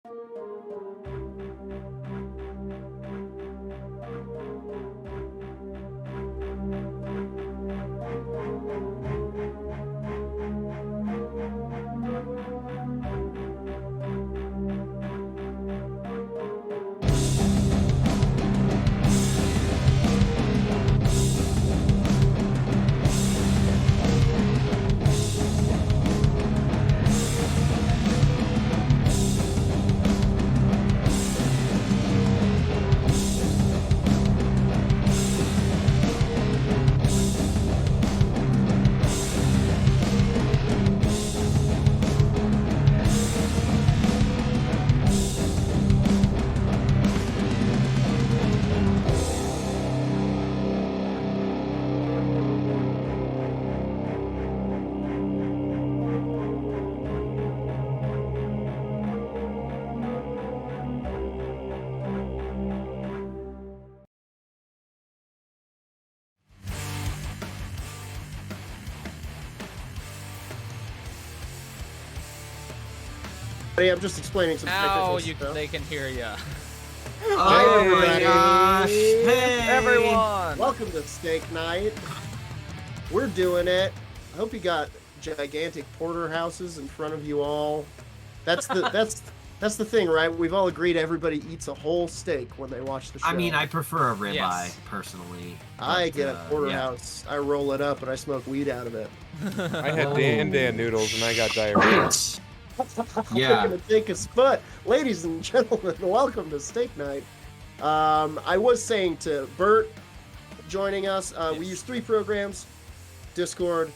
I'm just explaining some technical stuff. They can hear you. Oh my gosh! Hey everyone! Welcome to Steak Night. We're doing it. I hope you got gigantic porterhouses in front of you all. That's the thing, right? We've all agreed everybody eats a whole steak when they watch the show. I mean, I prefer a ribeye personally. I get a porterhouse. Yeah. I roll it up and I smoke weed out of it. I had Dan noodles and I got diarrhea. Yeah. I'm gonna take a spot. Ladies and gentlemen, welcome to Steak Night. I was saying to Bert joining us, we use 3 programs: Discord,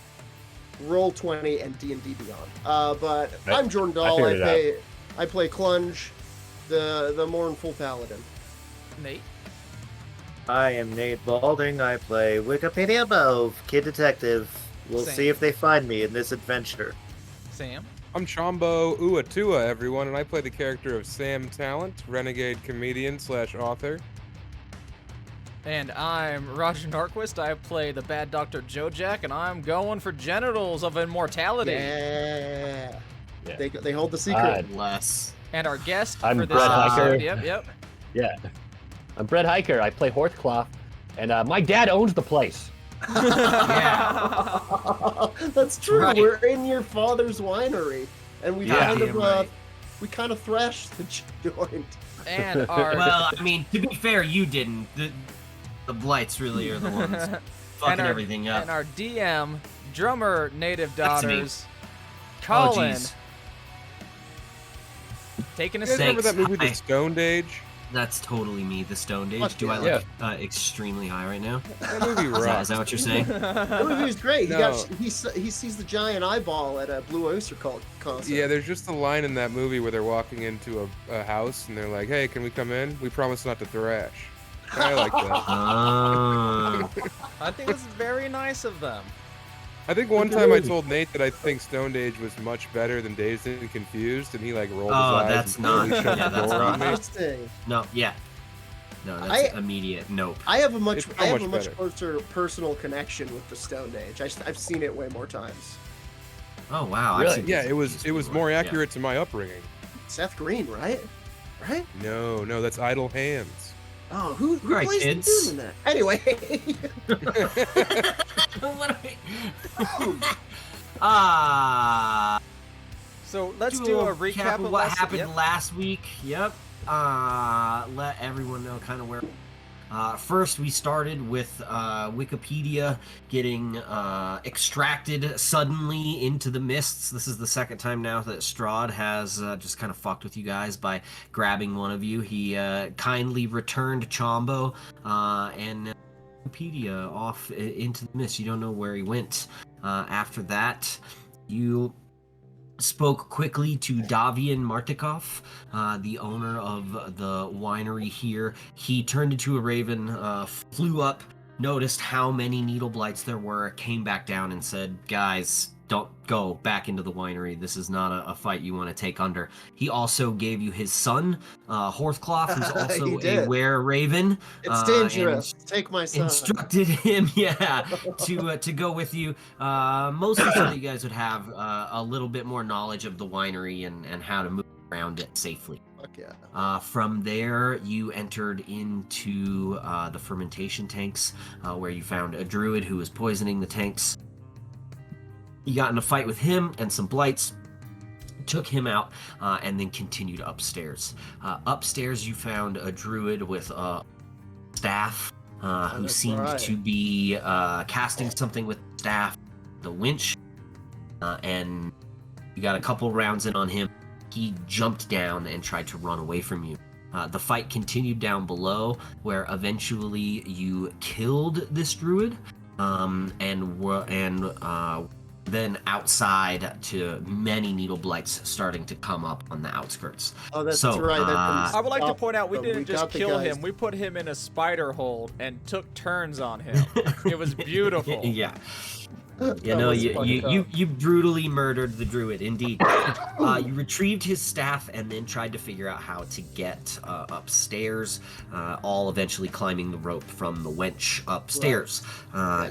Roll20, and D&D Beyond. But I'm Jordan Dahl. I play Clunge, the mournful paladin. Nate. I am Nate Balding. I play Wikipedia Bove, Kid Detective. We'll see if they find me in this adventure. Sam. I'm Chumbo Uatua, everyone, and I play the character of Sam Talent, renegade comedian / author. And I'm Roger Norquist. I play the bad Dr. Joe Jack, and I'm going for genitals of immortality. Yeah. They hold the secret. Less. And our guest I'm for this Brett Hiker. Yep. Yeah. I'm Brett Hiker. I play Horthcloth, and my dad owns the place. Yeah. That's true. Right. We're in your father's winery, and we we kind of thrashed the joint. And our well, I mean, to be fair, you didn't. The blights really are the ones fucking everything up. And our DM, drummer native daughters, Colin, taking a You guys remember that movie, Hi. The Stoned Age? That's totally me, the Stoned Age. Fuck Do yeah. I look extremely high right now? That movie Is rocks. that what you're saying? That movie was great. No. He sees the giant eyeball at a Blue Oyster concert. Yeah, there's just a line in that movie where they're walking into a house and they're like, "Hey, can we come in? We promise not to thrash." I like that. I think it's very nice of them. I think one time I told Nate that I think Stoned Age was much better than Dazed and Confused, and he like rolled his eyes. That's and not. totally shut Yeah, the that's door not. on me. Interesting. No, yeah. No, that's immediate. Nope. I have a much better. closer personal connection with the Stone Age. I've seen it way more times. Oh wow. Really? I've seen Yeah, this it was before. more Yeah. accurate to my upbringing. Seth Green, right? Right? No, that's Idle Hands. Oh, who Right, plays kids. the dude in that? Anyway. What are we- So let's do a recap of what last- happened yep. last week. Yep. Let everyone know kind of where. First, we started with Wikipedia getting extracted suddenly into the mists. This is the second time now that Strahd has just kind of fucked with you guys by grabbing one of you. He kindly returned Chumbo and Wikipedia off into the mist. You don't know where he went. After that, you spoke quickly to Davian Martikov, the owner of the winery here. He turned into a raven, flew up, noticed how many needle blights there were, came back down and said, "Guys, don't go back into the winery. This is not a fight you want to take under." He also gave you his son, Horthcloth, who's also a were-raven. It's dangerous. Take my son. Instructed him, to go with you, mostly so that you guys would have a little bit more knowledge of the winery and how to move around it safely. Fuck yeah. From there, you entered into the fermentation tanks, where you found a druid who was poisoning the tanks. You got in a fight with him and some blights, took him out, and then continued upstairs. Upstairs, you found a druid with a staff, who seemed to be casting something with the staff, the winch, and you got a couple rounds in on him. He jumped down and tried to run away from you. The fight continued down below, where eventually you killed this druid, then outside to many needle blights starting to come up on the outskirts. Oh, that's So, right. I would like to point out we didn't just got the kill guys. him. We put him in a spider hole and took turns on him. It was beautiful. Yeah. That You know, was you, fucked you, up. you brutally murdered the druid, indeed. You retrieved his staff and then tried to figure out how to get upstairs, all eventually climbing the rope from the wench upstairs.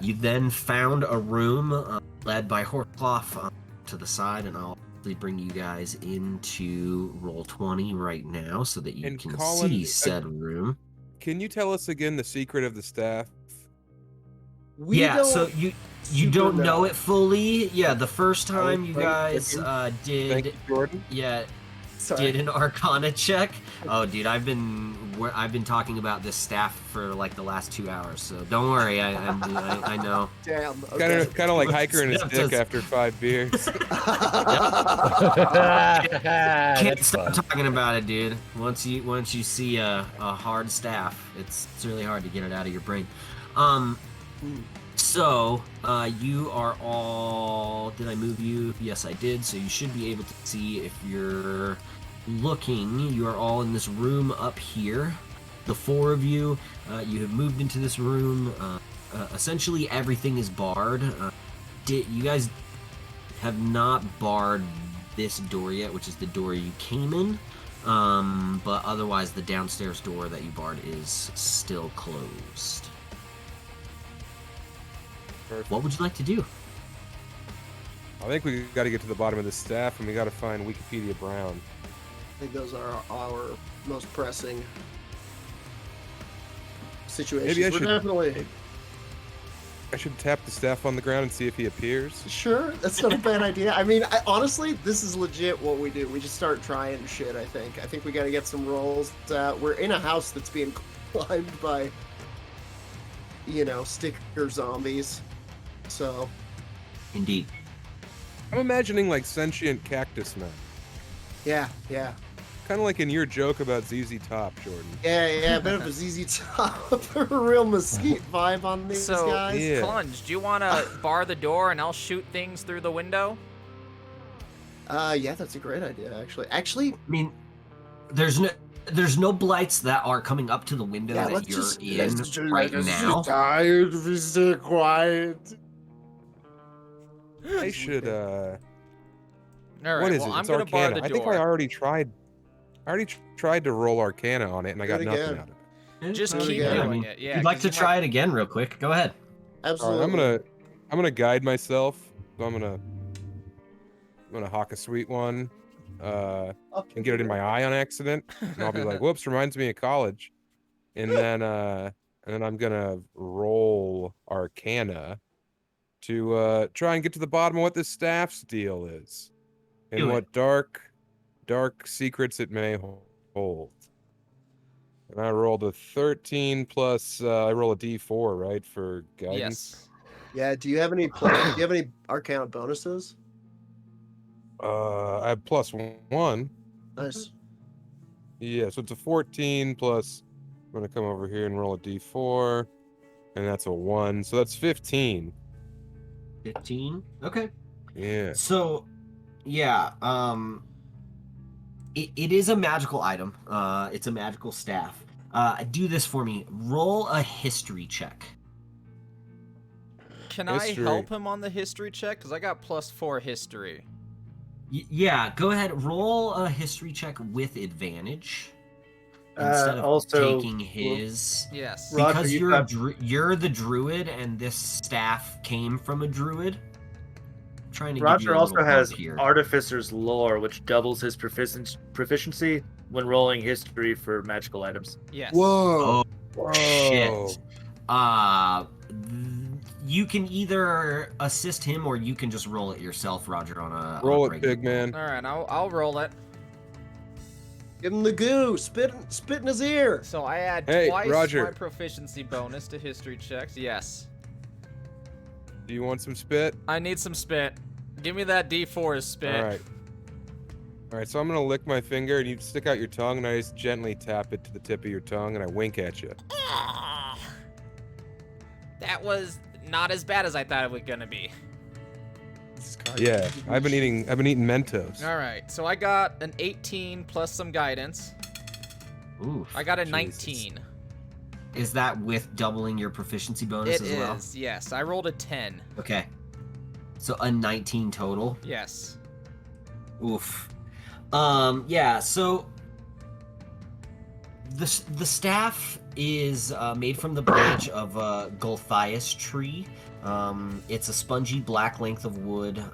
You then found a room led by Horclough to the side, and I'll bring you guys into roll 20 right now so that you And can Colin, see said room. Can you tell us again the secret of the staff? We Yeah, don't so you super don't know it fully. Yeah, the first time you Thank guys you. Thank did you, Jordan. Sorry. did an Arcana check. Oh, dude, I've been talking about this staff for like the last 2 hours, so don't worry. I know. Damn. Okay. Kind of like hiker and his Steph dick does- after 5 beers. Can't That's stop fun. talking about it, dude. Once you see a hard staff, it's really hard to get it out of your brain. So you are all. Did I move you? Yes, I did. So you should be able to see if you're looking. You are all in this room up here. The 4 of you. You have moved into this room. Essentially, everything is barred. You guys have not barred this door yet, which is the door you came in. But otherwise, the downstairs door that you barred is still closed. What would you like to do? I think we got to get to the bottom of the staff, and we got to find Wikipedia Brown. I think those are our most pressing situations. Maybe I We're should- definitely I should tap the staff on the ground and see if he appears. sure. That's not a bad idea. I mean, honestly, this is legit what we do. We just start trying shit. I think we got to get some rolls. We're in a house that's being climbed by, sticker zombies. So Indeed. I'm imagining like sentient cactus men. yeah. Kind of like in your joke about ZZ Top, Jordan. Yeah, a bit of a ZZ Top, a real mesquite vibe on these So, guys. Yeah. Clunge, do you want to bar the door and I'll shoot things through the window? Yeah, that's a great idea, actually. I mean, there's no blights that are coming up to the window Yeah, that let's you're just in right now. tired. We stay quiet. I should, All right, what is well, it? I'm It's gonna bar Arcana. the I think door. I already tried to roll Arcana on it, and I got Do it nothing again. out of it. Just Do it keep again. doing I mean, it. if Yeah. you'd like 'cause to you try might- it again real quick, go ahead. All Absolutely. right, I'm gonna guide myself. So I'm gonna hawk a sweet one, and get it in my eye on accident, and I'll be like, "Whoops, reminds me of college," and then I'm gonna roll Arcana to try and get to the bottom of what this staff's deal is, and Do it. what dark secrets it may hold. And I rolled a 13 plus. I roll a D4, right, for guidance. Yes. Yeah. Do you have any? Do you have any Arcana bonuses? I have +1. Nice. Yeah, so it's a 14 plus. I'm gonna come over here and roll a D4, and that's a 1, so that's 15. 15. Okay. Yeah. So, yeah, it is a magical item. It's a magical staff. Do this for me. Roll a history check. Can History. I help him on the history check? Because I got +4 history. Yeah, go ahead. Roll a history check with advantage instead of also, taking his. Yes. Roger, Because you've you're the druid, and this staff came from a druid. trying to give Roger you a also little has bump here. Artificer's Lore, which doubles his proficiency when rolling history for magical items. Yes. Whoa. Oh, shit. You can either assist him or you can just roll it yourself, Roger, on a Roll on a it, big man. All right, I'll roll it. Give him the goo. Spit in his ear. So I add Hey, twice Roger. my proficiency bonus to history checks. Yes. Do you want some spit? I need some spit. Give me that D4 as spit. All right. All right, so I'm gonna lick my finger, and you stick out your tongue, and I just gently tap it to the tip of your tongue, and I wink at you. That was not as bad as I thought it was gonna be. Yeah, I've been eating Mentos. All right, so I got an 18 plus some guidance. Ooh. I got a Jesus. 19. Is that with doubling your proficiency bonus It as well? is, yes. I rolled a 10. Okay. So a 19 total. Yes. Oof. Yeah, so the staff is made from the branch of a Gulthias tree. It's a spongy black length of wood.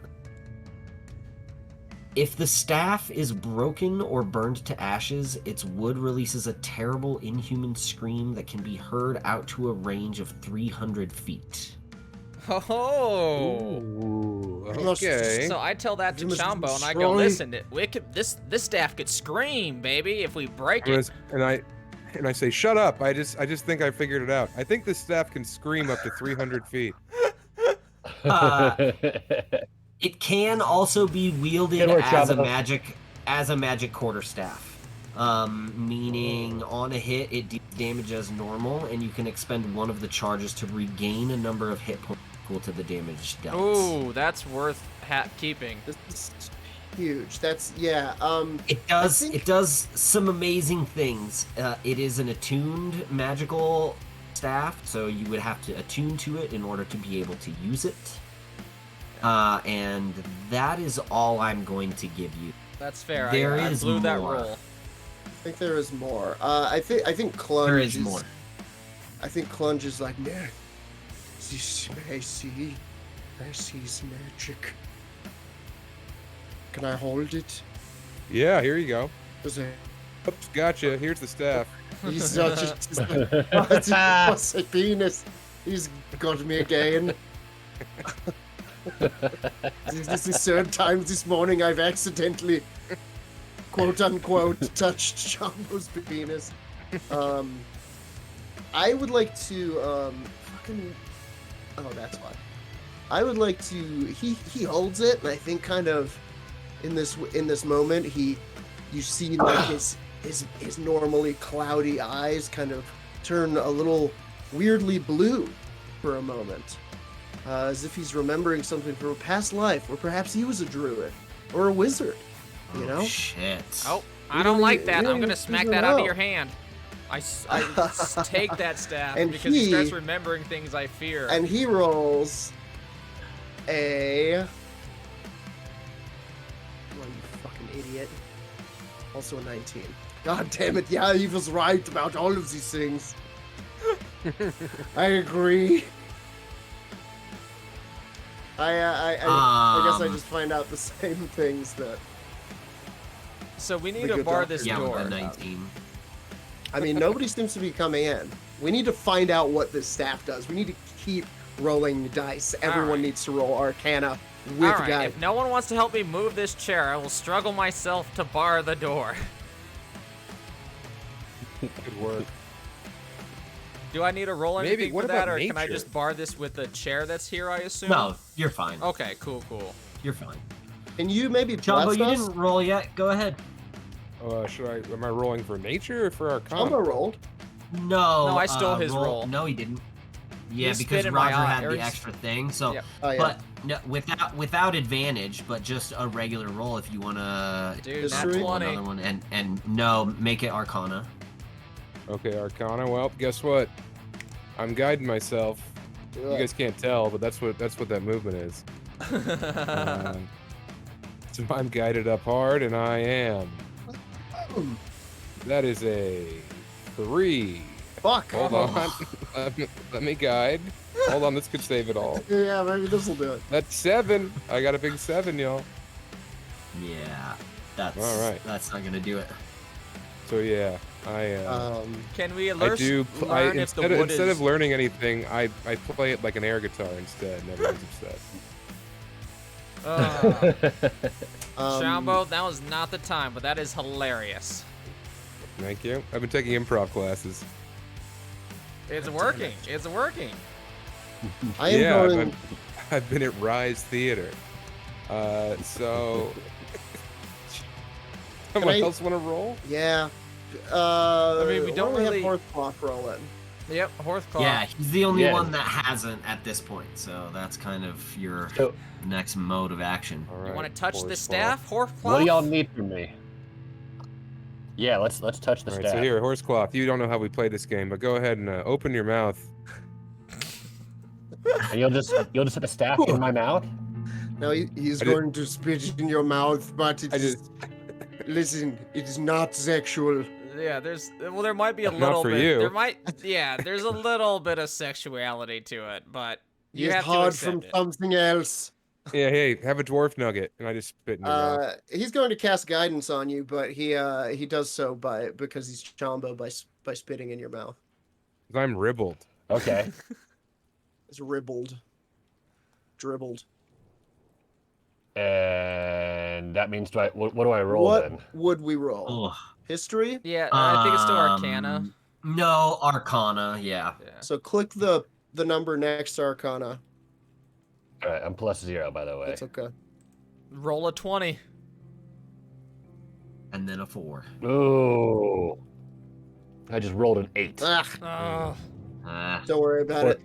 If the staff is broken or burned to ashes, its wood releases a terrible, inhuman scream that can be heard out to a range of 300 feet. Oh. Ooh, Must- okay. So I tell that to You must Chumbo, and I go, destroy- listen, this staff could scream, baby, if we break it. And I say, shut up. I just think I figured it out. I think this staff can scream up to 300 feet. It can also be wielded Good work, as a Chumbo. magic quarterstaff. Meaning on a hit it deals damage as normal, and you can expend one of the charges to regain a number of hit points equal to the damage dealt. Ooh, that's worth keeping. This is huge. That's yeah. It does some amazing things. It is an attuned magical staff, so you would have to attune to it in order to be able to use it. And that is all I'm going to give you. That's fair. There I is blew that more. roll. I think there is more. I think Clunge There is more. I think Clunge is like, no, this I see his magic. Can I hold it? Yeah, here you go. Does it? Oops, gotcha. Here's the staff. He's not just what's a penis? He's got me again. This is the third time this morning I've accidentally, quote unquote, touched Chumbo's penis. I would like to fucking. Oh, that's why. I would like to. He holds it, and I think kind of in this moment you see like his normally cloudy eyes kind of turn a little weirdly blue for a moment. As if he's remembering something from a past life, or perhaps he was a druid or a wizard. You know? Shit. Oh, I We don't don't like even- that. we I'm don't gonna even smack even that out of know. your hand. I take that staff And because he he- starts remembering things I fear. And he rolls a. Oh, you fucking idiot. Also a 19. God damn it! Yeah, he was right about all of these things. I agree. I guess I just find out the same things that. So we need The to good bar doctor. this Yeah, door. with a 19. I mean, nobody seems to be coming in. We need to find out what this staff does. We need to keep rolling dice. Everyone Alright. needs to roll Arcana with All right, guidance. if no one wants to help me move this chair, I will struggle myself to bar the door. Good work. Do I need to roll Maybe- anything what for that, about or can I nature? just bar this with the chair that's here, I assume? No, you're fine. Okay, cool. You're fine. Can you maybe Chumbo, bless you us? didn't roll yet. Go ahead. Am I rolling for nature or for Arcana? Chumbo rolled. No. No, I stole his roll. No, he didn't. Yeah, spit because in my Roger eye, had or the he's- extra thing. So, Yep. Oh yeah. but no, without advantage, but just a regular roll if you wanna Dude, nat roll 20. another one, and no, make it Arcana. Okay, Arcana. Well, guess what? I'm guiding myself. You guys can't tell, but that's what that movement is. So I'm guided up hard, and I am. That is a 3. Fuck. Hold on. Let me guide. Hold on, this could save it all. Yeah, maybe this will do it. That's 7. I got a big 7, y'all. Yeah, that's All right. That's not gonna do it. So yeah, Can we I learn do. if the wood Instead is... of learning anything, I play it like an air guitar instead, and everyone's upset. Chumbo, that was not the time, but that is hilarious. Thank you. I've been taking improv classes. It's working. It's working. I am going. I've been at Rise Theater. So. Someone else want to roll? Yeah. I mean, we don't really have Horthcloth roll in. Yep, Horthcloth. Yeah, he's the only one that hasn't at this point, so that's kind of your next mode of action. All right, You want to touch the Horthcloth. staff, Horthcloth? What do y'all need from me? Yeah, let's touch the All right, staff. so here, Horsecloth, you don't know how we play this game, but go ahead and open your mouth. And you'll just put the staff in my mouth? No, he's going to spit in your mouth, but listen, it is not sexual. Yeah, there might be a Not little for bit. you. There's a little bit of sexuality to it, but you It's have to hard accept from it. something else. Yeah, hey, have a dwarf nugget, and I just spit in your mouth. He's going to cast guidance on you, but he does so because he's Chumbo by spitting in your mouth. 'Cause I'm ribbled. Okay. It's dribbled. And that means what do I roll What then? would we roll? Ugh. History? Yeah, I think it's still Arcana. No, Arcana, yeah. Yeah. So click the number next to Arcana. All right, I'm +0, by the way. That's okay. Roll a 20. And then a 4. Ooh. I just rolled an 8. Ah, Oh. don't worry about Four. it.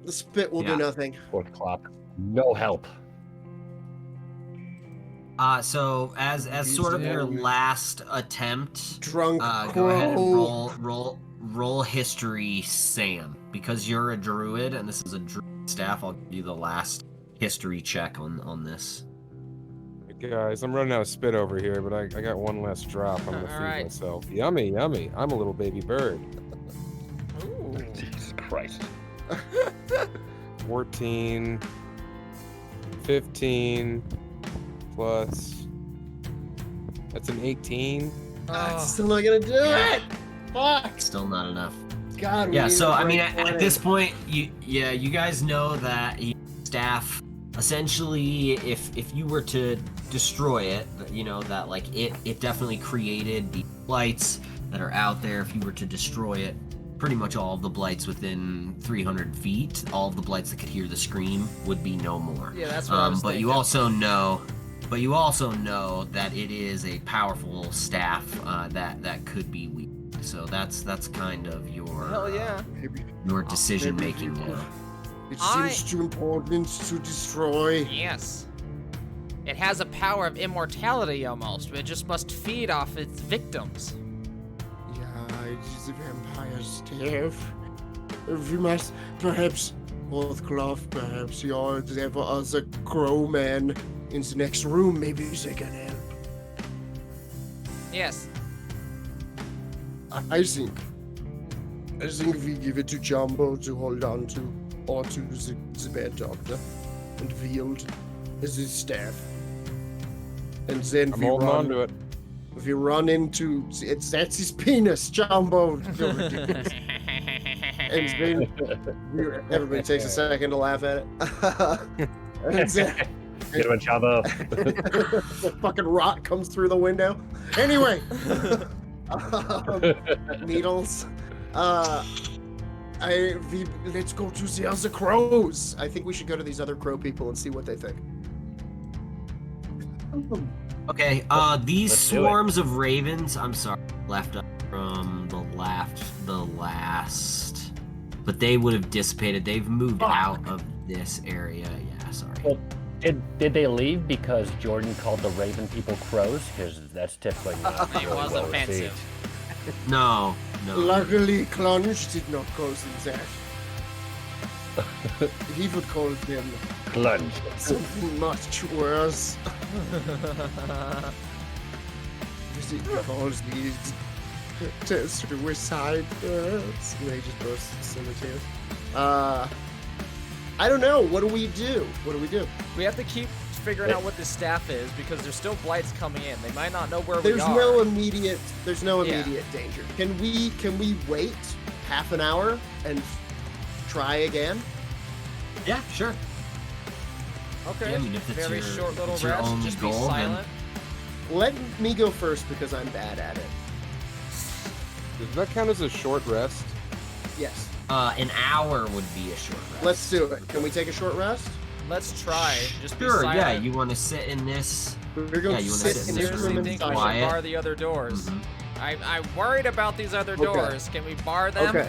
The spit will Yeah. do nothing. 4th clock. No help. So as sort of your last attempt, Drunk go ahead and crow. roll history, Sam, because you're a druid and this is a druid staff. I'll give you the last history check on this. Hey, guys, I'm running out of spit over here, but I got one last drop. I'm gonna feed Alright. myself. Yummy, yummy. I'm a little baby bird. Ooh. Jesus Christ. 14, 15, plus. That's an 18. It's still not gonna do it. Fuck. Still not enough. God. we Yeah, need so a I mean, break at point. this point, you guys know that staff. Essentially, if you were to destroy it, you know that like it definitely created the blights that are out there. If you were to destroy it, pretty much all of the blights within 300 feet, all of the blights that could hear the scream would be no more. Yeah, that's what I was But thinking. you also know that it is a powerful staff that could be weak. So that's kind of your Hell yeah. your decision making now. It I- seems too important to destroy. Yes. It has a power of immortality almost. It just must feed off its victims. Yeah, it is a vampire staff. We must perhaps Horthcloth, perhaps your devil as a crow man in the next room. Maybe they can help. Yes. I think we give it to Chumbo to hold on to, or to the bad doctor, and wield as his staff. And then I'm holding on to it. If you run into, that's his penis, Chumbo. And then everybody takes a second to laugh at it. And then Get him, Chavo. the fucking rot comes through the window. Anyway, needles. Let's go to the other crows. I think we should go to these other crow people and see what they think. Okay, these Let's do it. swarms of ravens, I'm sorry, left up from the last, but they would have dissipated. They've moved out of this area. Yeah, sorry. Well, did they leave because Jordan called the Raven people crows? Because that's typically not It really was well offensive. received. No. Luckily, Clunge did not call them that. He would call them Plunge. something much worse. He calls these to suicide. He just bursts into tears. I don't know. What do we do? We have to keep figuring out what this staff is because there's still blights coming in. They might not know where There's we are. There's no immediate danger. Can we wait half an hour and try again? Yeah, sure. Okay. Yeah, I mean, if it's Very your- short little it's your rest. only Just goal, be then- silent. Let me go first because I'm bad at it. Does that count as a short rest? Yes. An hour would be a short rest. Let's do it. Can we take a short rest? Let's try. Just be Sure, silent. yeah, you want to sit in this. We're going Yeah, to you wanna sit sit in in this this room seriously and think we should quiet. bar the other doors. Mhm. I'm worried about these other doors. Can we bar them? Okay.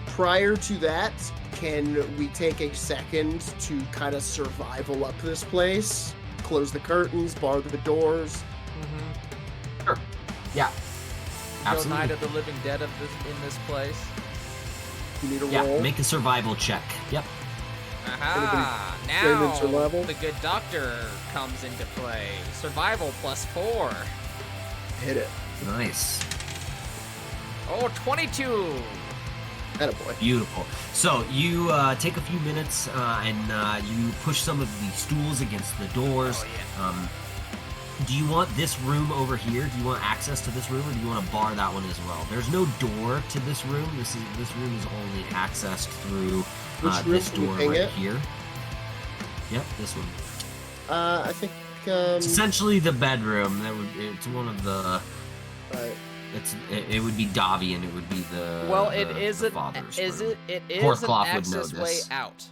Prior to that, can we take a second to kind of survival up this place? Close the curtains, bar the doors. Mm-hmm. Yeah. Go Absolutely. Night of the Living Dead in this place. You need a Yeah, roll. make a survival check. Yep. Aha! Raymond's Now level? the good doctor comes into play. Survival +4. Hit it. Nice. Oh, 22. Attaboy. Beautiful. So you take a few minutes and you push some of the stools against the doors. Oh, Do you want this room over here? Do you want access to this room, or do you want to bar that one as well? There's no door to this room. This room is only accessed through Which room this can we door ping right it? here. Yep, this one. I think. It's essentially the bedroom. It's one of the. Right. It would be Davi, and it would be the. Well, the, it is the an father's is room. it is Horcloth an would know access way this. out.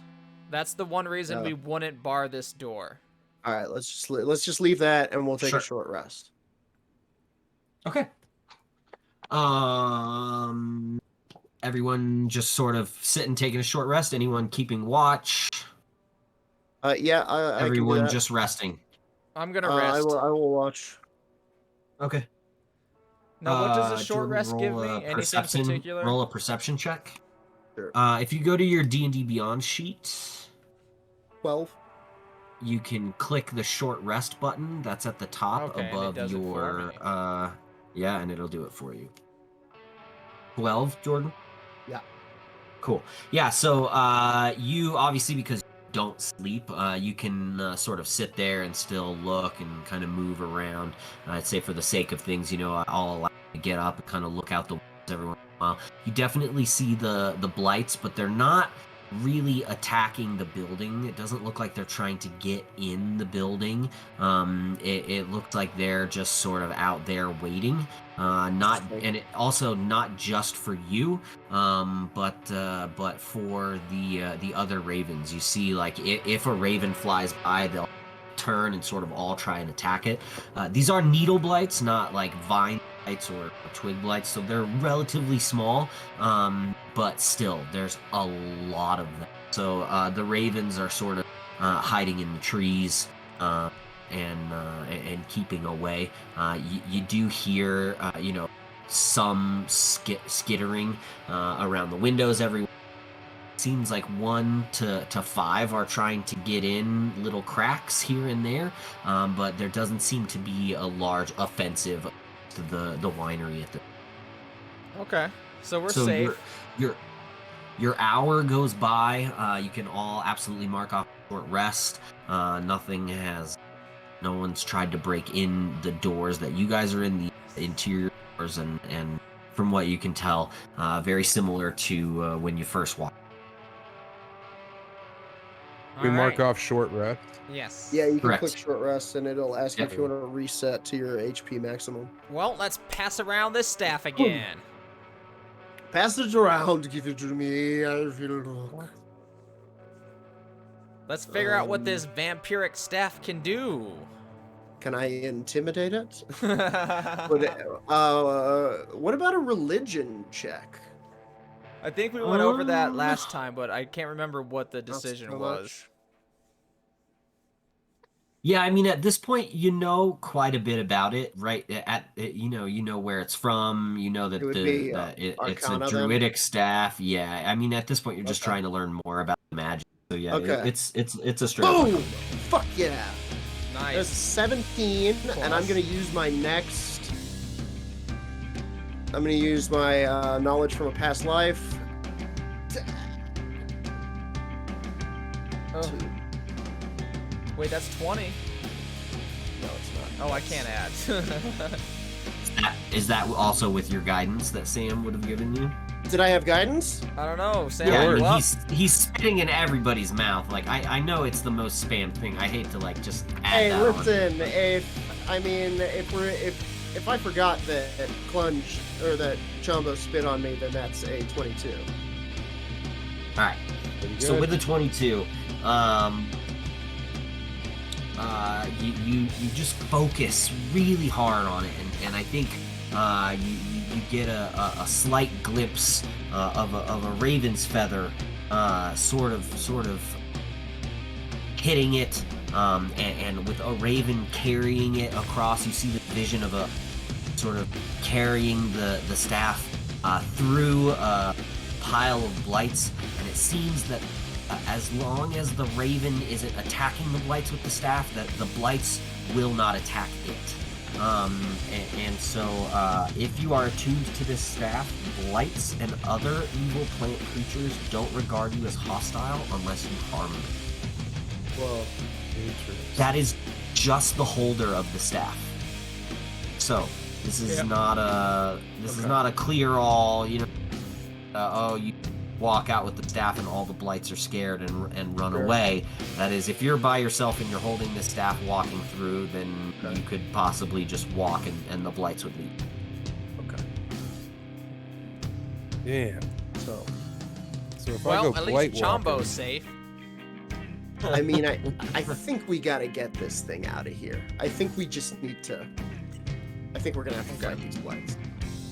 That's the one reason Oh. we wouldn't bar this door. All right. Let's just leave that, and we'll take Sure. a short rest. Okay. Everyone just sort of sitting, taking a short rest. Anyone keeping watch? Yeah. I Everyone can do that. just resting. I'm gonna rest. I will watch. Okay. Now, what does a short Jordan, rest give roll me? a Anything perception- particular? Roll a perception check. Sure. If you go to your D&D Beyond sheet, 12. you can click the short rest button that's at the top Okay, and it above does it for your me. yeah, and it'll do it for you. 12, Jordan? Yeah. Cool. Yeah, so you obviously, because you don't sleep, you can sort of sit there and still look and kind of move around. I'd say for the sake of things, I'll allow you to get up and kind of look out the windows every once in a while. You definitely see the blights, but they're not really attacking the building. It doesn't look like they're trying to get in the building. It looks like they're just sort of out there waiting. And it also not just for you, but for the other ravens. You see, like if a raven flies by, they'll turn and sort of all try and attack it. These are needle blights, not like vine blights or twig blights, so they're relatively small, but still, there's a lot of them. So the ravens are sort of hiding in the trees and keeping away. You do hear, some skittering around the windows every. Seems like 1 to 5 are trying to get in little cracks here and there, but there doesn't seem to be a large offensive to the winery at the. Okay, so we're safe. Your hour goes by. You can all absolutely mark off a short rest. No one's tried to break in the doors that you guys are in, the interior doors, and from what you can tell, very similar to when you first walked. We All mark right. off short rest. Yes. Yeah, you can Correct. click short rest, and it'll ask you Yep. if you want to reset to your HP maximum. Well, let's pass around this staff again. Pass it around, give it to me. I feel. Let's figure out what this vampiric staff can do. Can I intimidate it? I What about a religion check? think we went over that last time, but I can't remember what the Not decision so was. much. Yeah, I mean, at this point, you know quite a bit about it, right? You know where it's from. You know that It would be, it's a Arcana, then? druidic staff. Yeah, I mean, at this point, you're just Okay. trying to learn more about magic. So yeah, Okay. it's a straight up. Boom! Fuck yeah! That's Nice. 17, and I'm Plus. gonna use my next I'm gonna use my knowledge from a past life. Oh. Wait, that's 20. No, it's not. Oh, I can't add. Is that also with your guidance that Sam would have given you? Did I have guidance? I don't know. Sam, Yeah, are you up? he's spitting in everybody's mouth. Like I know it's the most spammed thing. I hate to like just add Hey, that on. listen. If I forgot that Clunge or that Chumbo spit on me, then that's a 22. All right. So with the 22, you just focus really hard on it, and I think you get a slight glimpse of a raven's feather, sort of hitting it, and with a raven carrying it across, you see the vision of a sort of carrying the staff through a pile of blights, and it seems that as long as the raven isn't attacking the blights with the staff, that the blights will not attack it. And so if you are attuned to this staff, blights and other evil plant creatures don't regard you as hostile unless you harm them. Whoa. That is just the holder of the staff. So this is not a clear all. You know, you walk out with the staff and all the blights are scared and run away. That is, if you're by yourself and you're holding the staff walking through, then you could possibly just walk and the blights would leave. Okay. Damn. So if I Well, go at blight least Chumbo's walking, safe. I mean, I think we gotta get this thing out of here. I think we just need to. I think we're gonna have to fight these blights.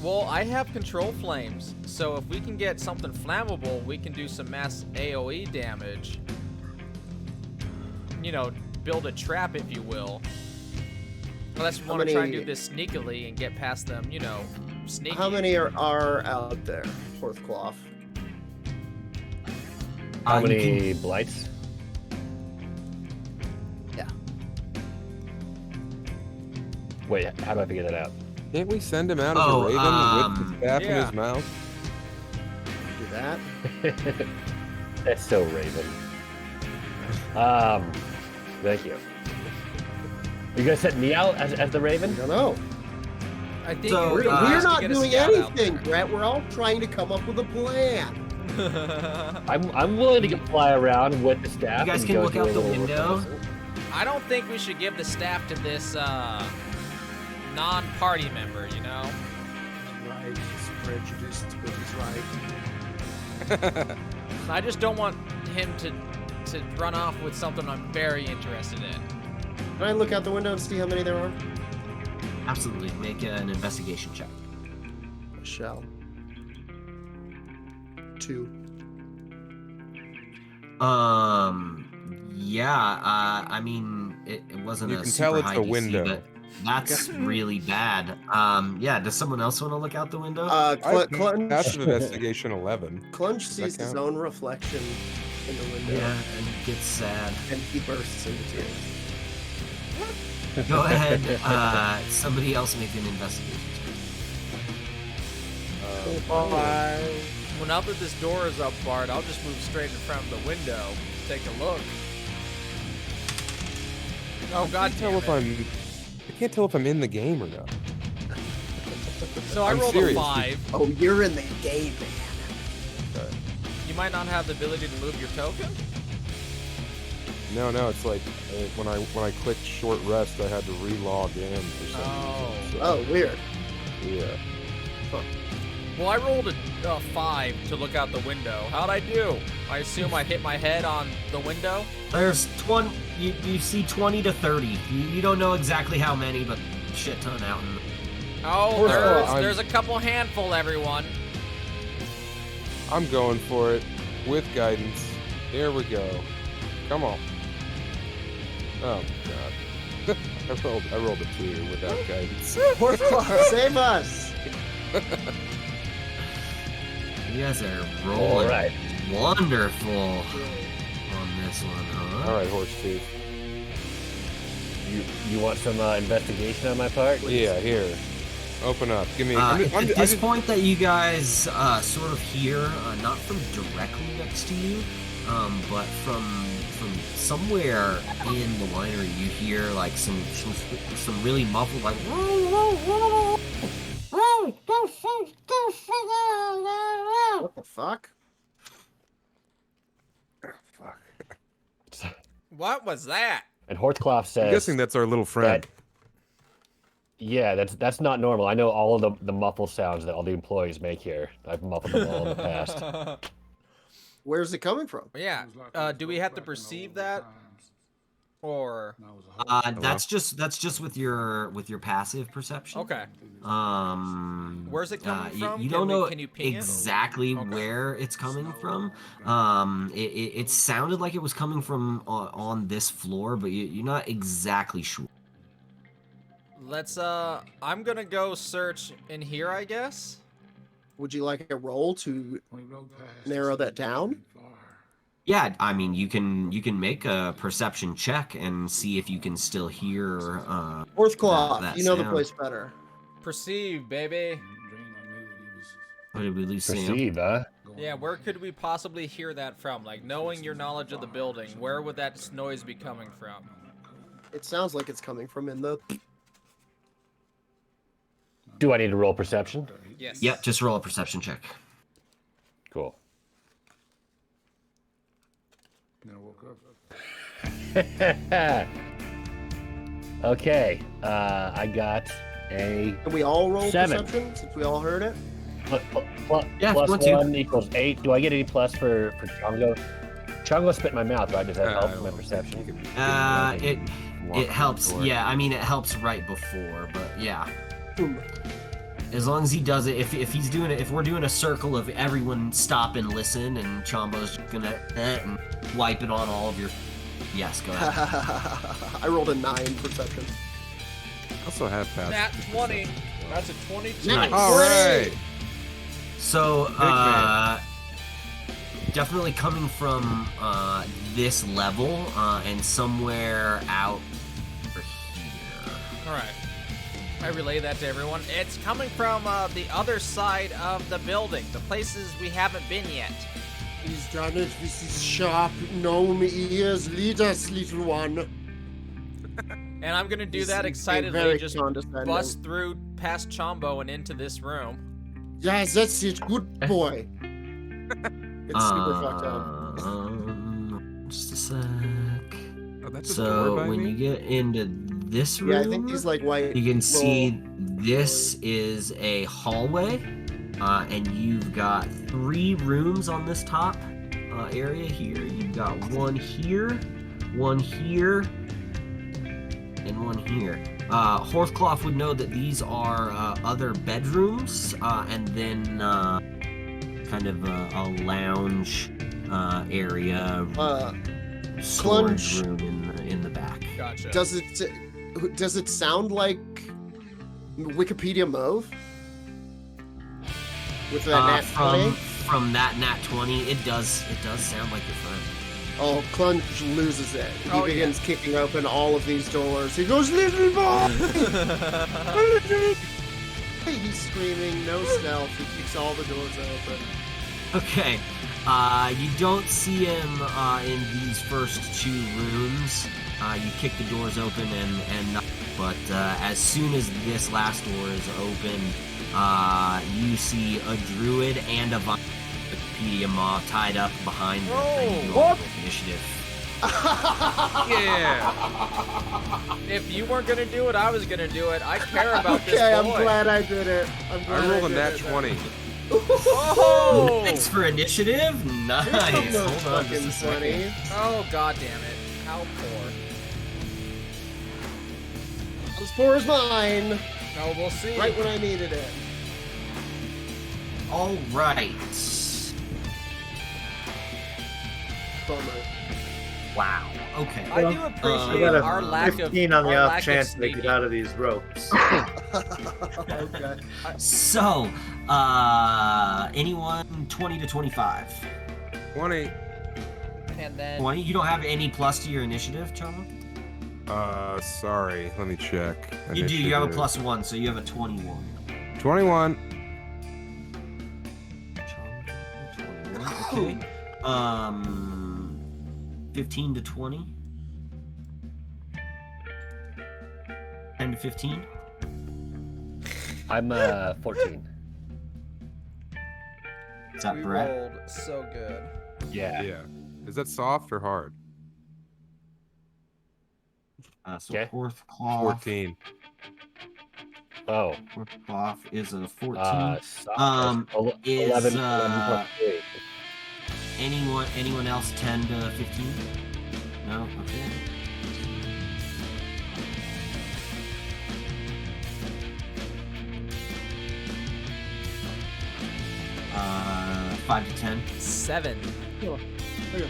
Well, I have control flames, so if we can get something flammable, we can do some mass AoE damage. You know, build a trap, if you will. Unless we want to try and do this sneakily and get past them, you know, sneaky. How many are out there, fourth cloth? How many blights? Yeah. Wait, how do I figure that out? can't we send him out as a raven with the staff in yeah. his mouth? Do that. That's so Raven. Thank you. You guys set me out as the I Raven? don't know. I think So, We're to not get a doing scout out anything, there. Brett. We're all trying to come up with a plan. I'm willing to go fly around with the staff. You guys and can go look do a out the little window. reconnaissance. I don't think we should give the staff to this non-party member, you know? Right. He's prejudiced, but he's right. I just don't want him to run off with something I'm very interested in. Can I look out the window and see how many there are? Absolutely. Make an investigation check. I shall. 2. Yeah, I mean, it wasn't You a can super tell it's high a DC, window. but that's really bad. Yeah, does someone else want to look out the window? Clunge. Passive investigation 11. Clunge sees his count? own reflection in the window, Yeah, and it gets sad. and he bursts into tears. Go ahead, somebody else make an investigation check. Well, now that this door is up, Bart, I'll just move straight in front of the window, take a look. Oh, God damn it. I can't tell if I'm in the game or not. So I I'm rolled serious. a 5. Oh, you're in the game, man. You might not have the ability to move your token? No, it's like when I clicked short rest, I had to re-log in for some reason. So, Oh, weird. yeah. Well, I rolled a 5 to look out the window. How'd I do? I assume I hit my head on the window? There's 20. You see 20 to 30. You don't know exactly how many, but shit ton out. Oh, I'm- there's a couple handful, everyone. I'm going for it with guidance. Here we go. Come on. Oh god. I rolled a 2 without guidance. Save us. You guys are All rolling right. wonderful on this one, huh? All right, horse tooth. You want some investigation on my part? Yeah, here. Open up. Give me. At this point that you guys sort of hear, not from directly next to you, but from somewhere in the winery, you hear like some really muffled like. What the fuck? What was that? And Horthcloth says, I'm guessing that's our little friend. Yeah, that's not normal. I know all of the muffle sounds that all the employees make here. I've muffled them all in the past. Where's it coming from? Yeah. Do we have to perceive that? Or that's just with your passive perception. okay. Where's it coming from? You don't know can you ping exactly where it's coming from. It sounded like it was coming from on this floor, but you're not exactly sure. Let's I'm gonna go search in here, I guess. Would you like a roll to narrow that down? Yeah, I mean you can make a perception check and see if you can still hear. Horthcloth, that you know the sound. place better. Perceive, baby. What did we lose? Sam? Perceive, huh? Yeah, where could we possibly hear that from? Like, knowing your knowledge of the building, where would that noise be coming from? It sounds like it's coming from in the. Do I need to roll perception? Yes. Yep, just roll a perception check. Cool. Okay, I got a Can we all roll 7. perception since we all heard it? Yeah, plus want to. 1 equals 8. Do I get any plus for Chongo? Chongo spit in my mouth, right? Does that help with my perception? It helps. Yeah, I mean it helps right before, but yeah. As long as he does it, if he's doing it, if we're doing a circle of everyone stop and listen, and Chombo's gonna and wipe it on all of your. Yes, go ahead. I rolled a 9 perception. I also have passed. Nat 20. That's a 22. Nice. All right. So, man. definitely coming from this level and somewhere out over here. All right. I relay that to everyone. It's coming from the other side of the building, the places we haven't been yet. He's done it with his sharp gnome ears. Lead us, little one. And I'm gonna do that He's excitedly, very just condescending. bust through past Chumbo and into this room. Yes, that's it. Good boy. It's super fucked up. Just a sec. Oh, that's a door So by when me? you get into this room, Yeah, I think he's like white. you can see this is a hallway, and you've got 3 rooms on this top area here. You've got one here, and one here. Horthcloth would know that these are other bedrooms, and then kind of a lounge area, storage Clunge. room in the back. Gotcha. Does it sound like Wikipedia Mauve? With that nat 20? From that nat 20, it does sound like your friend. Oh, Clunge loses it. He Oh, begins kicking open all of these doors. He goes, little boy! He's screaming, no stealth. He kicks all the doors open. Okay, you don't see him in these first 2 rooms. You kick the doors open but as soon as this last door is open, you see a druid and a Wikipedia mob tied up behind them. And you roll initiative. Yeah. If you weren't gonna do it, I was gonna do it. I care about this boy. Okay, I'm glad I did it. I'm glad I rolled a did nat it. 20. Oh! Thanks for initiative. Nice. Those Hold on just a fucking second. 20s. Oh, god damn it. How poor. As poor as mine. No, we'll see. Right when I needed it. All right. Bummer. Wow. Okay. I do I appreciate got our a lack 15 of on the our off lack chance of they get sneaking. out of these ropes. Okay. So, anyone 20 to 25? 20. And then 20? You don't have any plus to your initiative, Chama? Sorry. Let me check. You do. You have a Initiative. +1, so you have a 21. 21. Okay. 15 to 20. 10 to 15. I'm 14. Is that We Brett? rolled so good. Yeah. Yeah. Is that soft or hard? So Okay. fourth cloth. 14. Oh. Fourth cloth is a 14. Is 11 plus 3. anyone else 10 to 15? No. Okay. 5 to 10. 7. Oh, you're fine.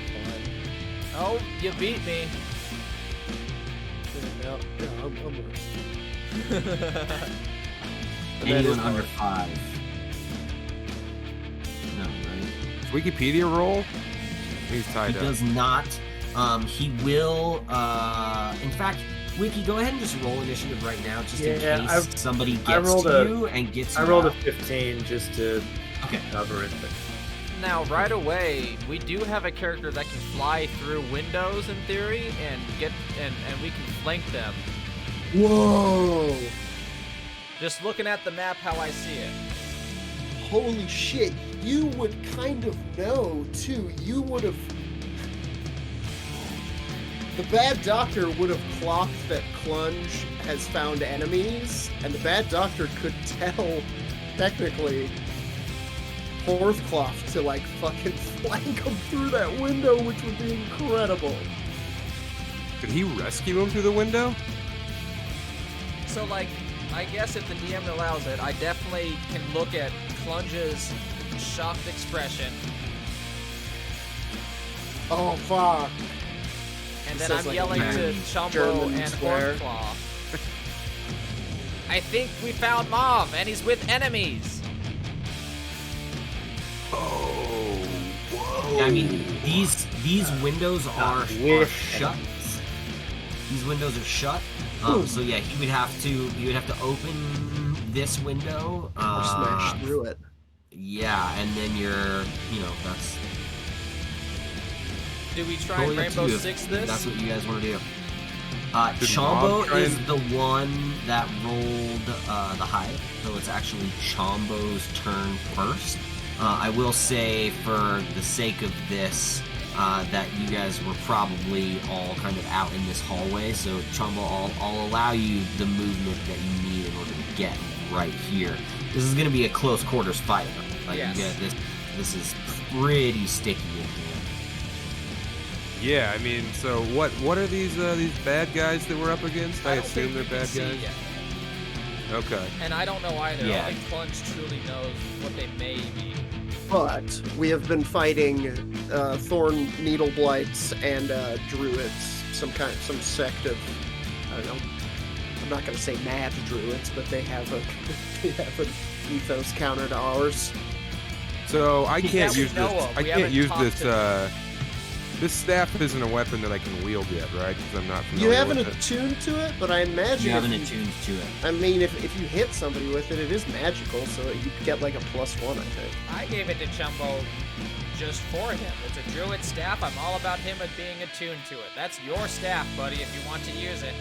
Oh, you beat me. Yeah, I'm gonna... Anyone under 5? No, right? Does Wikipedia roll? He's tied He up. does not. He will. In fact, Wiki, go ahead and just roll initiative right now, just in Yeah, case somebody gets rolled to a- you and gets you I rolled a out. 15 just to Okay. cover it. Now, right away, we do have a character that can fly through windows in theory and get and we can flank them. Whoa! Just looking at the map how I see it. Holy shit! You would kind of know too. You would have. The bad doctor would have clocked that Clunge has found enemies, and the bad doctor could tell, technically, Horthcloth to like fucking flank him through that window, which would be incredible. Could he rescue him through the window? So, like, I guess if the DM allows it, I definitely can look at Clunge's shocked expression, Oh fuck! and He then says, I'm like, yelling a to Chumbo German and swear. Hornclaw. I think we found Mom, and he's with enemies. Oh, whoa. I mean, these windows are shut. These windows are shut. So yeah, he would have to open this window. Or smash through it. Yeah, and then that's Do we try totally and up to Rainbow you. Six this? That's what you guys want to do. Did Chumbo Bob try is and- the one that rolled the hive, so it's actually Chumbo's turn first. I will say, for the sake of this, that you guys were probably all kind of out in this hallway, so Chumbo, I'll allow you the movement that you need in order to get right here. This is going to be a close quarters fight. Like, Yes. you get this is pretty sticky in here. Yeah, I mean, so what are these bad guys that we're up against? I don't assume think they're we bad can see guys. yet. Okay. And I don't know either. Yeah. I think Clunge truly knows what they may be. But we have been fighting thorn needle blights and druids, some sect of, I don't know. I'm not gonna say mad druids, but they have an ethos counter to ours. So I can't we use know this. of. I We can't haven't use talked this. to This staff isn't a weapon that I can wield yet, right? Because I'm not familiar You haven't with it. attuned to it, but I imagine You haven't if attuned to it. I mean, if you hit somebody with it, it is magical, so you get like a +1, I think. I gave it to Chumbo just for him. It's a druid staff. I'm all about him being attuned to it. That's your staff, buddy, if you want to use it.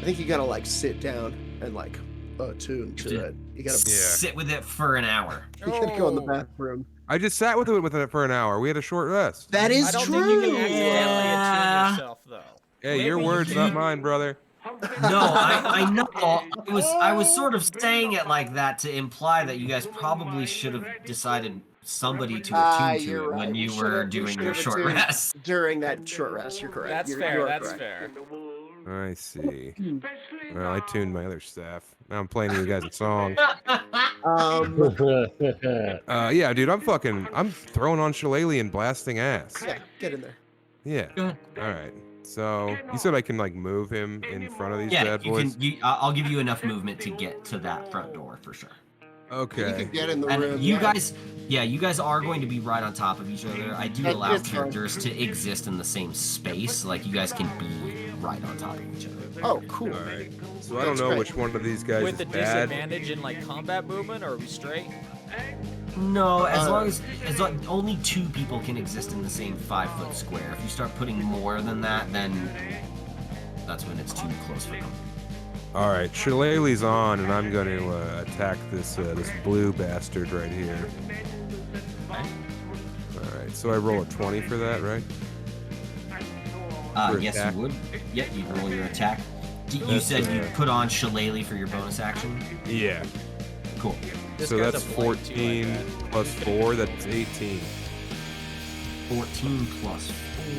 I think you gotta like sit down and like attune to Yeah. it. You gotta Sit with it for an hour. you gotta go in the Oh. bathroom. I just sat with it for an hour. We had a short rest. That is I don't true. think you can accidentally Yeah. attune yourself, though. Hey, your Maybe words, you- not mine, brother. No, I know. I was sort of saying it like that to imply that you guys probably should have decided somebody to attune to You're it when right. you should were have- doing should your have short attuned rest. during that short rest. You're correct. That's You fair. are That's correct. fair. I see. Well, I tuned my other staff. Now I'm playing you guys a song. Yeah, dude, I'm throwing on Shillelagh and blasting ass. Yeah, get in there. Yeah. Go ahead. All right. So you said I can like move him in front of these Yeah, bad you boys. can. I'll give you enough movement to get to that front door for sure. Okay. You can get in the And room. you guys are going to be right on top of each other. I do allow It's fine. characters to exist in the same space. Like, you guys can be right on top of each other. Oh, cool. All right. So I don't That's know great. which one of these guys With is the bad. disadvantage in like combat movement, or are we straight? No, as long only 2 people can exist in the same 5-foot square. If you start putting more than that, then that's when it's too close for them. All right, Shillelagh's on, and I'm going to attack this this blue bastard right here. All right, so I roll a 20 for that, right? For Yes, attack? you would. Yeah, you roll your attack. You said you put on Shillelagh for your bonus action? Yeah. Cool. This So guy's that's a blight too, I 14 bet. plus 4, that's 18. 14 plus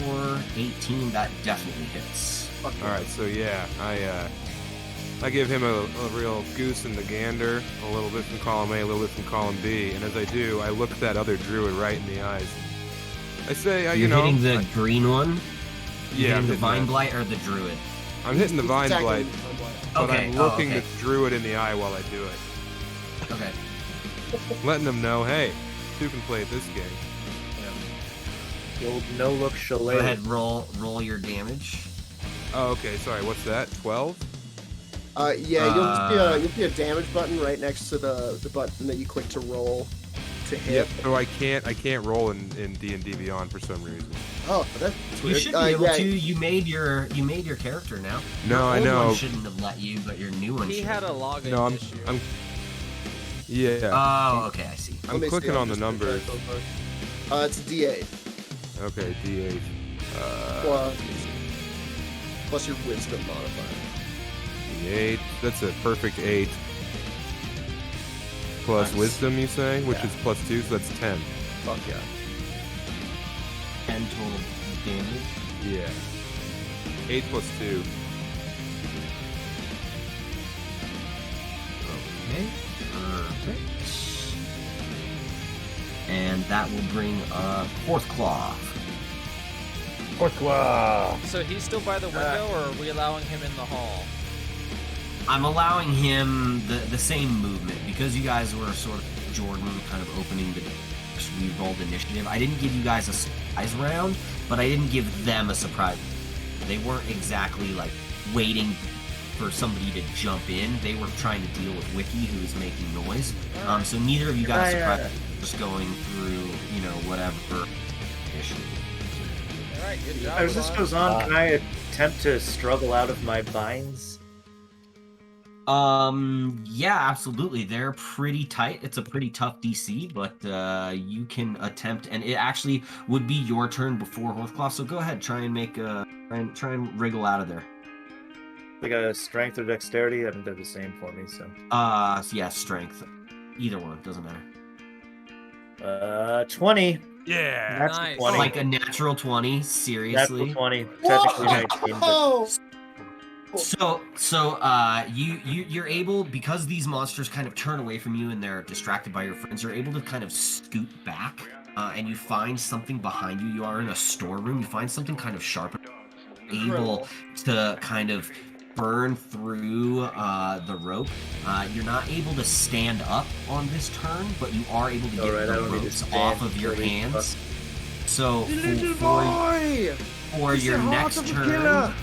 4, 18, that definitely hits. All right, so yeah, I give him a real goose in the gander, a little bit from column A, a little bit from column B, and as I do, I look that other druid right in the eyes. I say, You're you know, hitting the green one? You're yeah, I'm hitting the hitting Vine that. Blight or the Druid? I'm hitting the vine Attacking blight, Vine Blight. but Okay, I'm looking okay. the druid in the eye while I do it, Okay. letting them know, hey, 2 can play at this game. The old no-look Go chalet. ahead, roll your damage. Oh, okay, sorry, what's that? 12? Yeah, you'll see a damage button right next to the button that you click to roll to hit. So I can't roll in D&D Beyond for some reason. Oh, that's You weird. should be able yeah, to. You made your character now. No, Your I old know. one shouldn't have let you, but your new one He should. had a login No, issue. Yeah, Oh, okay, I see. I'm let me see, clicking I'll on the just put numbers. that over. It's a D8 Okay, D8. plus your wisdom modifier. D8. That's a perfect 8. Plus Nice. wisdom, you say? Which Yeah. is plus 2, so that's 10. Fuck yeah. 10 total damage. Yeah. 8 plus 2. Okay, perfect. And that will bring up Fourth Claw. Pourquoi? So he's still by the window, or are we allowing him in the hall? I'm allowing him the same movement because you guys were sort of Jordan kind of opening the we rolled initiative. I didn't give you guys a surprise round, but I didn't give them a surprise. They weren't exactly like waiting for somebody to jump in. They were trying to deal with Wiki, who was making noise. So neither of you got a surprise. Just going through, whatever initiative. All right, good job. As this Ron. goes on, can I attempt to struggle out of my binds? Yeah, absolutely. They're pretty tight. It's a pretty tough DC, but you can attempt, and it actually would be your turn before Horthcloth. So go ahead, try and wriggle out of there. They got a strength or dexterity. I think they're the same for me. So, Yeah, strength. Either one doesn't matter. 20. Yeah! That's Nice. 20. Like a natural 20. Seriously. Natural 20. Technically 19. But Oh, You're able, because these monsters kind of turn away from you and they're distracted by your friends, you're able to kind of scoot back, and you find something behind you. You are in a storeroom. You find something kind of sharp, able to kind of burn through the rope. You're not able to stand up on this turn, but you are able to get Alright, I the don't need to ropes stand off of your really hands. So little for boy! for He's your the heart next of a turn, killer.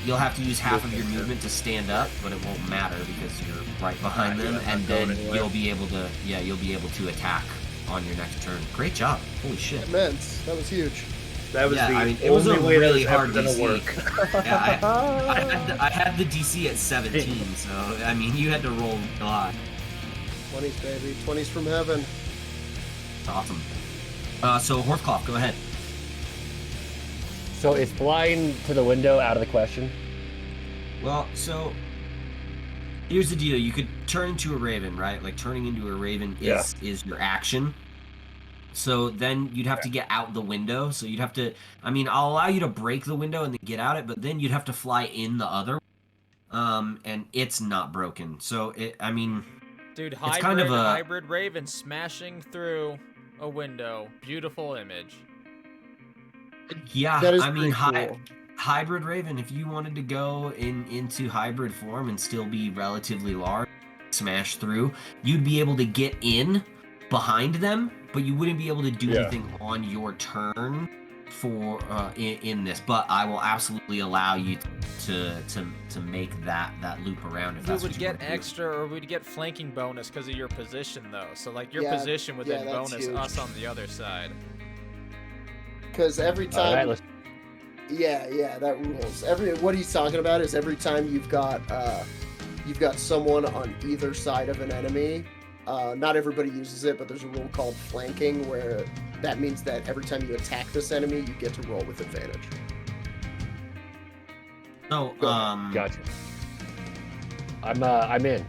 you'll have to use half of your movement to stand up, but it won't matter because you're right behind them, and then you'll be able to attack on your next turn. Great job! Holy shit! Immense. That was huge. that was Yeah, the I mean, it was only a way really that was hard ever DC. gonna work. Yeah, I had the DC at 17, so I mean, you had to roll a lot. 20s, baby. 20s from heaven. It's awesome. So Horthcloth, go ahead. So is flying to the window out of the question? Well, so here's the deal: you could turn into a raven, right? Like turning into a raven is your action. So then you'd have to get out the window. So you'd have to. I mean, I'll allow you to break the window and then get out it, but then you'd have to fly in the other. And it's not broken. So I mean, Dude, it's hybrid, kind of a- hybrid raven smashing through a window. Beautiful image. yeah. That is I mean, pretty cool. hybrid raven. If you wanted to go into hybrid form and still be relatively large, smash through. You'd be able to get in behind them, but you wouldn't be able to do anything on your turn for in this. But I will absolutely allow you to make that loop around if that's We what would you get want to do. extra, or we'd get flanking bonus because of your position, though. So like your Yeah, position would then that's bonus huge. us on the other side. Because every All time, right, let's. yeah, that rules. What he's talking about is every time you've got someone on either side of an enemy. Not everybody uses it, but there's a rule called flanking, where that means that every time you attack this enemy, you get to roll with advantage. So, Gotcha. I'm in.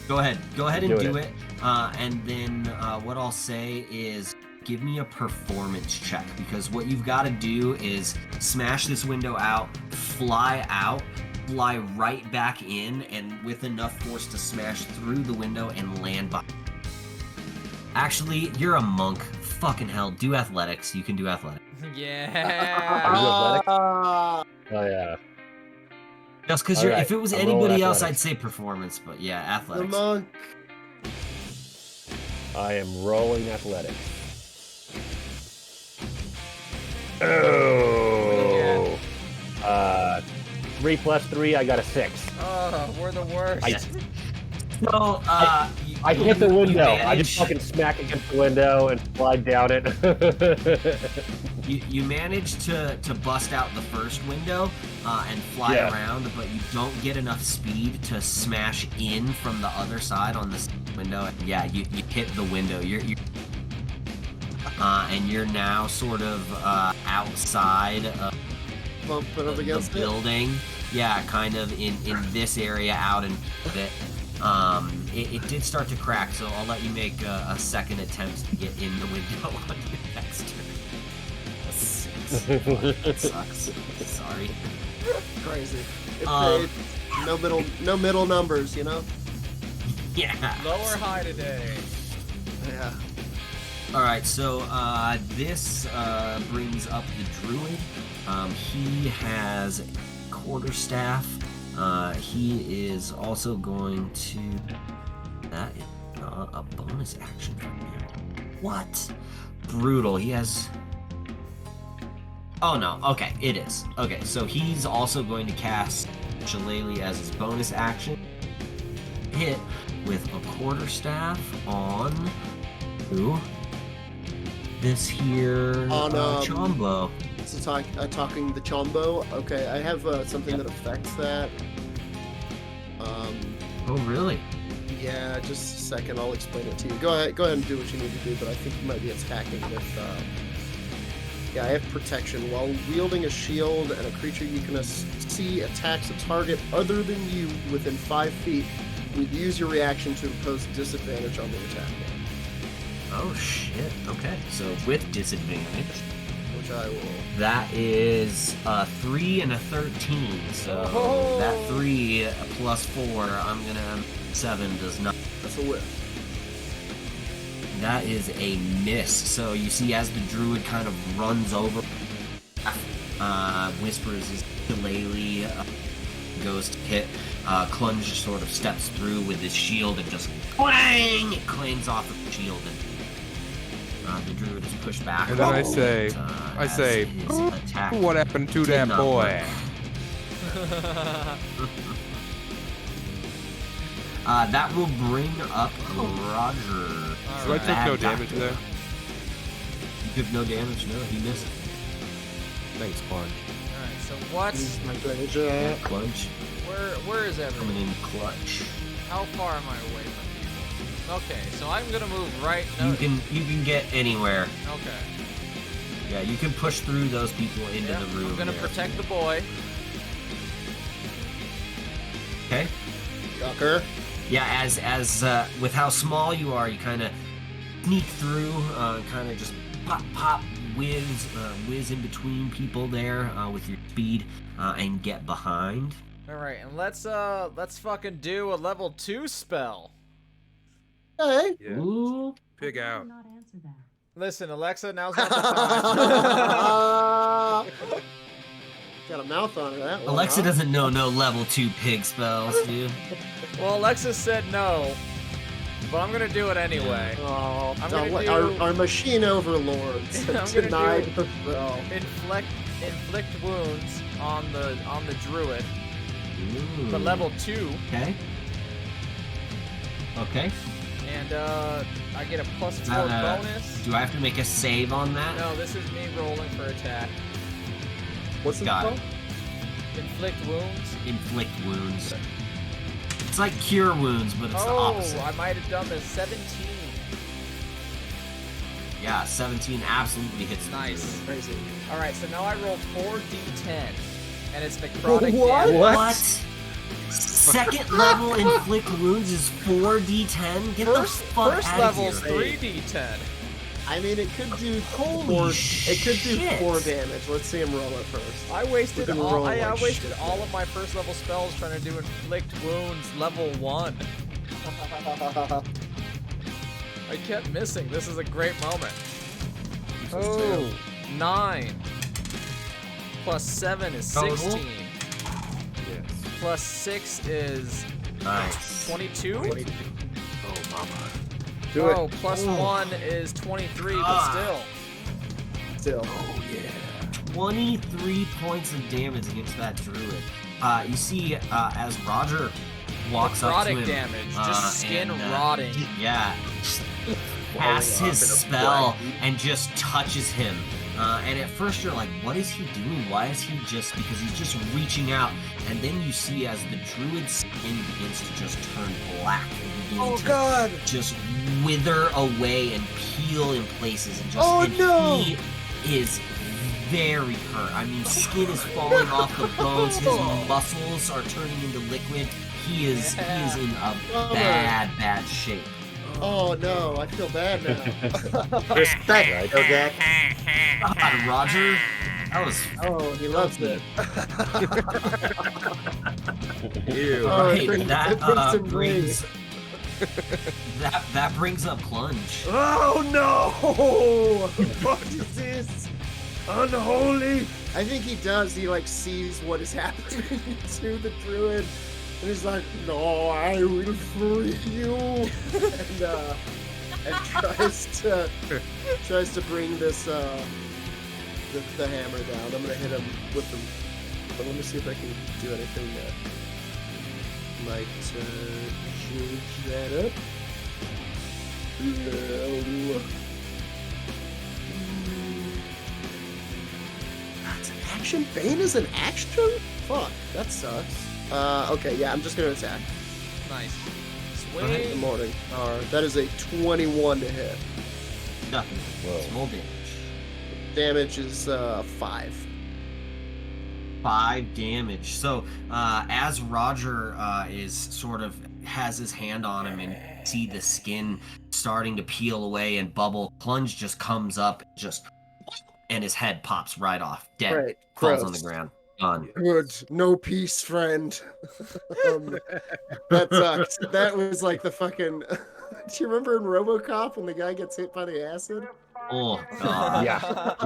Go ahead and Doing do it. it. And then what I'll say is give me a performance check, because what you've got to do is smash this window out, fly right back in, and with enough force to smash through the window and land by. Actually, you're a monk. Fucking hell, do athletics. You can do athletics. Yeah. Are you athletic? Ah, Oh yeah. Just because All right, if it was I'm rolling anybody else, I'd athletics. say performance, but yeah, the athletics. monk. I am rolling athletics. Oh. 3 plus 3, I got a 6. Oh, we're the worst. So, I hit the window. I manage- just fucking smack against the window and slide down it. You manage to bust out the first window and fly Yeah. around, but you don't get enough speed to smash in from the other side on this window. And yeah, you hit the window. And you're now sort of outside of Bumping up the against it. building. Yeah, kind of in this area out in it. It did start to crack, so I'll let you make a second attempt to get in the window on your next turn. That sucks. Sorry. Crazy. Um, No middle numbers, you know? Yeah. Low or high today? Yeah. Alright, so this brings up the druid. He has a quarterstaff. He is also going to... That is not a bonus action for him. What? Brutal. He has... Oh no, okay, it is. Okay, so he's also going to cast Shillelagh as his bonus action. Hit with a quarterstaff on who? This here On, Chumbo. So talking the Chumbo. Okay, I have something that affects that. Oh really? Yeah, just a second. I'll explain it to you. Go ahead and do what you need to do. But I think you might be attacking with. Yeah, I have protection. While wielding a shield and a creature you can see attacks a target other than you within 5 feet, would use your reaction to impose disadvantage on the attack roll. Oh shit. Okay, so with disadvantage. Which I will. That is a 3 and a 13. So Oh. that 3 plus 4, I'm gonna 7 does not. That's a whiff. That is a miss. So you see, as the druid kind of runs over, whispers his shillelagh, goes to hit. Clunge sort of steps through with his shield and just clang! It clangs off of the shield, and the druid is pushed back. And then I say, as his attack what happened to did that not boy? That will bring up Roger. So I took Bad no doctor. damage there. You took no damage? No, he missed. Thanks, Clunge. Alright, so what's... Use my advantage. Clutch. Where is everyone? Coming in clutch. How far am I away from people? Okay, so I'm gonna move right... No, You can get anywhere. okay. Yeah, you can push through those people into Yeah, the room. I'm gonna there. protect the boy. Okay. Ducker. Yeah, as with how small you are, you kind of sneak through, kind of just pop, whiz in between people there with your speed, and get behind. Alright, and let's fucking do a level 2 spell. Hey. Yeah. Ooh. Pig out. Listen, Alexa, now's not the time. Got a mouth on her, that one. Alexa huh? doesn't know no level 2 pig spells, dude. Well, Alexis said no, but I'm gonna do it anyway. Oh, I'm gonna our machine overlords I'm have gonna denied do- the spell. Inflict wounds on the druid Ooh. for level 2, Okay. Okay. and I get a plus 4 That, bonus. Do I have to make a save on that? No, this is me rolling for attack. What's it Got called? it. Inflict wounds. Inflict wounds. It's like cure wounds, but it's the opposite. I might have done this. 17. Yeah, 17 absolutely hits the Nice. druid. Crazy. All right, so now I roll 4d10, and it's necrotic What? damage. What? Second level inflict wounds is 4d10? Get the fuck First out level's of here. 3d10. I mean, it could do Holy it could do shit. 4 damage. Let's see him roll it first. I wasted We're gonna all. roll I like wasted shit. all of my first level spells trying to do inflict wounds level 1. I kept missing. This is a great moment. Oh, 9 plus 7 is Total? 16. Yes. Plus 6 is Nice. 22. Oh, mama. Do it. Oh, plus Oh. 1 is 23, but Ah. Still. Oh, yeah. 23 points of damage against that druid. You see, as Roger walks up to Necrotic him, damage, just skin and, rotting. Yeah, casts his spell and just touches him. And at first you're like, what is he doing? Why is he just, because he's just reaching out. And then you see as the druid's skin begins to just turn black and begin to God! just wither away and peel in places. And just, Oh, and no! he is very hurt. I mean, skin is falling off the bones. His muscles are turning into liquid. He is in a bad shape. Oh no, I feel bad now. Respect, Ogak. God, Roger, that was Oh, he loves it. Ew. Oh, it right. brings- That it brings him brings that brings up plunge. Oh no! What is this? Unholy! I think he does. He like sees what is happening to the druid, and he's like, "No, I will free you," and tries to bring this the hammer down. I'm gonna hit him with the. But let me see if I can do anything that might change that up. No. That's an action? Bane is an action? Fuck, that sucks. Okay, yeah, I'm just gonna attack. Nice. In the Swing. morning. That is a 21 to hit. Nothing. Whoa. Small damage. Damage is 5. 5 damage. So as Roger is sort of has his hand on him and see the skin starting to peel away and bubble, plunge just comes up, and his head pops right off, dead, Right. falls Gross. on the ground, done. Good. No peace, friend. That sucks. That was like the fucking. Do you remember in RoboCop when the guy gets hit by the acid? Oh god.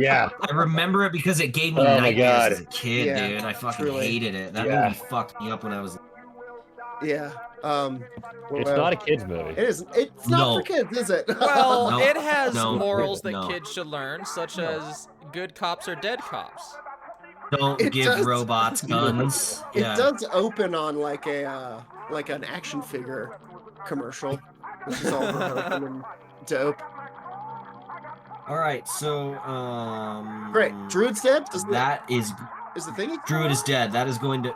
Yeah. I remember it because it gave me Oh my nightmares God. as a kid, Yeah, dude. I fucking truly. hated it. That Yeah. movie fucked me up when I was. Yeah. It's well, not a kid's movie. It is. It's not No. for kids, is it? Well, No, it has no, morals that no. kids should learn, such as good cops are dead cops. Don't It give does- robots guns. It Yeah. does open on like a like an action figure commercial, which is all open and dope. All right, so Great. Druid's dead. Does that is is the thingy? Druid is dead. That is going to.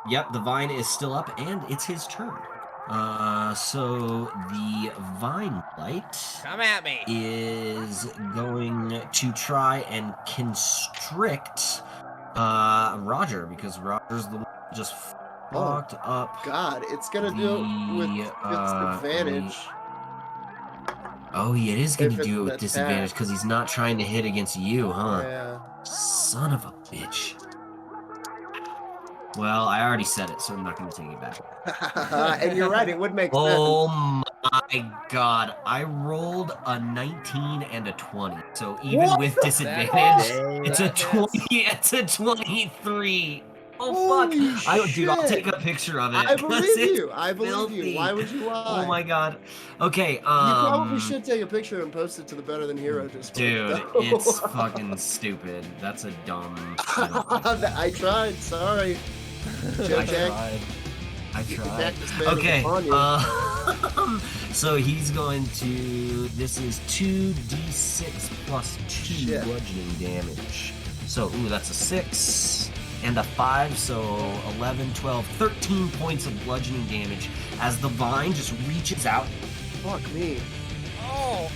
Yep, the vine is still up, and it's his turn. So the vine light Come at me. is going to try and constrict Roger because Roger's the one who just fucked up. God, it's gonna do it with disadvantage. Oh, yeah, it is going If to it's do it an with disadvantage attack. because he's not trying to hit against you, huh? Yeah. Son of a bitch. Well, I already said it, so I'm not going to take it back. And you're right. It would make Oh my my god, I rolled a 19 and a 20. So even What? with disadvantage, Dang. it's a That 20. hits. It's a 23. Oh Holy fuck! Dude, I'll shit. take a picture of it. I 'cause believe it's you. I believe filthy. you. Why would you lie? Oh my god. Okay. You probably should take a picture and post it to the Better Than Hero Discord. Dude, though. it's fucking stupid. That's a dumb. I don't like that. I tried. Sorry. I tried. Jack is better Okay. than you. So he's going to. This is 2d6 plus 2 Shit. bludgeoning damage. So, ooh, that's a 6 and a 5. So 11, 12, 13 points of bludgeoning damage as the vine just reaches out, Fuck me. Oh,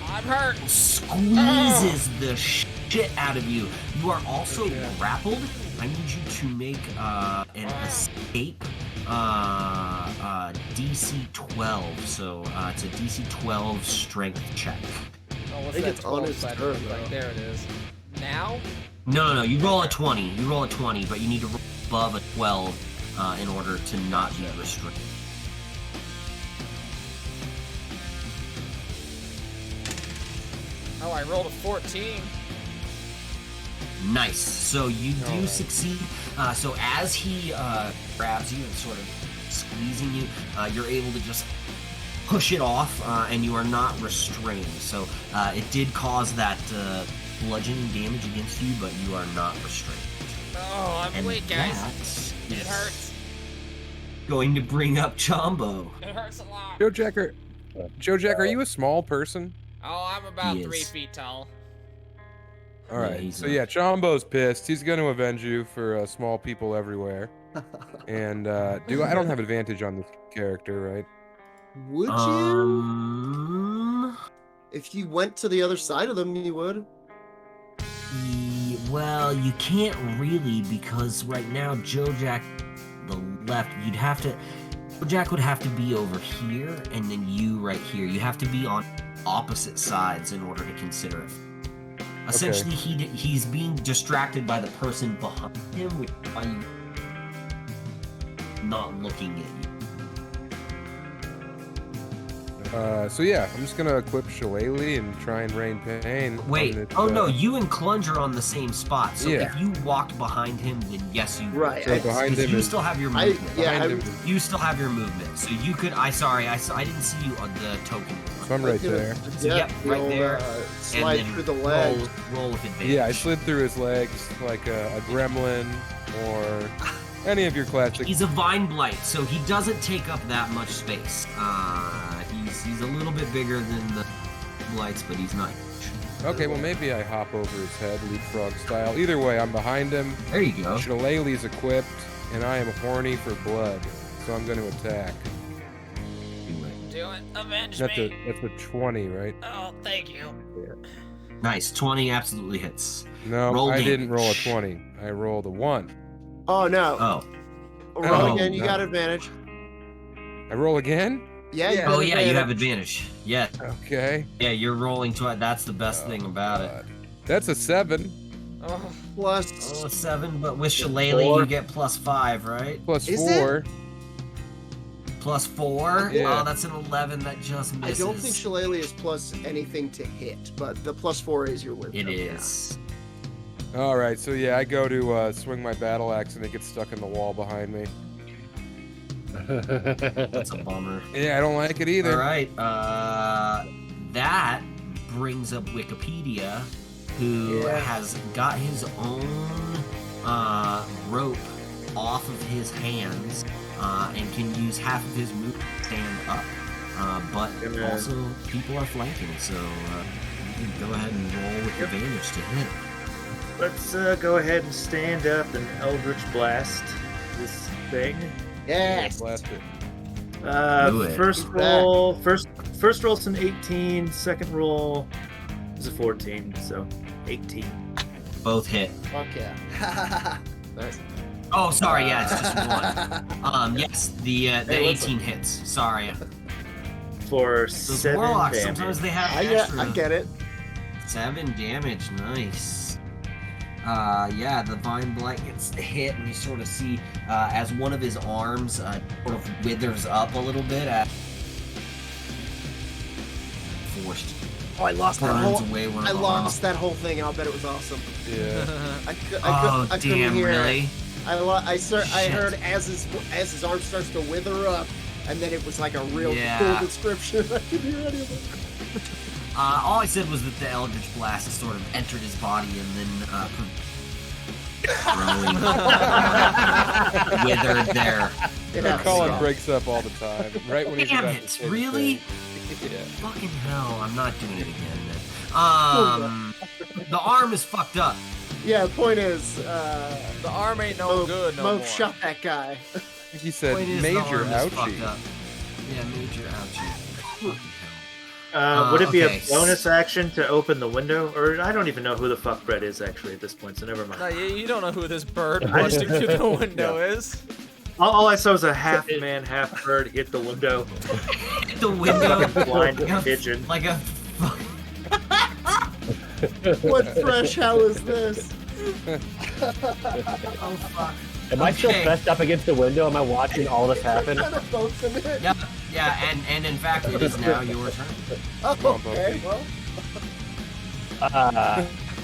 I'm hurt. squeezes the shit out of you. You are also grappled. I need you to make an escape DC 12. So it's a DC 12 strength check. Oh, what's think that it's on 12 his side turn, look like? though. There it is. Now? No. You roll a 20. You roll a 20, but you need to roll above a 12 in order to not be restrained. Oh, I rolled a 14. Nice. So you do Alright. succeed. So as he grabs you and sort of squeezing you, you're able to just push it off, and you are not restrained. So it did cause that bludgeoning damage against you, but you are not restrained. Oh, I'm And weak, guys. that It is hurts. going to bring up Chumbo. It hurts a lot. Joe Jack, are you a small person? Oh, I'm about He 3 is. feet tall. All Yeah, right. he's So a- yeah, Chombo's pissed. He's going to avenge you for small people everywhere. And I don't have advantage on this character, right? Would you? If you went to the other side of them, you would. Well, you can't really, because right now Joe Jack, the left, you'd have to. Joe Jack would have to be over here, and then you right here. You have to be on opposite sides in order to consider it. Essentially, he's being distracted by the person behind him, which is why you not looking at you. So yeah, I'm just gonna equip Shillelagh and try and rain pain. Wait, on this, no, you and Clunge are on the same spot. So Yeah. if you walked behind him, then yes, you Right. So behind him you is still have your I- movement. yeah, behind him. You still have your movement, so you could. I didn't see you on the token. So I'm right there. So, yep, the right old, there, slide and then through the legs. roll with advantage. Yeah, I slid through his legs like a gremlin or any of your classic. He's a vine blight, so he doesn't take up that much space. He's a little bit bigger than the blights, but he's not huge. Okay, well maybe I hop over his head, leapfrog style. Either way, I'm behind him. There you go. Shillelagh's equipped, and I am horny for blood, so I'm going to attack. Do it. Avenge That's me. a 20, right? Oh, thank you. Nice, 20 absolutely hits. No, Roll I didn't roll a damage. 20. I rolled a 1. Oh no. Oh, Roll Oh, again. You no. got advantage. I roll again? Yeah. You Yeah. got oh yeah, you have advantage. advantage. Yeah, Okay. yeah, you're rolling twice. That's the best thing about it. God. That's a 7 Oh, Plus. Oh, 7, but with Shillelagh you get +5, right? plus Is 4. +4? Yeah. Oh, that's an 11 that just I misses. don't think Shillelagh is plus anything to hit, but the +4 is your wisdom. It is. All right, so yeah, I go to swing my battle axe, and it gets stuck in the wall behind me. That's a bummer. Yeah, I don't like it either. All right, that brings up Wikipedia, who Yeah. has got his own rope off of his hands and can use half of his move to stand up. But Yeah. also, people are flanking, so you can go ahead and roll with advantage to hit. Let's go ahead and stand up and Eldritch Blast this thing. Yes. Blast it. Do it. First roll, first roll's an 18. Second roll is a 14, so 18. Both hit. Fuck yeah. Nice. Oh, sorry, yeah, it's just one. Yes, the Hey, 18 hits. Sorry. For Those 7 warlocks, damage. sometimes they have I extra. get it. 7 damage, nice. Yeah, the Vine Blight gets hit, and you sort of see as one of his arms sort of withers up a little bit. forced. Oh, I lost that Burns whole. away one of I the lost arms. that whole thing. I'll bet it was awesome. Yeah. I couldn't damn, hear really? it. I Shit. heard as his arm starts to wither up, and then it was like a real Yeah. cool description. I couldn't hear any of it. All I said was that the Eldritch Blast sort of entered his body and then growing withered there. Yeah, Colin so- breaks up all the time. Right when he's Damn about to it! say the Really? thing. Yeah. Fucking hell! I'm not doing it again. Then. The arm is fucked up. Yeah, the point is, The arm ain't no good no Mo more. shot that guy. He said Point is, the major arm is fucked ouchie. up. Yeah, major ouchie. Fucking Would it be okay. a bonus action to open the window? Or I don't even know who the fuck Brett is actually at this point, so never mind. No, you don't know who this bird busting through the window is. All I saw was a half man, half bird hit the window. hell. The window. Blind like a- pigeon. Like a. What fresh hell is this? Oh fuck. Am I still Okay. pressed up against the window? Am I watching all this happen? Kind of both in it. Yep. Yeah, and in fact, it is now your turn. Oh, okay, well.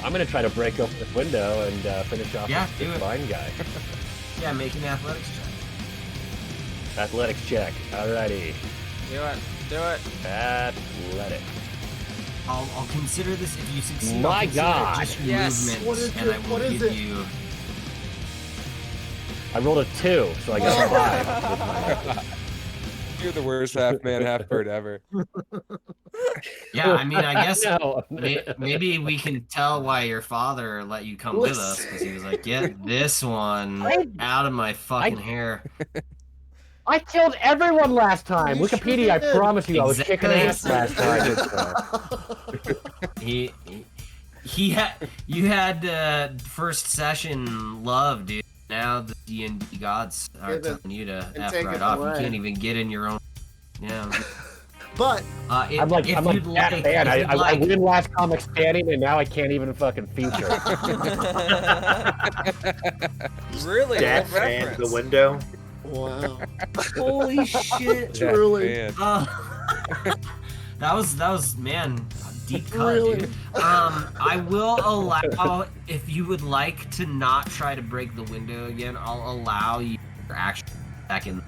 I'm gonna try to break open this window and finish off Yeah, this do it. fine guy. Yeah, make an athletics check. Athletics check. Alrighty. Do it. Do it. Athletic. I'll consider this if you succeed. My I'll consider God. it just Yes. movement, What is and it? I will What is give it? you. I rolled a 2, so I got 5. You're the worst half man, half bird ever. Yeah, I mean, I guess No. maybe we can tell why your father let you come with us because he was like, "Get this one out of my fucking hair." I killed everyone last time. You Wikipedia, sure did. I promise you, I was kicking ass Exactly. last time. He had you had first session love, dude. Now the D&D gods are Yeah, telling you to and F take right it off. away. You can't even get in your own. Yeah. But I'm like if that you'd like, man. if you'd I like- win last comic standing, and now I can't even fucking feature. Really? Dad Old fanned reference. the window. wow, Holy shit! truly. Man. That was man, deep cut, Really? dude. I will allow if you would like to not try to break the window again. I'll allow you to actually back in the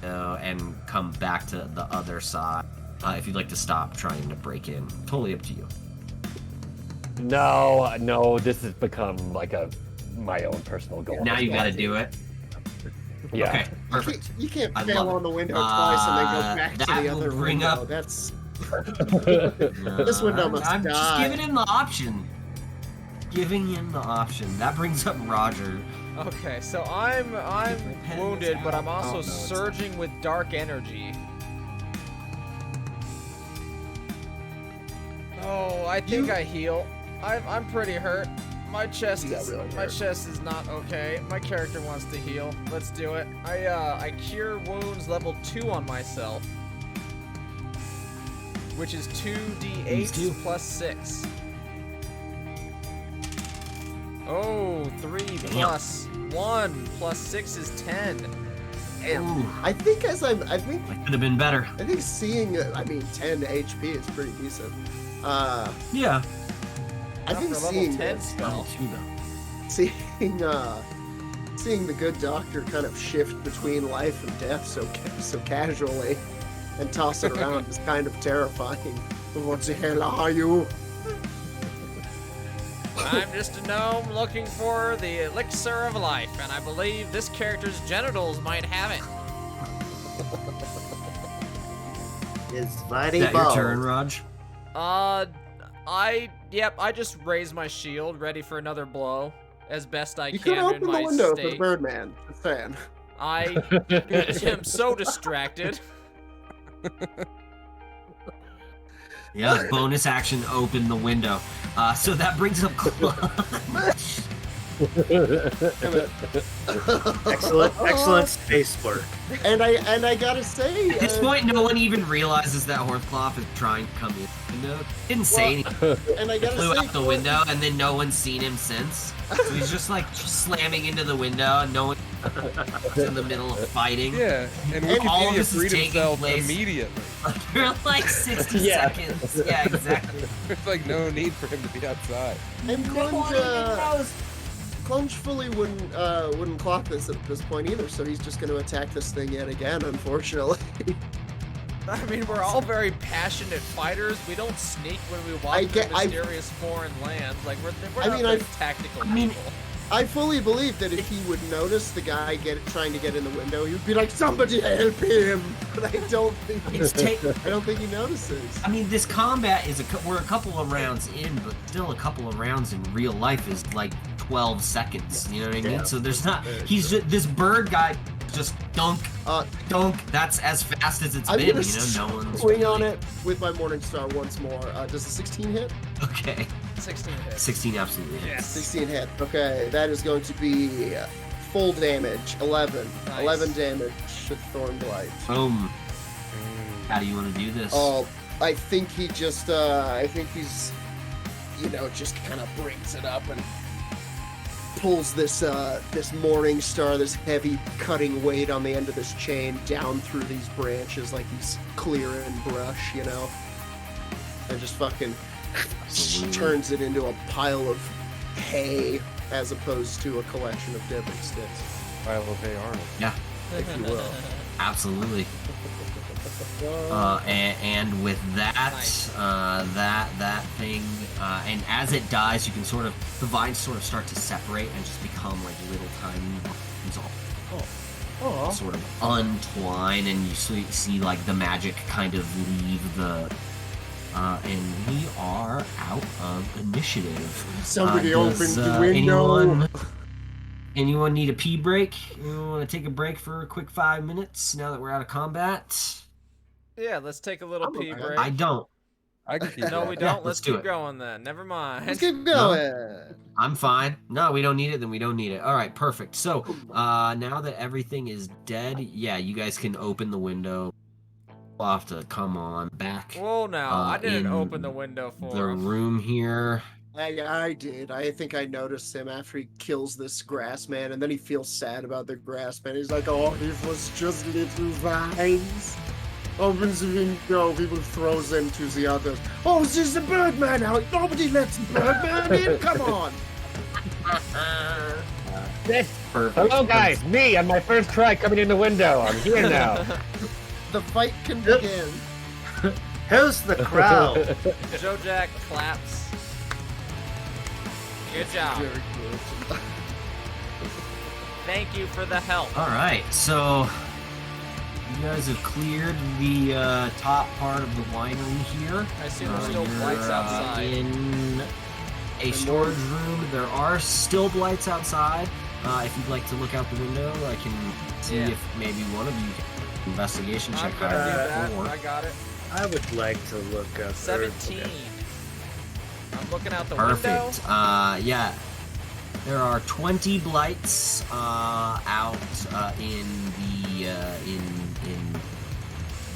window and come back to the other side. If you'd like to stop trying to break in, totally up to you. No, this has become like my own personal goal. Now you got to do it. Yeah. Okay, perfect. You can't I fail love it. on the window twice and then go back to that the will other bring window. up- That's This window must I'm just die. giving him the option. Giving him the option. That brings up Roger. Okay, so I'm pen wounded, is but out. I'm also Oh, no, it's surging with dark energy. Oh, I think I heal. I'm pretty hurt. My chest got is really my hurt. chest is not okay. My character wants to heal. Let's do it. I cure wounds level 2 on myself, which is 2d8 2. plus 6. Oh, 3 plus 1 plus 6 is 10. Ooh, I think that could have been better. I think seeing 10 HP is pretty decent. Yeah. I Not think for a level seeing 10 this, spell. Too, though. seeing the good doctor kind of shift between life and death so casually and toss it around is kind of terrifying. What the hell are you? I'm just a gnome looking for the elixir of life, and I believe this character's genitals might have it. Is Is mighty that your bald. turn, Raj? I just raised my shield, ready for another blow, as best I You could can in open the my window for the state. Birdman. Just saying. I am so distracted. Yeah, bonus action, open the window. So that brings up Clutch. Excellent space work. And I gotta say, At this point, no one even realizes that Horthcloth is trying to come in the window. Didn't say anything. and I gotta Flew say, out the window, and then no one's seen him since. So he's just like slamming into the window, and no one in the middle of fighting. Yeah, and all of Wikipedia this is freed taking himself place immediately. under like 60 Yeah. seconds. Yeah, exactly. There's like no need for him to be outside. And Clunge fully wouldn't clock this at this point either, so he's just going to attack this thing yet again, unfortunately. I mean, we're all very passionate fighters. We don't sneak when we walk through mysterious foreign lands. Like we're not very tactical people. I fully believe that if he would notice the guy trying to get in the window, he would be like, "Somebody help him!" But I don't think he notices. I mean, this combat is we're a couple of rounds in, but still a couple of rounds in real life is like 12 seconds. You know what I mean? So there's not. He's just, this bird guy just dunk. That's as fast as it's been. You know, no one's swing on it with my Morningstar once more. Does the 16 hit? Okay. 16 hit. 16 absolutely hits. Yes. 16 hit. Okay, that is going to be full damage. 11. Nice. 11 damage with Thorn Blight. Boom. How do you want to do this? Oh, I think he just, he's, just kind of brings it up and pulls this Morningstar, this heavy cutting weight on the end of this chain down through these branches like he's clearing brush, and just fucking turns it into a pile of hay as opposed to a collection of dipping sticks. Pile of hay Arnold. Yeah. If you will. Absolutely. And with that, Nice. that thing, and as it dies, you can the vines sort of start to separate and just become like little tiny vines all sort of untwine, and you see like the magic kind of leave the. And we are out of initiative. Somebody opened the window. Anyone need a pee break? You want to take a break for a quick 5 minutes now that we're out of combat? Yeah, let's take a little pee break. I don't. I can keep No, going. we don't. let's Let's do keep it. going then. Never mind. Let's keep going. I'm fine. No, we don't need it, then we don't need it. All right, perfect. So, now that everything is dead, yeah, you guys can open the window. We'll have to come on back. Whoa, now I didn't in open the window for the him. room here. I did. I think I noticed him after he kills this grass man, and then he feels sad about the grass man. He's like, "Oh, he was just little vines." Opens the window, people throws them to the others. "Oh, this is the Birdman now. Nobody lets Birdman in. Come on." Perfect. Hello, guys. Me on my first try coming in the window. I'm here now. The fight can begin. Who's the crowd? Joe Jack claps. Good job. Very good. Thank you for the help. All right, so you guys have cleared the top part of the winery here. I assume there's still blights outside. In a storage room, there are still blights outside. If you'd like to look out the window, I can see if maybe one of you can investigation I'm check gonna do higher that. or I got it. I would like to look up. 17. I'm looking out the perfect. window. Yeah. There are 20 blights out in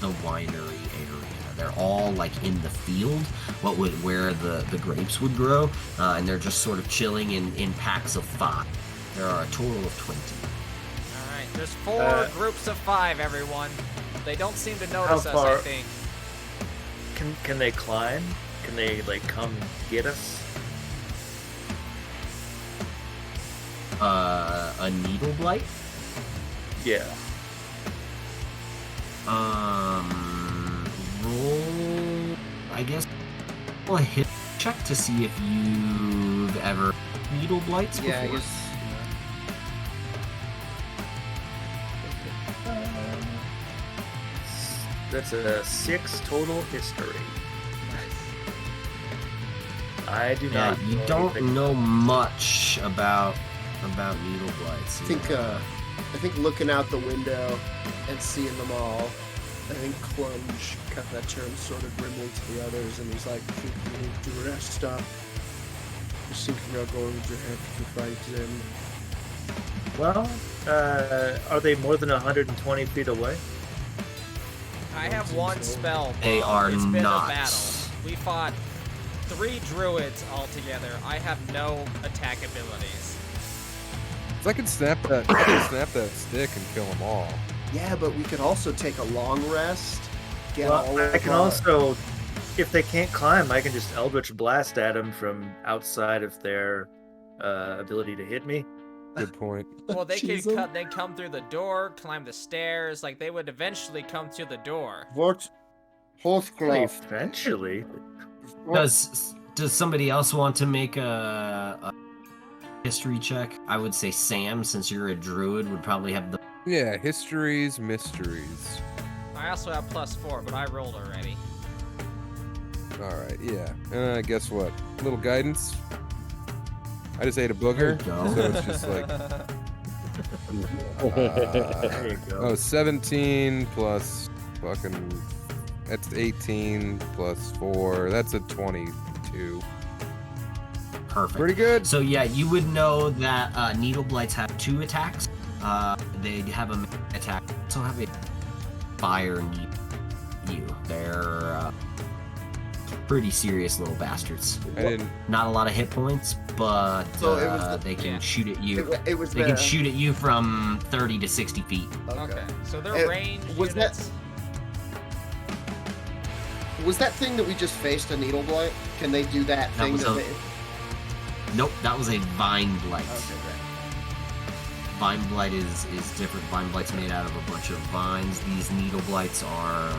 the winery area. They're all like in the field, where the grapes would grow, and they're just sort of chilling in packs of 5. There are a total of 20. All right, there's 4 groups of 5. Everyone, they don't seem to notice us. far- I think. Can they climb? Can they come get us? A needle blight. Yeah. Roll. I guess. Roll a hit check to see if you've ever needle blights before. Yeah, I guess. That's a 6 total history. I do Yeah, not. you know don't anything. know much about needle blights. I think looking out the window and seeing them all, I think Clunge kind of turns sort of grimly to the others, and he's like, "I think we need to rest up. I think we are going to have to fight them." Well, are they more than 120 feet away? I have one spell. They Bob. are It's been not. a battle. We fought 3 druids altogether. I have no attack abilities. So I can snap that stick and kill them all. Yeah, but we could also take a long rest. Get Well, all I of can our- also, if they can't climb, I can just Eldritch Blast at them from outside of their ability to hit me. Good point. Well, they could Jeez, cut. They come through the door, climb the stairs. Like they would eventually come through the door. What? Horsegraph. Eventually. Does somebody else want to make a history check? I would say Sam, since you're a druid, would probably have the. Yeah, histories, mysteries. I also have +4, but I rolled already. All right, yeah. Guess what? A little guidance. I just ate a booger, There you go. so it's just like There you go. 17 plus fucking. That's 18 plus 4. That's a 22. Perfect. Pretty good. So yeah, you would know that needle blights have 2 attacks. They have a melee attack. Also have a fire need you. They're pretty serious little bastards. I didn't. Not a lot of hit points, but So it was they can yeah. shoot at you. It was They can shoot at you from 30 to 60 feet. Okay. So their range was that- units. Was that thing that we just faced a needle blight? Can they do that That thing? was That a- they... Nope, that was a vine blight. Okay, great. Vine blight is different. Vine blight's made out of a bunch of vines. These needle blights are,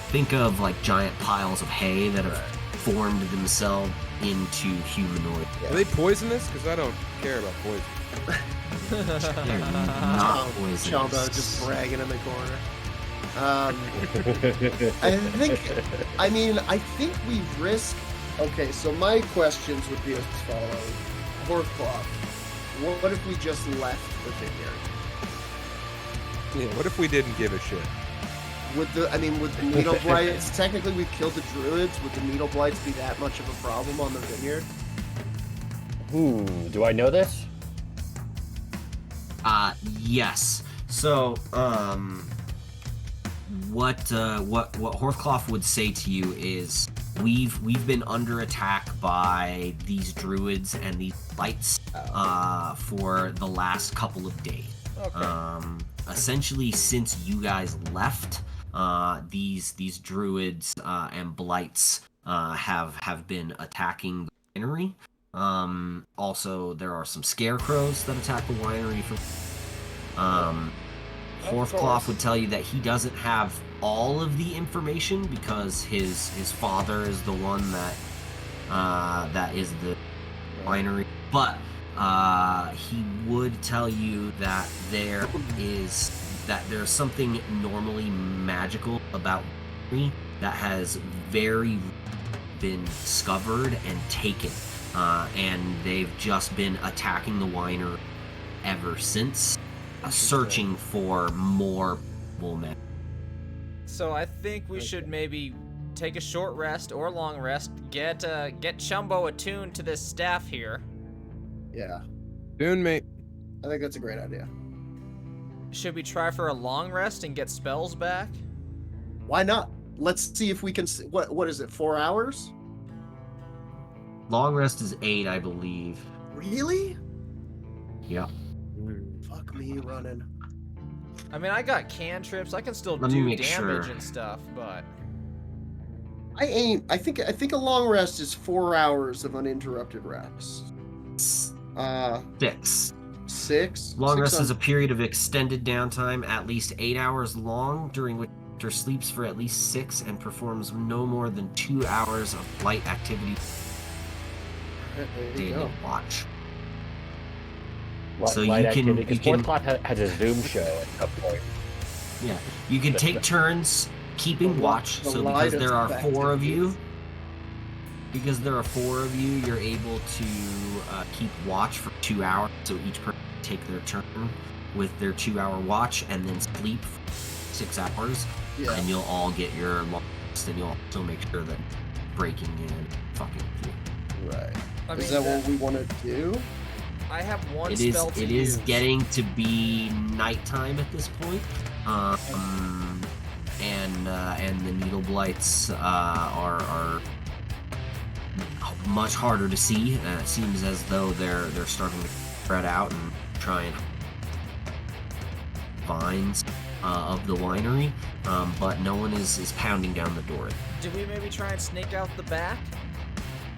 think of like giant piles of hay that have formed themselves into humanoid. Are they poisonous? Because I don't care about poison. They're not poisonous. Chumbo just bragging in the corner. I think we risk. Okay, so my questions would be as follows: Horthcloth, what if we just left the vineyard? Yeah. What if we didn't give a shit? With the needle blights, technically we've killed the druids. Would the needle blights be that much of a problem on the vineyard? Do I know this? Yes. So, what Horthcloth would say to you is, we've been under attack by these druids and these blights for the last couple of days. Okay. Essentially, since you guys left, these druids and blights have been attacking the winery. Also, there are some scarecrows that attack the winery. Horthcloth would tell you that he doesn't have all of the information because his father is the one that is the winery, but he would tell you that there's something normally magical about winery that has very been discovered and taken, and they've just been attacking the winery ever since, searching for more women. So I think we should maybe take a short rest or a long rest. Get Chumbo attuned to this staff here. Yeah, Soon, mate. I think that's a great idea. Should we try for a long rest and get spells back? Why not? Let's see if we can. What is it? 4 hours? Long rest is 8, I believe. Really? Yeah. Fuck me running. I mean, I got cantrips. I can still Let me do make damage sure. and stuff, but I think a long rest is 4 hours of uninterrupted rest. 6. 6. Long Six rest on- is a period of extended downtime, at least 8 hours long, during which Victor sleeps for at least 6 and performs no more than 2 hours of light activity There you daily go. watch. Light, So light you can- activity, 'cause you can- Horthcloth has a Zoom show at some point. Yeah, you can take turns keeping The watch. So because lightest there are of 4 of you, activities. you're able to keep watch for 2 hours. So each person take their turn with their 2-hour watch and then sleep for 6 hours, Yeah. and you'll all get your long rest, and you'll also make sure that breaking in fucking. Right. I Is mean, that what we want to do? I have one It is spell to it use. is getting to be nighttime at this point, and the needle blights are much harder to see. It seems as though they're starting to spread out, and try and vines of the winery, but no one is pounding down the door. Do we maybe try and sneak out the back?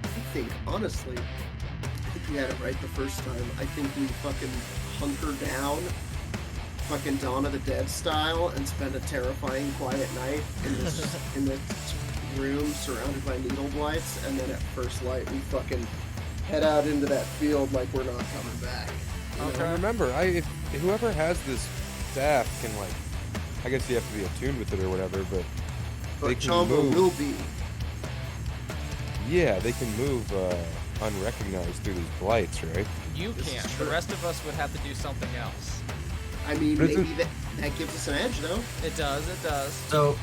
I think, honestly, I think we had it right the first time. I think we fucking hunker down, fucking Dawn of the Dead style, and spend a terrifying quiet night in this room surrounded by needle blights, and then at first light we fucking head out into that field like we're not coming back. You know? Okay. Remember, if whoever has this staff can, like, I guess you have to be attuned with it or whatever, but they But can Chumbo move. will be. Yeah, they can move unrecognized through these blights, right? You This is can't. true. The rest of us would have to do something else. I mean, But maybe that gives us an edge, though. It does. It does. So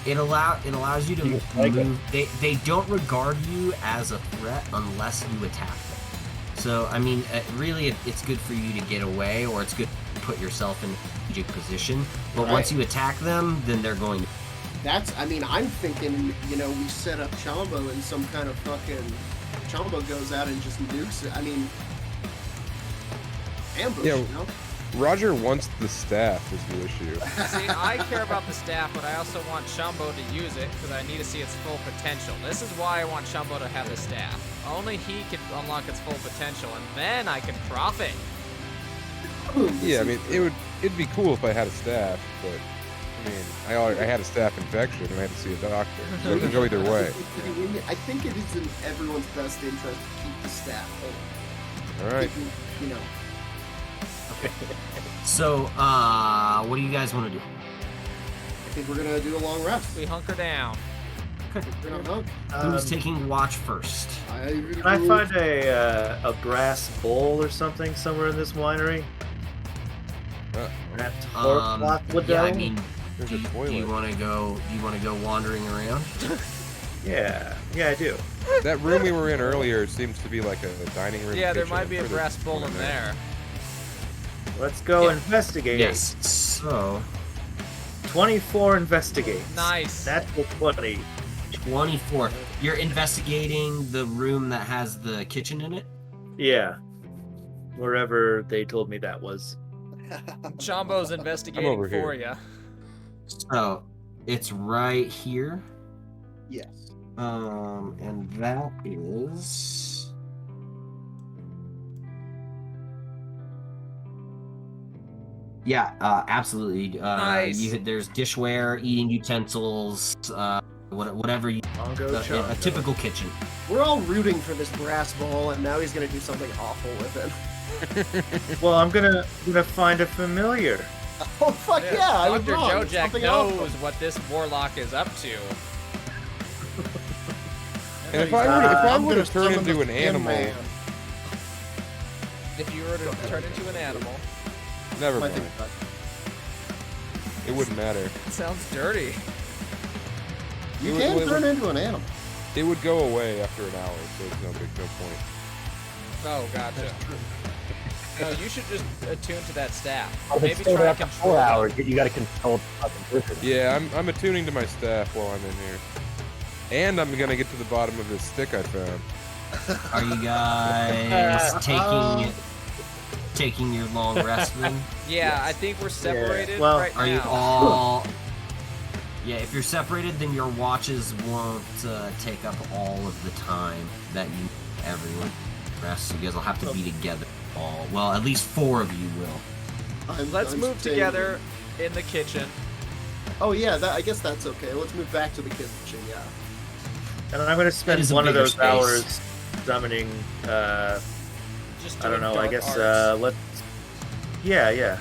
it allows you to You like move. They don't regard you as a threat unless you attack them. So I mean, really, it's good for you to get away, or it's good to put yourself in a strategic position. But Right. once you attack them, then they're going to. I'm thinking, we set up Chumbo in some kind of fucking. Chumbo goes out and just nukes it. I mean, ambush, Yeah. you know? Roger wants the staff is the issue. See, I care about the staff, but I also want Chumbo to use it because I need to see its full potential. This is why I want Chumbo to have the staff. Only he can unlock its full potential, and then I can profit. Yeah, I mean, it'd be cool if I had a staff, but I mean, I had a staph infection and I had to see a doctor. So it can go either way. I think it is in everyone's best interest to keep the staff whole. All right. You know. So, what do you guys want to do? I think we're gonna do a long rest. We hunker down. We're gonna hunk. Who's taking watch first? Can I find a brass bowl or something somewhere in this winery? That cloth would Yeah, I go? mean, There's do a you toilet. want to go? Do you want to go wandering around? Yeah, I do. That room we were in earlier seems to be like a dining room. Yeah, there kitchen. might be a I'm sure brass there's bowl one in there. Let's go Yeah. investigate. Yes. So, 24 investigates. Nice. That's the 20. 24. You're investigating the room that has the kitchen in it? Yeah. Wherever they told me that was. Chumbo's investigating over here. for you. So, it's right here. Yes. And that is. Yeah, absolutely. Nice. There's dishware, eating utensils, whatever you. Bongo A Chongo. typical kitchen. We're all rooting for this brass bowl, and now he's gonna do something awful with it. Well, I'm gonna find a familiar. Oh fuck yeah! I was Dr. wrong. Joe It's Jack something knows awful. what this warlock is up to. And if I I'm were gonna to turn summon into the an animal, man. If you were to turn into an animal, never I mind. think that- It wouldn't matter. it sounds dirty. You It can would- turn into an animal. It would go away after an hour, so it's no point. Oh, gotcha. No, you should just attune to that staff. I've Maybe been staying try there to for control 4 it. hours. You gotta control the fucking person. Yeah, I'm attuning to my staff while I'm in here. And I'm gonna get to the bottom of this stick I found. Are you guys taking your long rest then? Yeah, I think we're separated Well, right Are now. you all? Yeah, if you're separated, then your watches won't take up all of the time that you everyone rest. So you guys will have to be together. All well, at least 4 of you will. Let's I'm move staying- together in the kitchen. Oh yeah, I guess that's okay. Let's move back to the kitchen. Yeah. And I'm gonna It spend is a one of bigger those space. hours summoning Just I don't doing know, I dark guess arts. let's Yeah.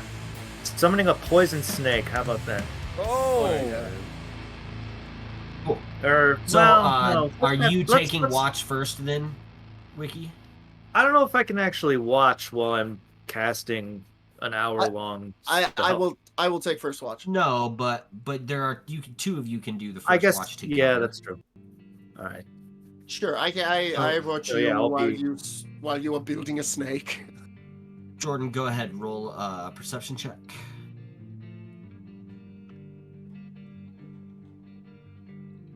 Summoning a poison snake, how about that? Oh! Cool. Or So, well, no, are you let's- taking let's- watch first then, Wiki? I don't know if I can actually watch while I'm casting an hour long I will take first watch. No, but there are two of you can do the first I guess watch together. yeah, that's true. All right. Sure, I watch so you yeah, I'll while you are building a snake. Jordan, go ahead, roll a perception check.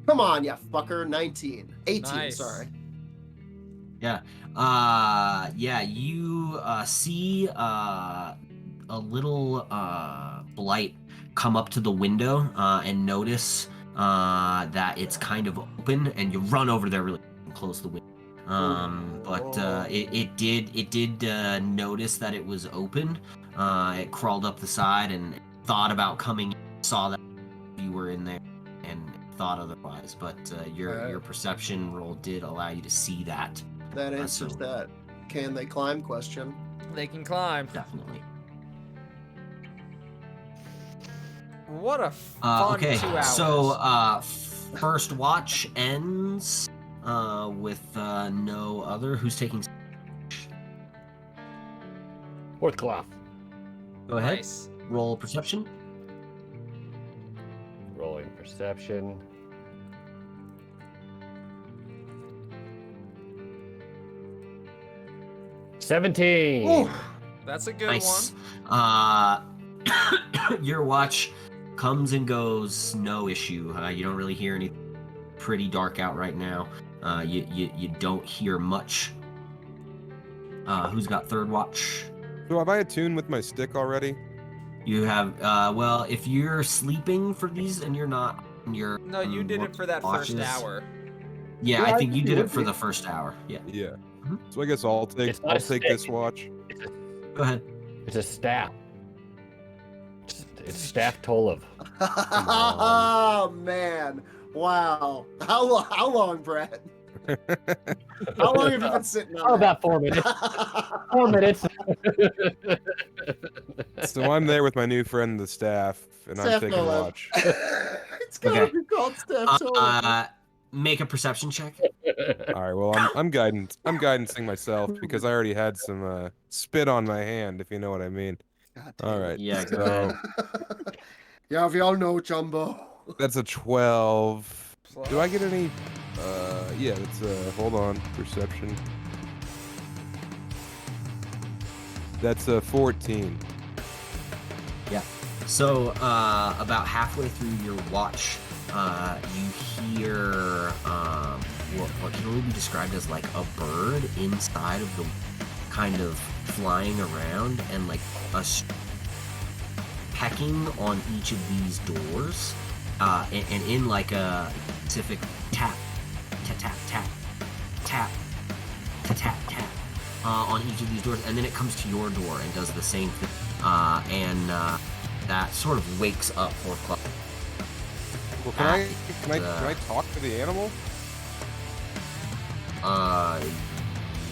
Come on, you fucker. 19. 18, Nice. sorry. Yeah. You see a little blight come up to the window and notice that it's kind of open, and you run over there really and close the window. It did notice that it was open. It crawled up the side and thought about coming. Saw that you were in there and thought otherwise, but your perception roll did allow you to see that. That answers that can they climb question. They can climb. Definitely. What a fun 2 hours. So first watch ends with no other. Who's taking? Fourth cloth. Go ahead. Nice. Roll perception. Rolling perception. $17. That's a good Nice. one. Your watch comes and goes, no issue. You don't really hear anything. Pretty dark out right now. You don't hear much. Who's got third watch? So have I attuned with my stick already? You have. Well, if you're sleeping for these and you're not, you're. No, you did it for that first hour. Yeah, I think you did it for the first hour. Yeah. Yeah. Mhm. So I guess I'll take It's not a take stick. this watch. Go ahead. It's a staff. It's staff Tolov. Oh man! Wow. How long, Brett? How long have you been sitting on Oh, that? about 4 minutes. 4 minutes. So I'm there with my new friend, the staff, and I'm Staff taking a Nolan. watch. It's gotta Okay. be called Staff Toll. Make a perception check. All right. Well, I'm guidancing myself because I already had some spit on my hand, if you know what I mean. God damn All it. right. Yeah, go So ahead. Yeah, we all know Chumbo. that's a 12. Do I get any? Yeah. It's hold on. Perception. That's a 14. So, about halfway through your watch, you hear what can only be described as like a bird inside of the kind of flying around and like pecking on each of these doors, and in like a specific tap, tap, tap, tap, tap, tap, tap, tap, on each of these doors, and then it comes to your door and does the same thing, and that sort of wakes up 4 o'clock. Well, can I talk to the animal?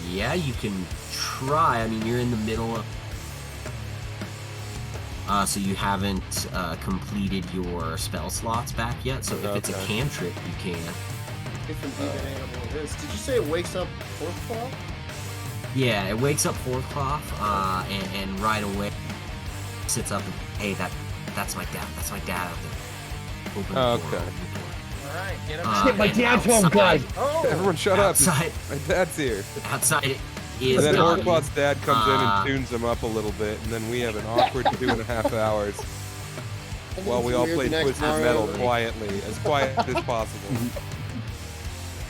Yeah, you can try. I mean, you're in the middle of... so you haven't completed your spell slots back yet, so if it's a Okay. cantrip, you can. If indeed an animal it is. Did you say it wakes up 4th o'clock? Yeah, it wakes up 4 o'clock, and right away sits up and, hey, that's my dad. That's my dad out there. Open the door, Okay. open the door. All right, get him. Get my and dad to him, outside- guys. Oh, Everyone, shut up! Outside, My dad's here. outside is And then Dobby. Orclot's dad comes in Uh, and tunes him up a little bit, and then we have an awkward 2.5 hours while we all play Twisted Metal quietly, as quiet as possible.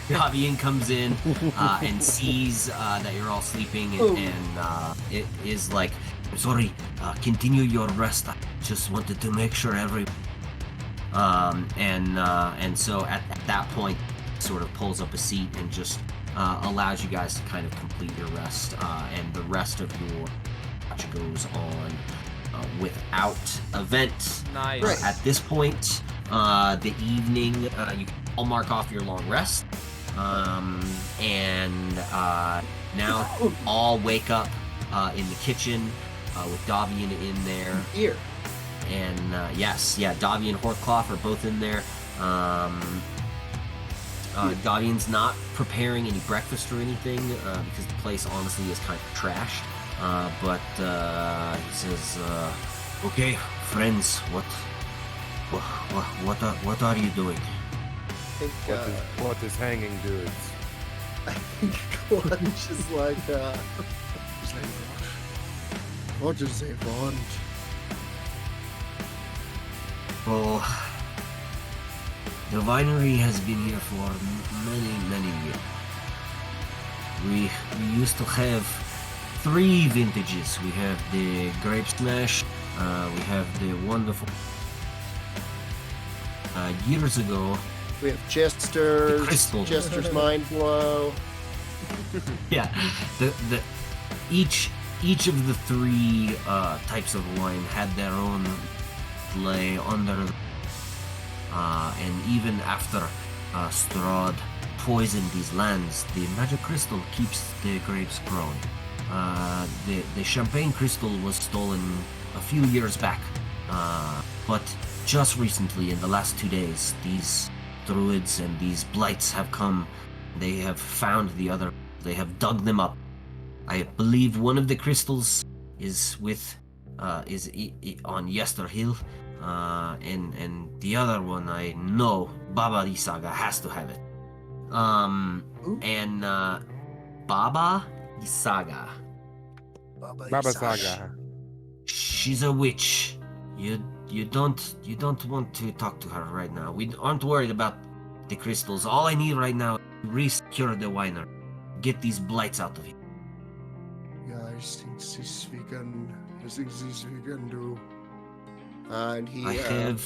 Davian comes in and sees that you're all sleeping, and it is like, sorry, continue your rest. I just wanted to make sure and so at that point, sort of pulls up a seat and just allows you guys to kind of complete your rest, and the rest of your watch goes on without event. nice. Great. At this point, the evening, you can all mark off your long rest. And now all wake up in the kitchen with Davian in there. Here. And Davi and Horthcloth are both in there. Davian's not preparing any breakfast or anything because the place honestly is kind of trashed. But he says, "Okay, friends, what are you doing?" I think, What is hanging dudes? I think Clutch is like, what does they want? Well, the winery has been here for many, many years. We used to have 3 vintages. We have the Grape Smash. We have the wonderful. Years ago. We have Jester's, Crystal. Jester's Mind Blow. Yeah, each of the 3 types of wine had their own play under, and even after Strahd poisoned these lands, the magic crystal keeps the grapes growing. The champagne crystal was stolen a few years back, but just recently, in the last 2 days, these druids and these blights have come. They have found the other. They have dug them up. I believe one of the crystals is on Yester Hill, and the other one I know Baba Isaga has to have it. And Baba Isaga. Baba Saga. She's a witch. You don't want to talk to her right now. We aren't worried about the crystals. All I need right now is to re-secure the winery. Get these blights out of here. Yeah, I think this we can do. And he. I have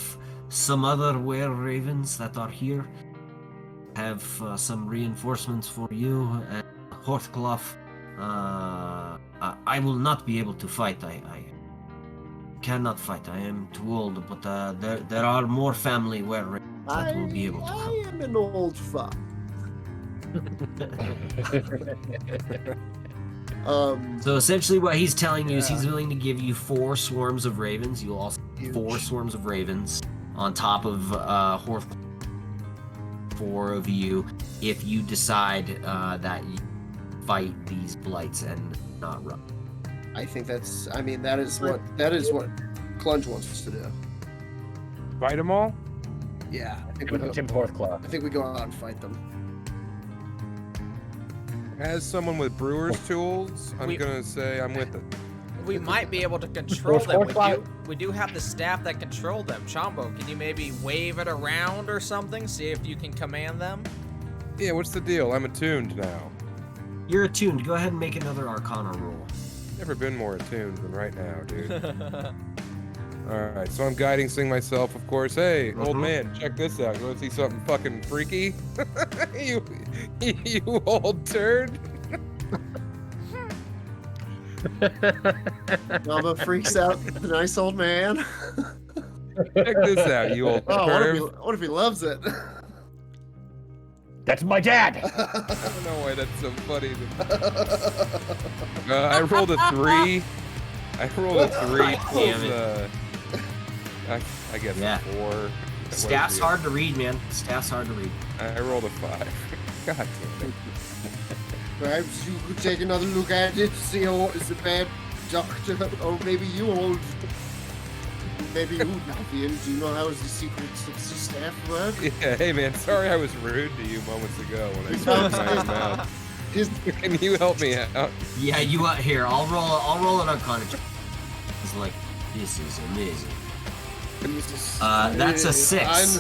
some other were-ravens that are here. Have some reinforcements for you and Horthclough. I will not be able to fight. I cannot fight. I am too old. But there are more family were-ravens that will be able to come. I am an old fuck. So essentially what he's telling you is he's willing to give you 4 swarms of ravens. You'll also have 4 swarms of ravens on top of Horth. 4 of you if you decide that you fight these blights and not run. I think that is what Clunge wants us to do. Fight them all? Yeah, I think With Tim Horthclough. I think we go out and fight them. As someone with brewer's tools, I'm gonna say I'm with it. We might be able to control them. We do have the staff that control them. Chumbo, can you maybe wave it around or something? See if you can command them? Yeah, what's the deal? I'm attuned now. You're attuned. Go ahead and make another Arcana roll. Never been more attuned than right now, dude. Alright, so I'm guiding Sing myself, of course. Hey, old man, check this out. You wanna see something fucking freaky? you old turd. Mama freaks out the nice old man. Check this out, you old perv. What if he loves it? That's my dad! I don't know why that's so funny. I rolled a 3. I rolled a 3 plus, I guess a 4. Staff's hard to read, man. Staff's hard to read. I rolled a 5. God damn it. Perhaps you could take another look at it, see how is a bad doctor, or maybe you old. Maybe you, Navian, do you know how is the secrets of the staff work? Yeah, hey man, sorry I was rude to you moments ago when I spoke my mouth. Can you help me out? Yeah, you here. I'll roll an Arcana check. It's like, this is amazing. That's a 6.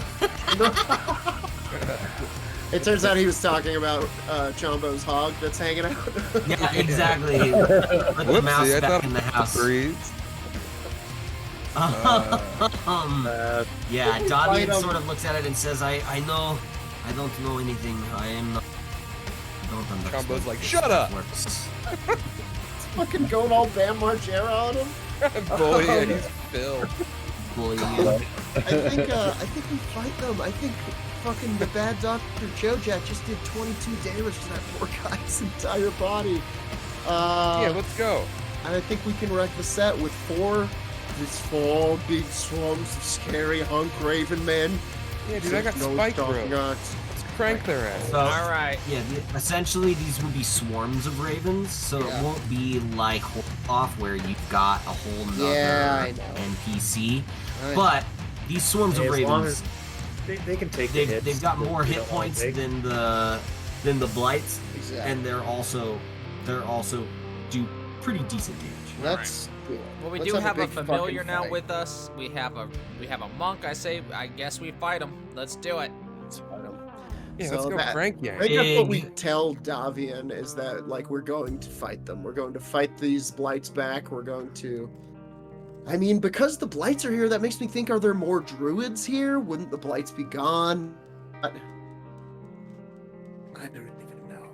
It turns out he was talking about Chumbo's hog that's hanging out. Yeah, exactly. Put the mouse back in the house. Yeah, Davian sort of looks at it and says, I don't know anything. I don't understand. Chumbo's like, shut up! Fucking going all Bam Margera on him. Bullying, he's Phil. Bullying. I think we fight them. I think fucking the bad Dr. Jojak just did 22 damage to that poor guy's entire body. Yeah, let's go. And I think we can wreck the set with 4 big swarms of scary hunk raven men. Yeah, dude, I got spike, bro. Let's crank their ass. So, all right. Yeah, essentially these will be swarms of ravens, so it won't be like off where you've got a whole nother NPC. But these swarms of ravens, they can take they've got more hit points than the blights, and they're also do pretty decent damage. Let's well, we do have a familiar now with us. We have a monk. I guess we fight him. Let's do it. Let's fight him. Yeah, So let's go that- Frank I Yank. think that's what we Big- tell Davian is that like we're going to fight them. We're going to fight these blights back. We're going to. I mean, because the blights are here, that makes me think: are there more druids here? Wouldn't the blights be gone? I don't even know.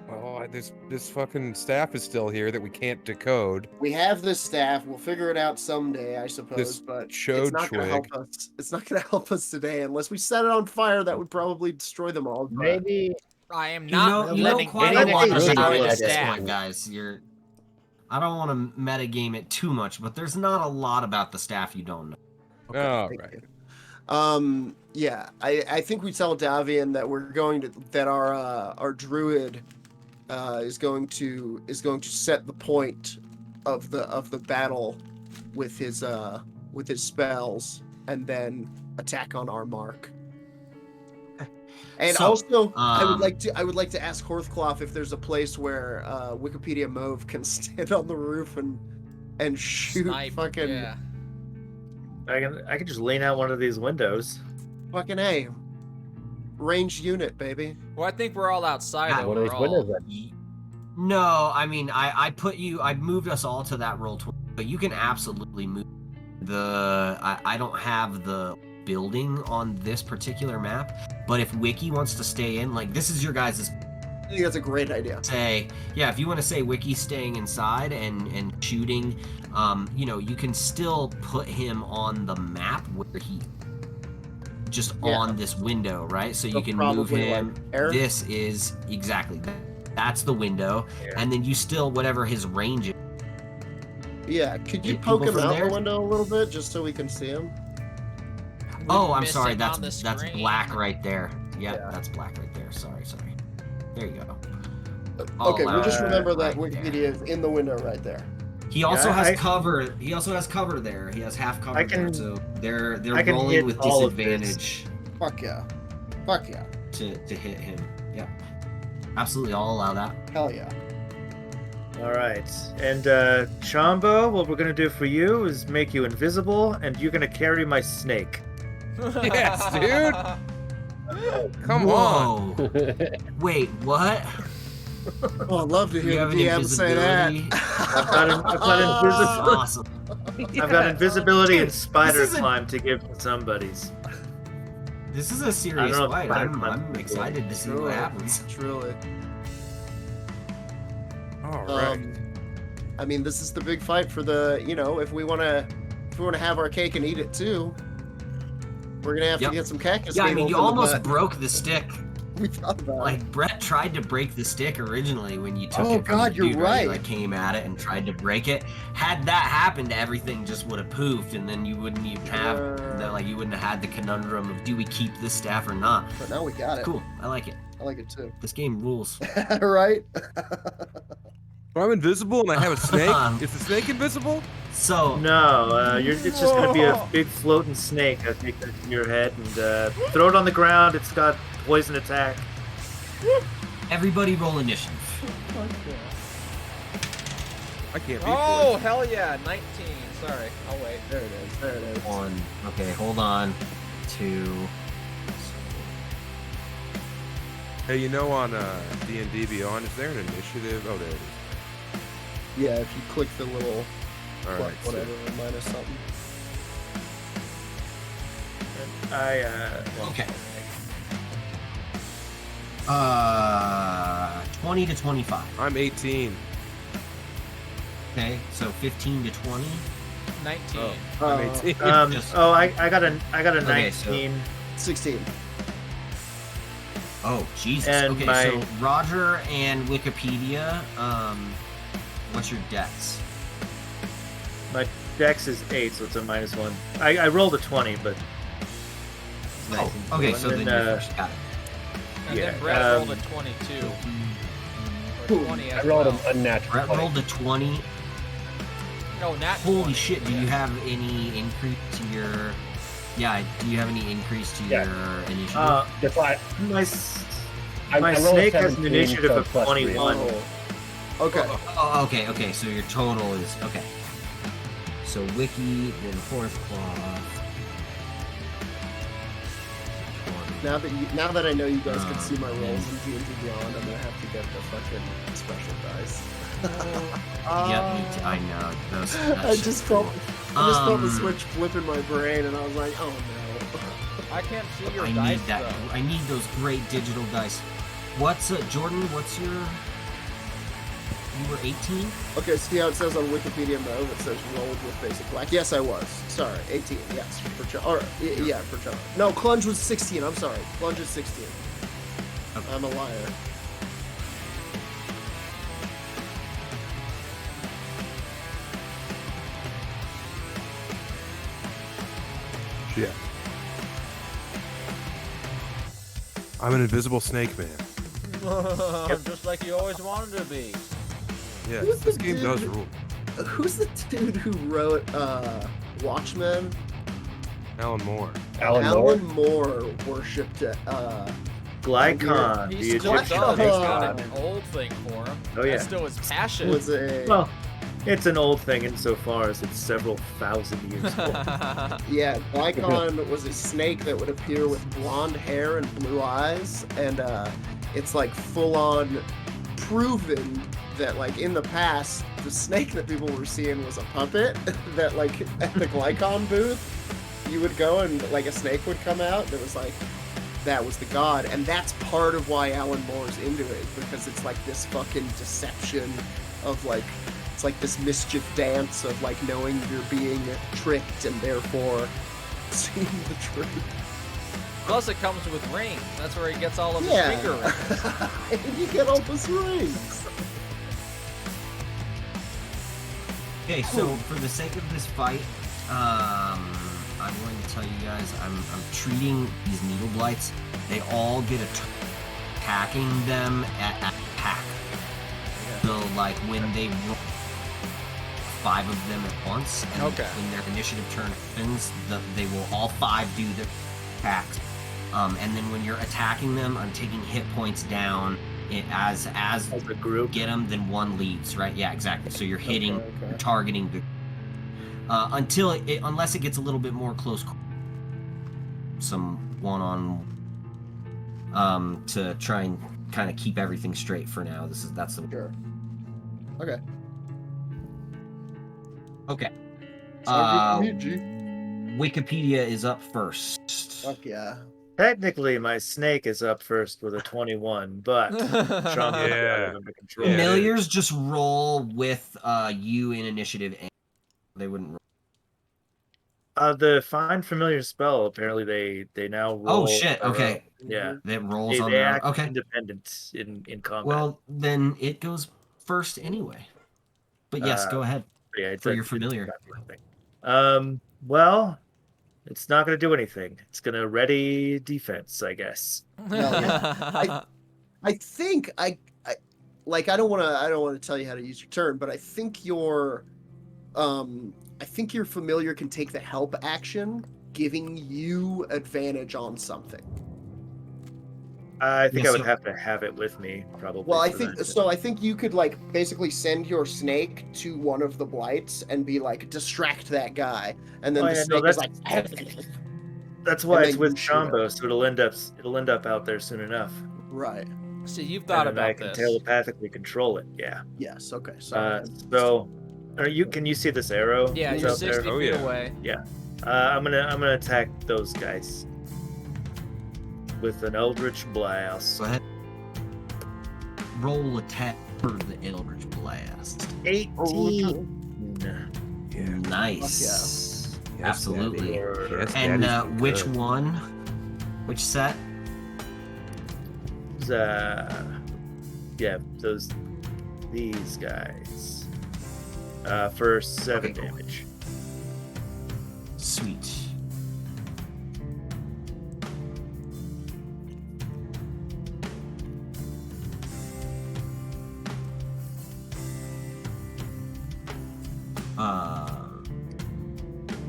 Oh, this fucking staff is still here that we can't decode. We have this staff. We'll figure it out someday, I suppose. This But it's chode not going to twig. help us. It's not going to help us today unless we set it on fire. That would probably destroy them all. but- Maybe I am You not know, you know letting quite a maybe lot anything they about really destroy the this did. staff. one, guys. I don't want to metagame it too much, but there's not a lot about the staff you don't know. Oh, thank right. you. Yeah, I think we tell Davian that we're going to that our druid is going to set the point of the battle with his spells and then attack on our mark. And So, also, I would um, like to ask Horthcloth if there's a place where Wikipedia Mauve can stand on the roof and shoot Snipe, fucking yeah. I can just lean out one of these windows. fucking A. Ranged unit, baby. Well, I think we're all outside Ah, what are these overall. windows then? No, I mean, I moved us all to that roll 20, but you can absolutely move I don't have the building on this particular map, but if Wiki wants to stay in, like, this is your guys' I think that's a great idea. say, yeah, if you want to say Wiki's staying inside and shooting, you can still put him on the map where he just Yeah. on this window, right? So you So can move probably, him. like, air? This is exactly that's the window, Yeah. and then you still whatever his range is. Yeah, could you Get poke people him from out there? the window a little bit just so we can see him? Oh, I'm missing sorry. on That's the that's screen. black right there. Yep, Yeah. that's black right there. Sorry. There you go. Okay, we'll just remember that right Wikipedia there. is in the window right there. He also Yeah, has I- cover. He also has cover there. He has half cover I can- there, so they're I can rolling hit with all of this. disadvantage Fuck yeah. Fuck yeah. to hit him. Yep. Absolutely, I'll allow that. Hell yeah. All right. And Chumbo, what we're gonna do for you is make you invisible, and you're gonna carry my snake. Yes, dude. Come on. Whoa. Wait, what? Oh, I'd love to You hear have the an DM say that. invisibility? I've got invisible. Awesome. I've got invisibility and spider this is a- climb to give to somebody's. This is a serious know if fight. spider I'm climb- excited to see Truly. what happens. Truly. All right. I mean, this is the big fight for the, if we want to have our cake and eat it too, we're going to have Yep. to get some cactus. Yeah, I mean, needles you in the almost butt. broke the stick. We thought about it. Like, Brett tried to break the stick originally when you took Oh, it from God, the you're dude, right. He, like, came at it and tried to break it. Had that happened, everything just would have poofed, and then you wouldn't even have you wouldn't have had the conundrum of do we keep this staff or not. But now we got it. Cool, I like it. I like it too. This game rules. Right? So I'm invisible and I have a snake. Is the snake invisible? So No, it's just gonna be a big floating snake. I take that to your head and throw it on the ground. It's got poison attack. everybody roll initiative. I can't be. Oh, hell yeah. 19. Sorry. I'll wait. There it is. There it is. 1. Okay, hold on. 2. Hey, on D&D Beyond, is there an initiative? Oh, there it is. Yeah, if you click the little All right. whatever minus something. Okay. 20 to 25. I'm 18. Okay, so 15 to 20. 19. I'm 18. Just- I got a Okay, so- 19. 16. Oh, Jesus. And okay, my- so Roger and Wikipedia, what's your dex? My dex is 8, so it's a -1. I rolled a 20, but Oh, okay, so And then then, you're first. Got it. And yeah, then Brett rolled a 22. Or 20 I as rolled well. an unnatural. Brett 20. rolled a 20. No, not Holy 20. shit, do you have any increase to your... Yeah, do you have any increase to Yeah. your initiative? That's why my I my rolled a snake has an 17, initiative so of plus 21. Oh. Okay. Oh, okay, so your total is... Okay. So Wiki, then Horthcloth. Now that I know you guys can see my rolls in D&D Beyond, I'm gonna have to get the fucking special dice. I know. I just felt the switch flip in my brain, and I was like, oh no. I can't see your I dice need that. though. I need those great digital dice. What's Jordan? What's your? You were 18. Okay, see how it says on Wikipedia mode? It says rolled with basic black. Yes, I was. Sorry, 18. Yes, for Chumbo. No, Clunge was 16. I'm sorry. Clunge is 16. Okay. I'm a liar. Yeah. I'm an invisible snake man. Just like you always wanted to be. Yeah, Who's this the game dude? does rule. Who's the dude who wrote Watchmen? Alan Moore. Alan Moore worshipped Glycon, He the still Egyptian does. He's snake got god. an old thing for him. Oh, yeah. That's still his passion. was a Well, it's an old thing insofar as it's several thousand years old. yeah, Glycon was a snake that would appear with blonde hair and blue eyes, and it's like full on proven that like in the past the snake that people were seeing was a puppet that like at the Glycon booth you would go and like a snake would come out and it was like that was the god, and that's part of why Alan Moore's into it, because it's like this fucking deception of like it's like this mischief dance of like knowing you're being tricked and therefore seeing the truth. Plus, it comes with rings. That's where he gets all of his finger rings. And you get all those rings. Okay, so for the sake of this fight, I'm going to tell you guys I'm treating these needle blights. They all get attacking them at pack. So like when they roll 5 of them at once, and when their initiative turn happens, they will all 5 do their attacks. And then when you're attacking them, I'm taking hit points down. As the group get them, then one leaves, right? Yeah, exactly. So you're hitting, you're targeting the unless it gets a little bit more close, some one-on to try and kind of keep everything straight for now. That's the Sure. Okay. Okay. Sounds good to me, G. Wikipedia is up first. Fuck yeah. Technically, my snake is up first with a 21, but Chumbo Yeah. got it under control. Yeah. Familiars just roll with you in initiative. And they wouldn't roll. The find familiar spell, apparently they now roll. Oh shit! Okay, Yeah. that rolls They, on they their act okay. independent in combat. Well, then it goes first anyway. But yes, go ahead. yeah, for your familiar. Well, it's not going to do anything. It's going to ready defense, I guess. I think I don't want to tell you how to use your turn, but I think your familiar can take the help action, giving you advantage on something. I think I would have to have it with me, probably. Well, I for think that. so. I think you could like basically send your snake to one of the blights and be like, distract that guy, and then the snake is like. That's why and it's then with you shoot Chumbo, so it'll end up out there soon enough. Right. See, you've thought and about I can this. telepathically control it. Yeah. Yes. Okay. Sorry. So, can you see this arrow? Yeah, that's you're out there? 60 Oh, feet yeah. away. I'm gonna attack those guys with an Eldritch Blast. Go ahead. Roll attack for the Eldritch Blast. 18. Yeah. Nice. Fuck Yes, Absolutely. Daddy. Yes, And Daddy's been which good. one? Which set? These guys. For 7 Okay, cool. damage. Sweet. I'm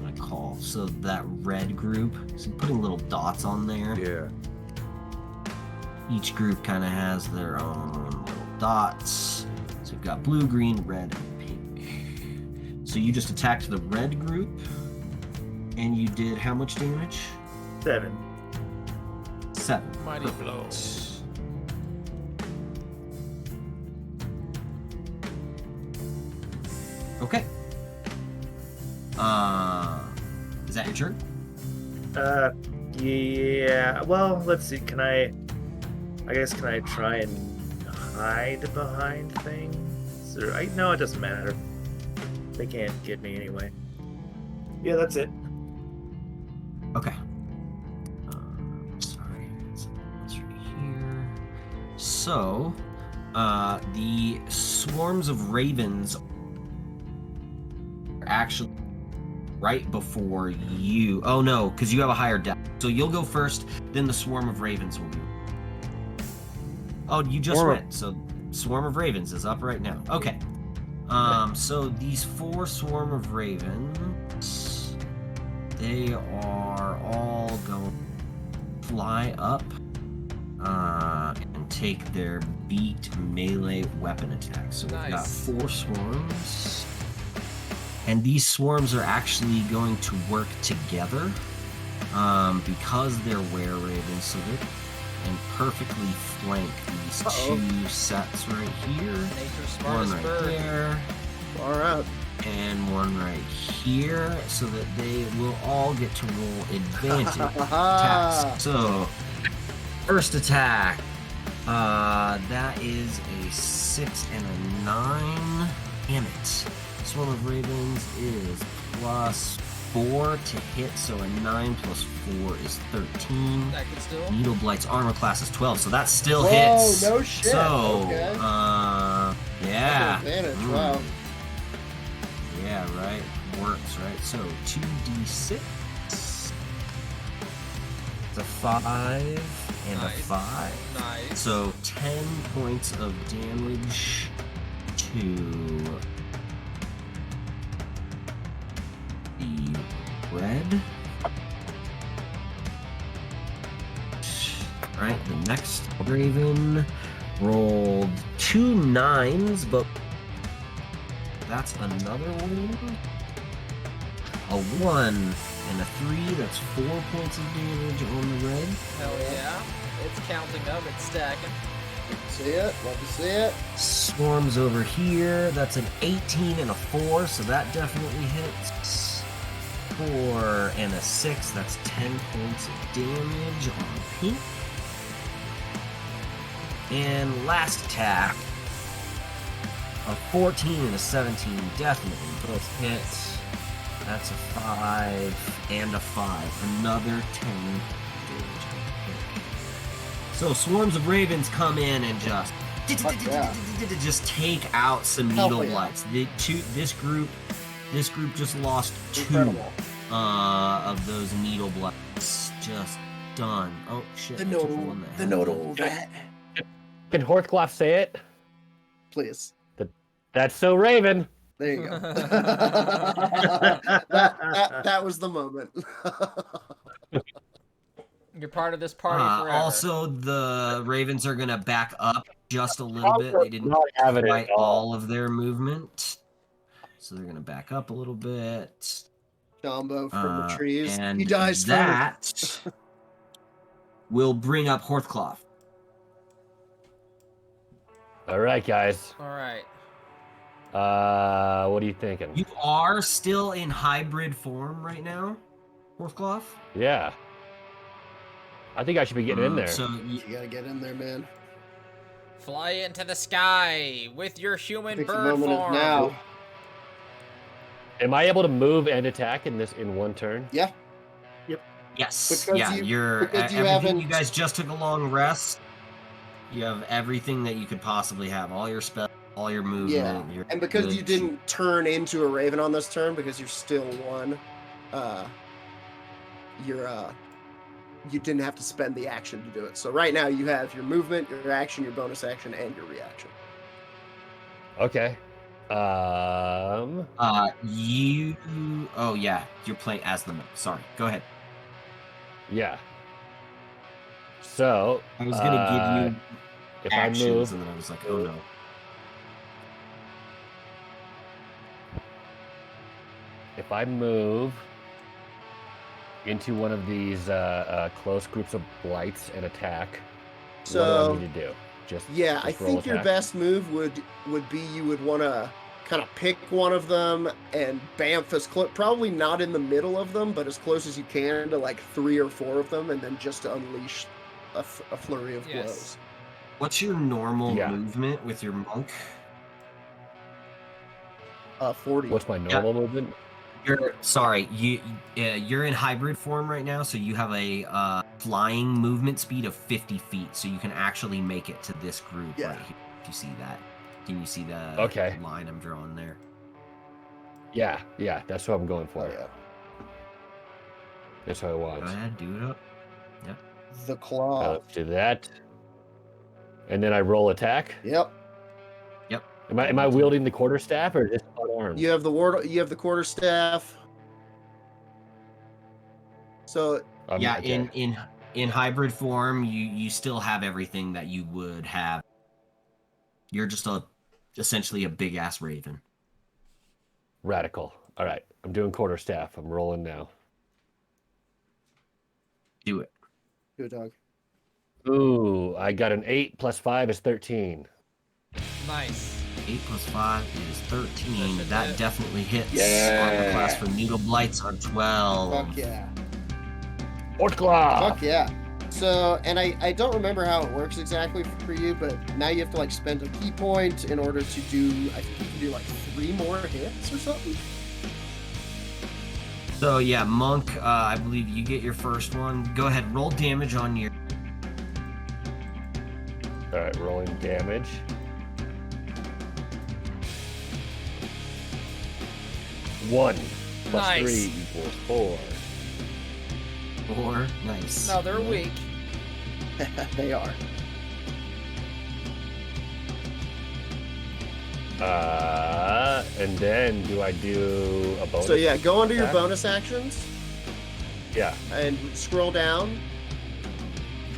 gonna call so that red group. So putting little dots on there. Yeah. Each group kind of has their own little dots. So we've got blue, green, red, and pink. So you just attacked the red group, and you did how much damage? 7. 7. Mighty blow. Okay. Is that your turn? Yeah. Well, let's see. Can I try and hide behind things? Or no, it doesn't matter. They can't get me anyway. Yeah, that's it. Okay. Sorry, it's right here. So, the swarms of ravens are actually right before you. Oh no, because you have a higher depth. So you'll go first, then the swarm of ravens will be. Oh, you just went. So, swarm of ravens is up right now. Okay. So these 4 swarm of ravens, they are all going to fly up and take their beat melee weapon attack. So we've got 4 swarms. And these swarms are actually going to work together because they're were-ravens, so they can perfectly flank these 2 sets right here. Nature's One smartest right bird. there. Far out. And one right here, so that they will all get to roll advantage attacks. So, first attack, that is a 6 and a 9. Damn it. Swarm of Ravens is plus 4 to hit, so a 9 plus 4 is 13. That could still. Needle Blight's armor class is 12, so that still Whoa, hits. no shit. So, Okay. Yeah. Advantage. Wow. Yeah, right. Works, right? So 2d6. It's a 5 and Nice. a 5. Nice. So 10 points of damage to the red. Right, the next Raven rolled 2 9s, but that's another one. A 1 and a 3, that's 4 points of damage on the red. Hell yeah. It's counting up, it's stacking. See it? Love to see it. Swarms over here, that's an 18 and a 4, so that definitely hits. 4 and a 6, that's 10 points of damage on pink. And last attack, a 14 and a 17, definitely both hit. That's a 5 and a 5, another 10 damage. So swarms of ravens come in and just just take out some needle blights. This group just lost 2 Incredible. Of those needle blights. Just done. Oh shit! The I took one that had nodal rat. Can Horthcloth say it? Please. That's so Raven. There you go. that was the moment. You're part of this party forever. Also, the ravens are gonna back up just a little bit. They didn't Not have it at quite all. all of their movement, so they're gonna back up a little bit. Chumbo from the trees. And He dies that will bring up Horthcloth. All right, guys. All right. What are you thinking? You are still in hybrid form right now, Horthcloth. Yeah. I think I should be getting in there. So You gotta get in there, man. Fly into the sky with your I human think the bird moment form. is now. Am I able to move and attack in one turn? Yeah. yes, Because yeah, you everything. haven't- You guys just took a long rest. You have everything that you could possibly have. All your spells, all your movement. Yeah, You're and because good you to- didn't turn into a raven on this turn, because you're still one, you didn't have to spend the action to do it. So right now you have your movement, your action, your bonus action, and your reaction. Okay. You. Oh yeah, you're playing as the. Sorry, go ahead. Yeah. So I was gonna give you if actions, I move, and then I was like, oh no. into one of these close groups of blights and attack. So what do I need to do? Just I roll think your attack? best move would be you would want to kind of pick one of them and bamf as close, probably not in the middle of them, but as close as you can to like 3 or 4 of them, and then just to unleash a flurry of blows. What's your normal movement with your monk? 40. What's my normal movement? You're in hybrid form right now, so you have a flying movement speed of 50 feet, so you can actually make it to this group right here. If you see that, can you see the line I'm drawing there? Yeah, that's what I'm going for. Yeah. That's what I want. Go ahead, do it up. Yep. The claw. Let's do that. And then I roll attack. Yep. Am I wielding the quarterstaff or just unarmed? You have the quarterstaff. So in hybrid form, you still have everything that you would have. You're just essentially a big ass raven. Radical. All right, I'm doing quarterstaff. I'm rolling now. Do it. Good dog. Ooh, I got an 8 plus 5 is 13. Nice. 8 plus 5 is 13. That's That it. definitely hits. Yeah. Armor class for needle blights on 12. Fuck yeah. Orclaw! Fuck yeah. So, and I don't remember how it works exactly for you, but now you have to like spend a key point in order to do, I think you can do like 3 more hits or something. So yeah, monk, I believe you get your first one. Go ahead, roll damage on your... All right, rolling damage. One plus Nice. 3 equals 4. 4. Nice. No, they're weak. They are. And then do I do a bonus? So yeah, go under your attack? bonus actions Yeah. and scroll down.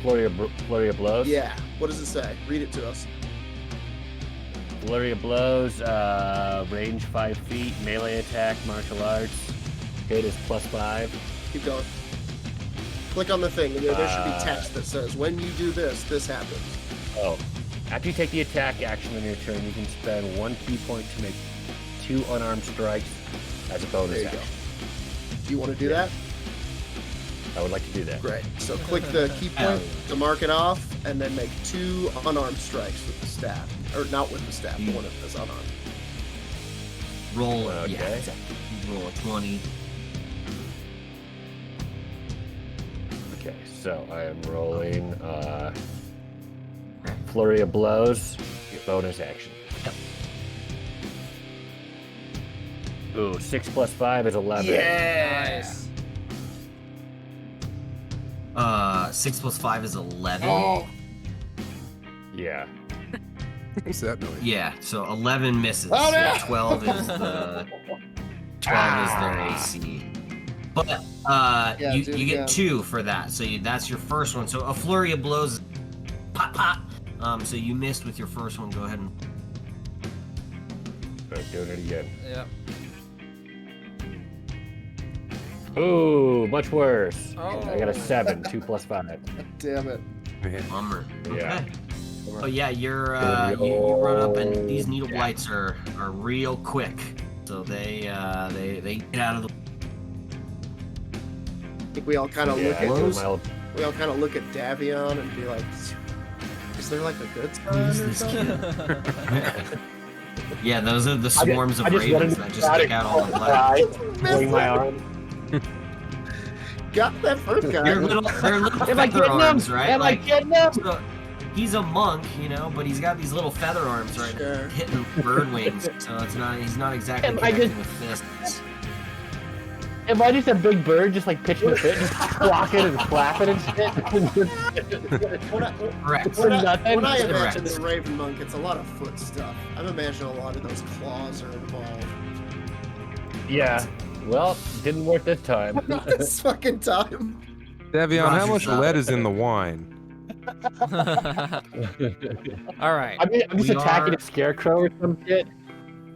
Flurry of blows? Yeah. What does it say? Read it to us. Flurry of blows, range 5 feet, melee attack, martial arts. Hit is plus 5. Keep going. Click on the thing, and there should be text that says, when you do this, this happens. Oh. After you take the attack action on your turn, you can spend 1 key point to make 2 unarmed strikes as a bonus There you action. go. Do you want to do that? I would like to do that. Great. So click the key point to mark it off, and then make 2 unarmed strikes with the staff. Or not with the staff, the one that's unarmed. Roll, Okay. yeah, exactly. Roll a 20. Okay, so I am rolling Flurry of Blows, bonus action. Yep. Ooh, 6 plus 5 is 11. Nice. 6 plus 5 is 11. Oh. Yeah. What's that noise? Yeah, so 11 misses. Oh, no! Yeah, 12 is the 12 is their AC. But Yeah, you do it get again. 2 for that. So that's your first one. So a flurry of blows, pop pop. So you missed with your first one. Go ahead and All right, doing it again. Yep. Ooh, much worse. Oh. I got a 7, 2 plus 5. Damn it. Man. bummer. Yeah. Okay. But yeah, you run up, and these needle blights are real quick. So they get out of the... I think we all kind of Yeah, look I at do my old- we all kind of look at Davion and be like, is there like a good sign Who's or this something? kid? Yeah, those are the swarms of I just ravens wanted that just stick out all the blood. Swing my arm. Got that first guy. They're little Am I feather getting arms, him? right? Am I getting him? So, he's a monk, but he's got these little feather arms right now, Sure. hitting bird wings. So he's not exactly Am I connecting just- with fists. Am I just a big bird just like pitching a fit, just squawking and flapping and shit? Correct. When I Correct. imagine the Raven Monk, it's a lot of foot stuff. I'm imagining a lot of those claws are involved. Yeah. Well, didn't work this time. Not this fucking time. Davion, how Roger's much up. lead is in the wine? All right. I'm just We attacking are- a scarecrow or some shit.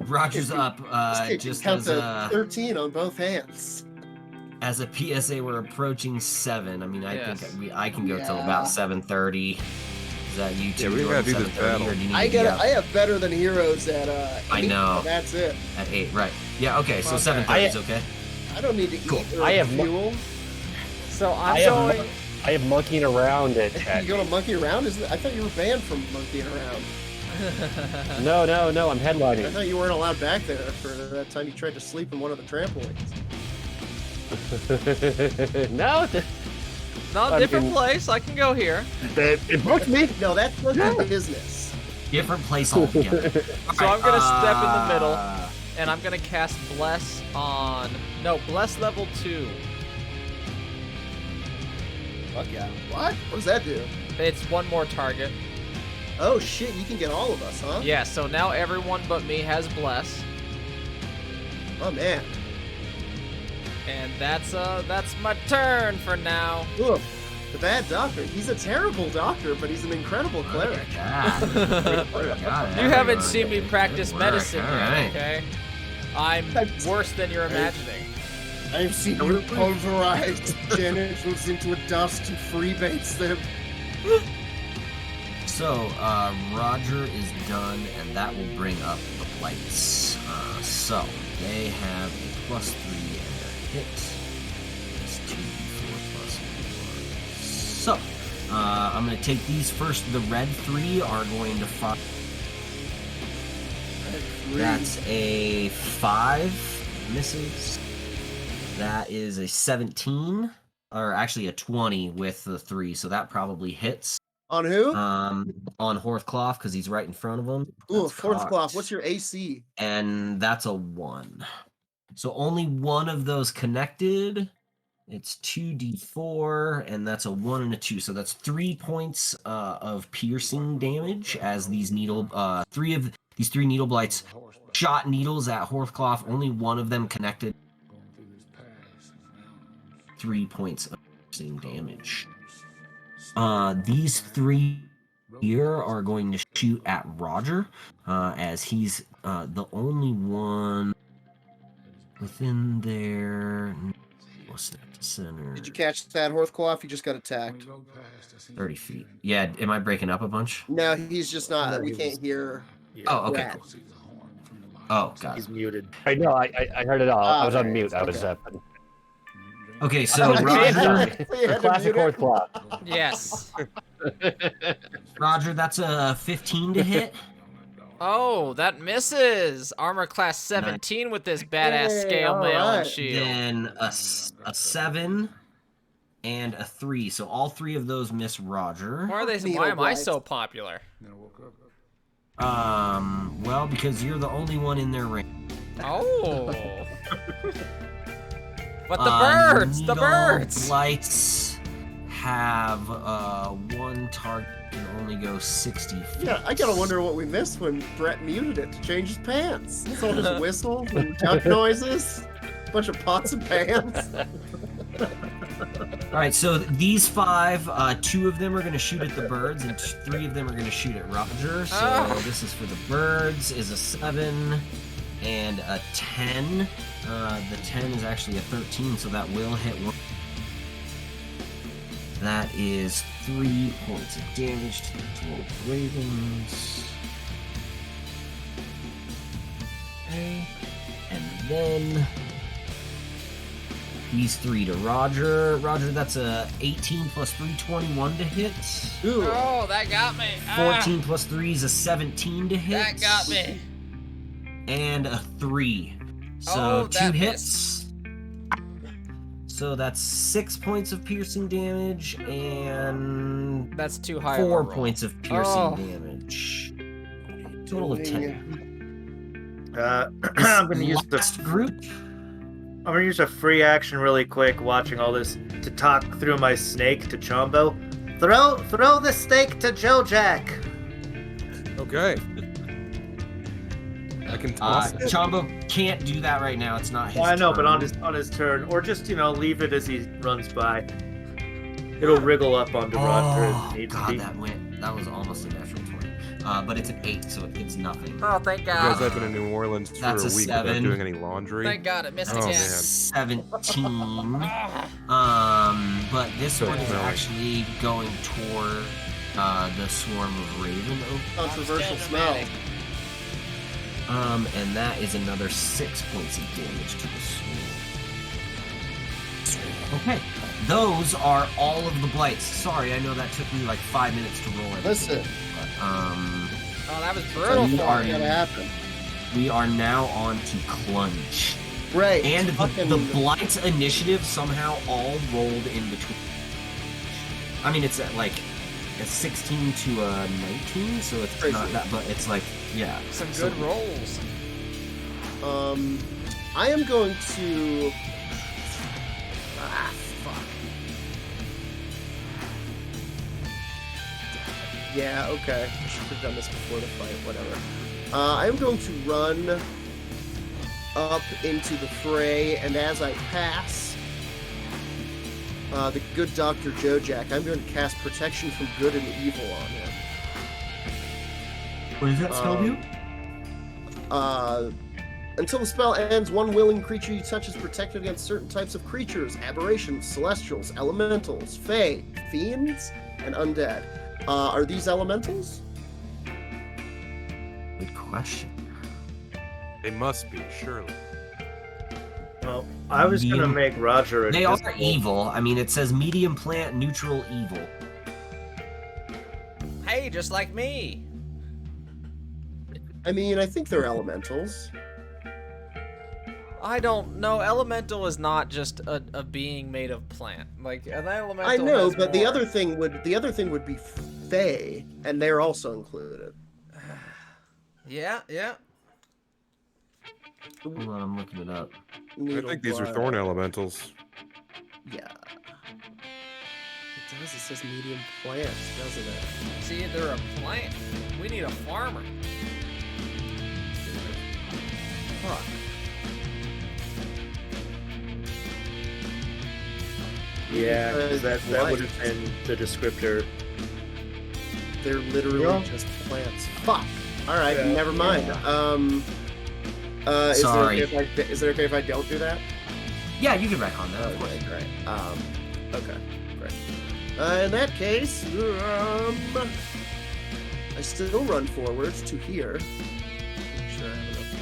Roger's up. This kid can Just count as to 13 on both hands. As a PSA, we're approaching 7. I mean, I Yes. think I can go till Yeah. about 7:30. Is that you two? Yeah, we doing gotta do this 7:30, battle. or do you need I to get get. up I have better than heroes at 8, I know. and that's it. at 8? Right. Yeah. Okay. So Okay. 7:30 is okay. I don't need to Cool. eat or I have fuel. So I I'm have, going. I have monkeying around at. You go to monkey around? I thought you were banned from monkeying around. No, I'm I headlining. thought you weren't allowed back there for that time you tried to sleep in one of the trampolines. No, No, I'm different in- place. I can go here. it booked me. No, that's monkey business. Different place altogether. So I'm gonna step in the middle. Uh, And I'm gonna cast Bless on. No, Bless level 2. Fuck yeah. What? What does that do? It's one more target. Oh shit, you can get all of us, huh? Yeah, so now everyone but me has Bless. Oh man. And that's my turn for now. Look, the bad doctor. He's a terrible doctor, but he's an incredible cleric. You haven't seen me practice medicine yet, Alright. okay? I'm worse than you're imagining. I've seen you pulverize genitals into a dust and freebaits them. So, Roger is done, and that will bring up the blights. So, they have a +3 and a hit. It's 2d4 plus 1. So, I'm going to take these first. The red 3 are going to fire. That's a 5. Misses. That is a 17. Or actually a 20 with the 3, so that probably hits. On who? On Horthcloth, because he's right in front of him. Ooh, That's fourth cocked. cloth. What's your AC? And that's a 1. So only one of those connected. It's 2d4, and that's a 1 and a 2. So that's 3 points of piercing damage as these three needle blights shot needles at Horthcloth. Only one of them connected. 3 points of piercing damage. These 3 here are going to shoot at Roger, as he's the only one within their center. Did you catch that Horthcloth? He just got attacked. 30 feet. Yeah, am I breaking up a bunch? No, he's just not. No, We he can't was- hear. Yeah, Oh, okay, Rat. cool. Oh, got he's it. muted. I know. I heard it all. I was on okay, mute. I was. okay. Okay, so I Roger, had to Classic mute it. Horthcloth. Yes. Roger, that's a 15 to hit. Oh, that misses. Armor class 17 with this badass Hey, scale mail and alright. shield. Then a 7 and a 3. So all 3 of those miss Roger. Why Needle am I blights. so popular? Well, because you're the only one in their range. Oh. But the birds, the Needle birds. Blights have one target can only go 60 feet. Yeah, I gotta wonder what we missed when Brett muted it to change his pants. It's all just whistles and duck noises, bunch of pots and pans. All right, so these 5, 2 of them are going to shoot at the birds, and 3 of them are going to shoot at Roger. So Ah. this is for the birds, is a 7 and a 10. The 10 is actually a 13, so that will hit one. That is 3 points of damage to the 12 ravens. Okay, and then these 3 to Roger. Roger, that's a 18 plus 3, 21 to hit. Ooh, Oh, that got me. 14 plus 3 is a 17 to hit. That got me. And a 3. So Oh, 2 that hits. So that's 6 points of piercing damage and That's too high. of a 4 roll. points of piercing Oh. damage. Total of 10. I'm gonna use the last group. I'm gonna use a free action really quick, watching all this, to talk through my snake to Chumbo. Throw the snake to Joe Jack. Okay. I can toss it. Chumbo can't do that right now. It's not his Well, I know, but turn. on his turn, or just leave it as he runs by. It'll wriggle up onto Roger Oh, if it needs to God, be. that was almost a natural 20. but it's an 8, so it's nothing. Oh, thank Because God. I've been in New Orleans for That's a a week without 7. doing any laundry. Thank God it missed Oh, again. man. 17. But this So one is smelly. actually going toward the swarm of raven. Controversial Still smell. dramatic. And that is another 6 points of damage to the swarm. Okay, those are all of the blights. Sorry, I know that took me like 5 minutes to roll everything. Listen, But, Oh, that was brutal we for are- me. gotta happen. we are now on to clunge. Right. And fucking- the Blights initiative somehow all rolled in between. I mean, it's at like a 16 to a 19, so it's Crazy. not that, but it's like, yeah. Some So- good rolls. I am going to. Fuck. Yeah, okay. I should have done this before the fight, whatever. I'm going to run up into the fray, and as I pass the good Dr. Jojack, I'm going to cast Protection from Good and Evil on him. What does that spell do? Until the spell ends, one willing creature you touch is protected against certain types of creatures, aberrations, celestials, elementals, fae, fiends, and undead. Are these elementals? Good question. They must be, surely. Well, I was gonna Medium. make Roger They are invisible. evil. I mean, it says medium plant, neutral evil. Hey, just like me. I mean, I think they're elementals. I don't know. Elemental is not just a being made of plant. Like an elemental. I know, has but the more. other thing would be fae, and they're also included. Yeah, yeah. Hold on, I'm looking it up. I think these are thorn elementals. Yeah. It does. It says medium plants, doesn't it? See, they're a plant. We need a farmer. Fuck. Yeah, 'cause that Blight. would have been the descriptor. They're literally Yeah. just plants. Fuck. All right, Yeah. never mind. Sorry. Is it okay if I don't do that? Yeah, you can back on that. Of course. Okay, great. Okay, great. In that case, I still run forwards to here. Make sure I have enough.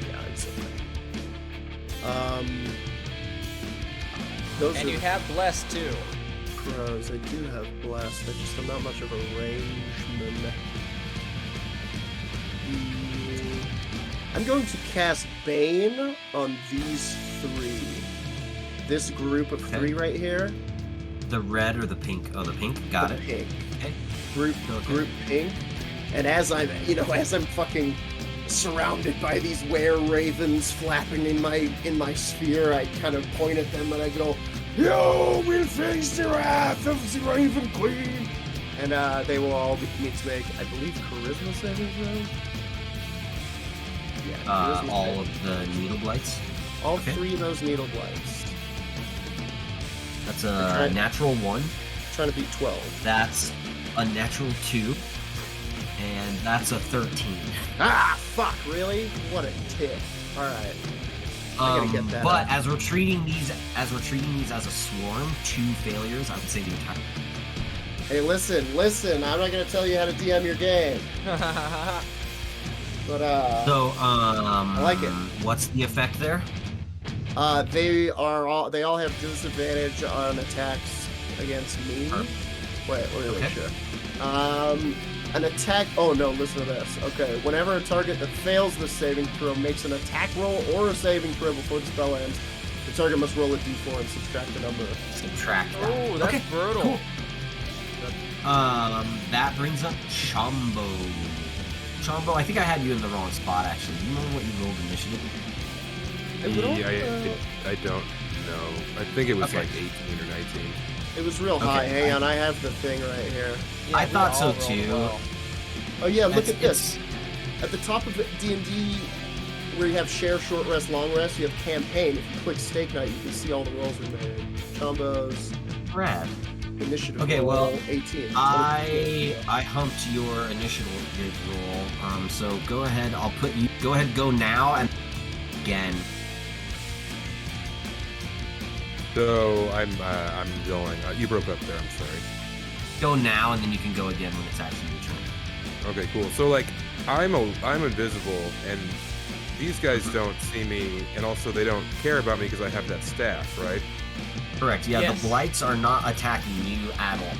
Yeah, it's okay. Those And are you have blessed too. pros. I do have blessed. I'm not much of a rangeman. I'm going to cast Bane on these 3. This group of 3 right here. The red or the pink? Oh, the pink. Got the it. Pink. Okay. Group pink. And as I'm fucking surrounded by these were-ravens flapping in my sphere, I kind of point at them and I go, "You will face the wrath of the Raven Queen!" And they will all need to make, I believe, charisma saving throws. Yeah, charisma All saving. of the needle blights. All okay. 3 of those needle blights. That's a natural 1. Trying to beat 12. That's a natural 2. And that's a 13. Ah, fuck! Really? What a tit. All right. I gotta get that But up. as we're treating these as a swarm, 2 failures, I would say the entire. Hey, listen. I'm not gonna tell you how to DM your game, but So, I like it. What's the effect there? they all have disadvantage on attacks against me. Wait, let me make Okay. sure. An attack. Oh no, listen to this. Okay, whenever a target that fails the saving throw makes an attack roll or a saving throw before the spell ends, the target must roll a d4 and subtract the number. Subtract that. Oh, that's okay, brutal. Cool. That brings up Chumbo. Chumbo, I think I had you in the wrong spot actually. Do you remember what you rolled initiative? I don't know. I think it was Okay. like 18 or 19. It was real high. Hang on, I have the thing right here. Yeah, I we thought all so rolled too. well. Oh yeah, look It's- at this. At the top of D&D, where you have share, short rest, long rest, you have campaign. If you click Stake Night, you can see all the rolls we made. Combos. Brad. Initiative Okay, roll well, 18. I humped your initial roll. So go ahead. I'll put you. Go ahead. Go now and again. So I'm going. You broke up there. I'm sorry. Go now, and then you can go again when it's actually your turn. Okay, cool. So like, I'm invisible, and these guys don't see me, and also they don't care about me because I have that staff, right? Correct. Yeah, Yes. the blights are not attacking you at all.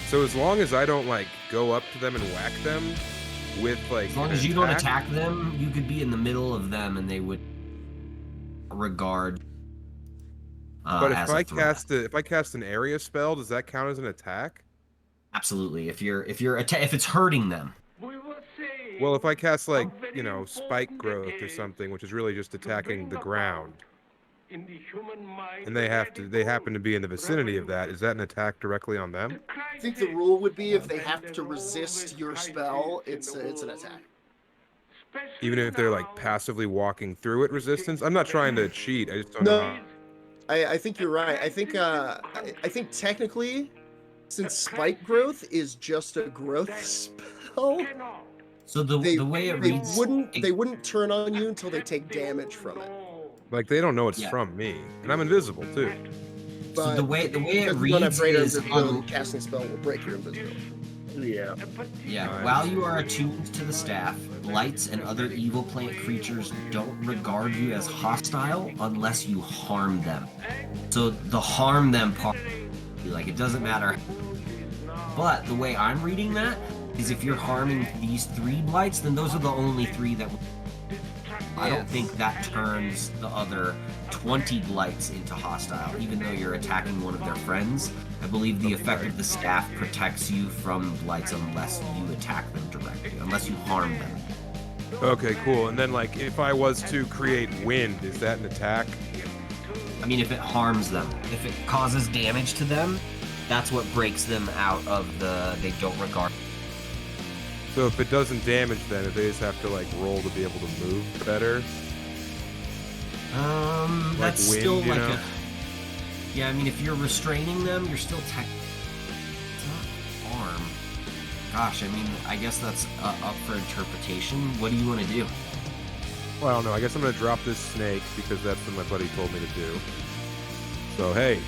So as long as I don't like go up to them and whack them with like As long an as you don't attack them, you could be in the middle of them, and they would regard. But as if a I threat. if I cast an area spell, does that count as an attack? Absolutely. If it's hurting them. Well, if I cast like, you know, spike growth or something, which is really just attacking the ground, and they happen to be in the vicinity of that, is that an attack directly on them? I think the rule would be if they have to resist your spell, it's an attack. Even if they're like passively walking through it, resistance? I'm not trying to cheat. I just don't know No, how. I think you're right. I think technically, since spike growth is just a growth spell, So the way it reads, they wouldn't turn on you until they take damage from it. Like they don't know it's Yeah. from me, and I'm invisible too. So But the way it because you don't have reads greater is invisibility, casting spell will break your invisibility. Yeah. yeah. While you are attuned to the staff, blights and other evil plant creatures don't regard you as hostile unless you harm them. So the harm them part, like it doesn't matter. But the way I'm reading that is if you're harming these 3 blights, then those are the only 3 that. I don't Yes. think that turns the other 20 blights into hostile, even though you're attacking one of their friends. I believe the effect of the staff protects you from blights unless you attack them directly, unless you harm them. Okay, cool. And then like if I was to create wind, is that an attack? I mean, if it harms them, if it causes damage to them, that's what breaks them out of they don't regard. So if it doesn't damage them, if they just have to like roll to be able to move better. That's wind, still you like know? a. Yeah, I mean, if you're restraining them, you're still It's not harm. Gosh, I mean, I guess that's up for interpretation. What do you want to do? Well, I don't know. I guess I'm gonna drop this snake because that's what my buddy told me to do. So hey,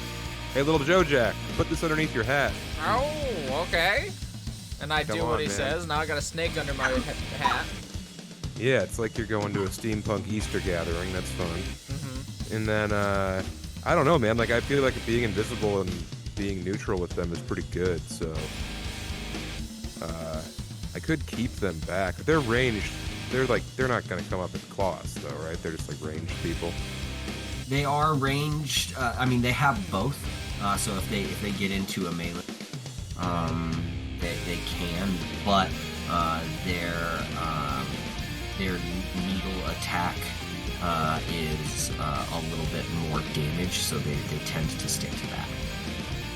little Joe Jack, put this underneath your hat. Oh, okay. And I Come do what on, he man. says. Now I got a snake under my hat. Yeah, it's like you're going to a steampunk Easter gathering. That's fun. Mm-hmm. And then I don't know, man. Like I feel like being invisible and being neutral with them is pretty good. So I could keep them back. They're ranged. They're not gonna come up with claws though, right? They're just like ranged people. They are ranged. I mean, they have both. So if they get into a melee, they can. But their needle attack is a little bit more damage, so they tend to stick to that.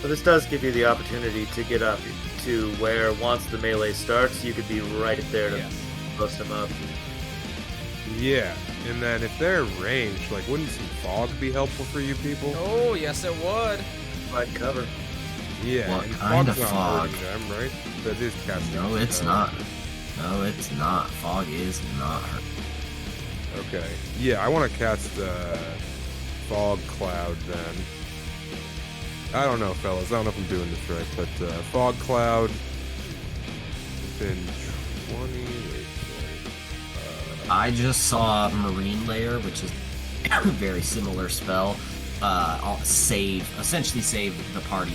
But this does give you the opportunity to get up to where once the melee starts, you could be right there to Yes. bust them up. Yeah, and then if they're ranged, like wouldn't some fog be helpful for you people? Oh, yes, it would. Find cover. Yeah, What and kind fog's of not fog? hurting them, right? That is casting. No, it's not. No, it's not. Fog is not hurt. Okay. Yeah, I want to cast fog cloud then. I don't know, fellas. I don't know if I'm doing this right, but fog cloud within 20. Wait. I just saw Marine Layer, which is a very similar spell. Essentially save the party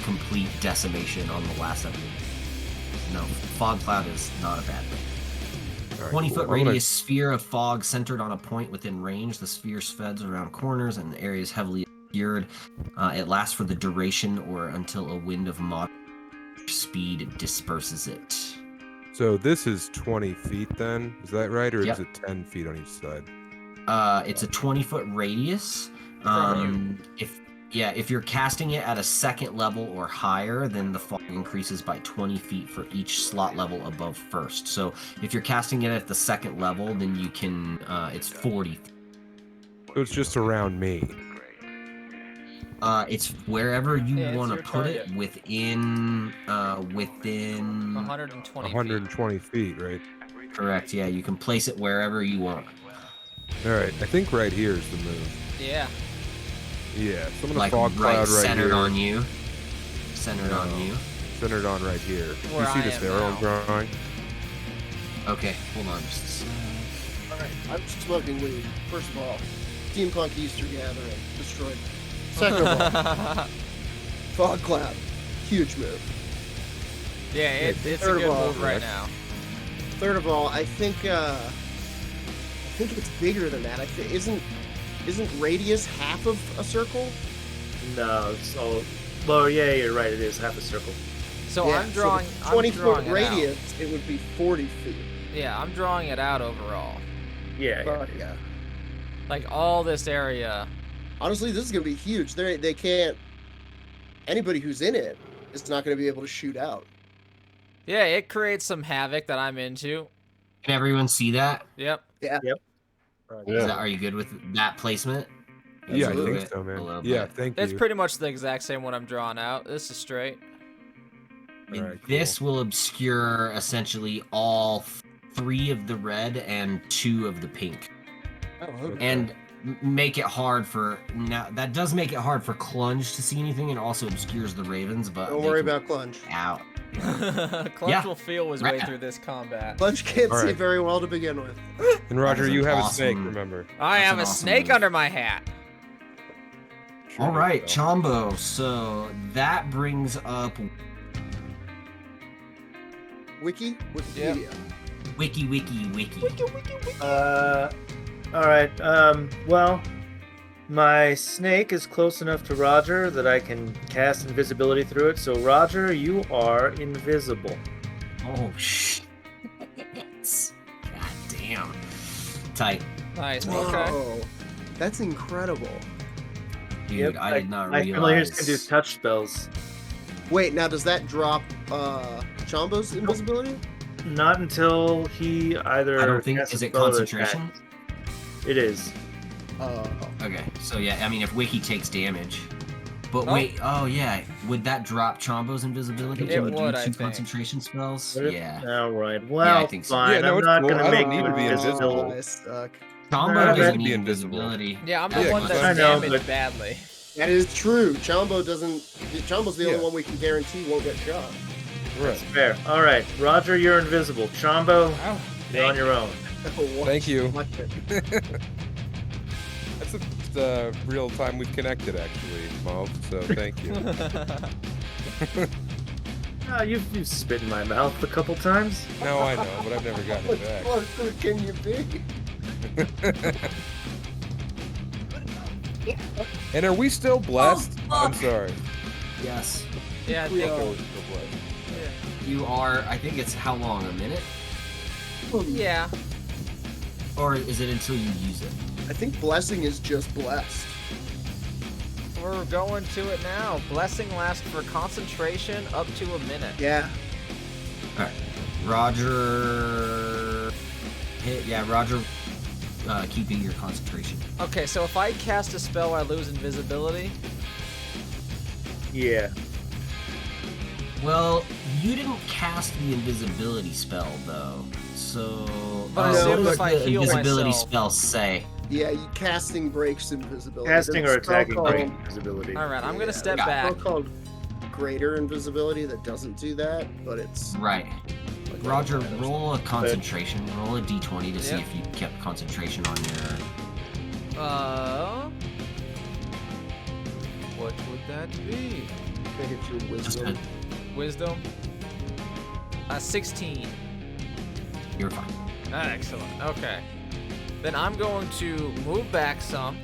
complete decimation on the last episode. No, fog cloud is not a bad thing. All right, 20-foot cool. I'm radius sphere of fog centered on a point within range. The sphere spreads around corners and the area is heavily obscured. It lasts for the duration or until a wind of moderate speed disperses it. So this is 20 feet then? Is that right? Or Yep. is it 10 feet on each side? It's a 20-foot radius. If you're casting it at a second level or higher, then the fog increases by 20 feet for each slot level above first. So if you're casting it at the second level, then you can, it's 40. So it's just around me. It's wherever you Yeah, it's want to your put target. it within 120 feet. 120 feet, right? Correct. Yeah, you can place it wherever you want. All right, I think right here is the move. Yeah. Yeah, so I'm gonna Like fog cloud right centered here. on you. Centered No. on you. Centered on right here. Where you see I this am arrow I'm now. drawing? Okay, hold on just a sec. All right, I'm smoking weed. First of all, steampunk Easter gathering destroyed. Second of all, fog cloud, huge move. Yeah, it's a Third good of all, move right correct. now. Third of all, I think it's bigger than that. Isn't radius half of a circle? No, it's all. Well, yeah, you're right. It is half a circle. So Yeah, I'm drawing. the I'm 20-foot drawing it out. radius, it would be 40 feet. Yeah, I'm drawing it out overall. Yeah. But yeah, Like all this area. honestly, this is gonna be huge. They can't. Anybody who's in it is not gonna be able to shoot out. Yeah, it creates some havoc that I'm into. Can everyone see that? Yep. Is that, are you good with that placement? Yeah, I Move think it so, a man. little Yeah, bit. thank It's you. pretty much the exact same one I'm drawing out. This is straight. And Alright, this will obscure essentially all 3 of the red and 2 of the pink. Oh, okay. And make it hard for now. That does make it hard for Clunge to see anything, and also obscures the ravens. But Don't they worry can about Clunge. out. Clutch Yeah. will feel his Right. way through this combat. Clunge can't All see right. very well to begin with. And Roger, That is you an have awesome- a snake, remember? I That's have an a awesome snake move. under my hat. Sure All you right, will. Chumbo. So that brings up Wikipedia. wiki. All right. Well, my snake is close enough to Roger that I can cast invisibility through it. So, Roger, you are invisible. Oh shit! God damn. Tight, Nice. Okay. Whoa, that's incredible. dude. Yep, I did not My familiars realize. can do touch spells. Wait, now does that drop Chombo's invisibility? Not until he either. I don't think casts a is it spell or concentration? attacks. It is. Okay, so yeah, I mean if Wiki takes damage. But Oh. wait, oh yeah, would that drop Chombo's invisibility? It Can we would, do I 2 think. concentration spells? Would it? Yeah. All right. Well, think so. fine. Yeah, no, I'm it's not cool. gonna I make don't you need to be invisible. I suck. Chombo No, doesn't but- need be invisible. invisibility. Yeah, I'm the Yeah, one because that's I know, damaged but- badly. That is true. Chombo doesn't. Chombo's the only Yeah. one we can guarantee won't get shot. Right. Fair. All right, Roger, you're invisible. Chombo, Oh, you're on your own. Thank you. Watch it. That's the real time we've connected, actually, Mo. So thank you. You've spit in my mouth a couple times. No, I know, but I've never gotten What it back. closer can you be? And are we still blessed? I'm sorry. Yes. Yeah, I We think. are. We're still blessed. You are, I think it's how long? A minute? Yeah. Or is it until you use it? I think blessing is just blessed. We're going to it now. Blessing lasts for concentration up to a minute. Yeah. Alright. Roger. Hit, yeah, Roger keeping your concentration. Okay, so if I cast a spell, I lose invisibility. Yeah. Well, you didn't cast the invisibility spell though, so. But I what assume does if I the heal invisibility myself- spell say? Yeah, casting breaks invisibility. Casting or There's a spell attacking called- break invisibility. All right, I'm gonna Yeah, step there's a back. spell called greater invisibility that doesn't do that, but it's Right. like Roger, that. roll a concentration. Roll a d20 to see Yep. if you kept concentration on your. What would that be? They hit your Just wisdom. Wisdom. 16. You're fine. Excellent. Okay. Then I'm going to move back some,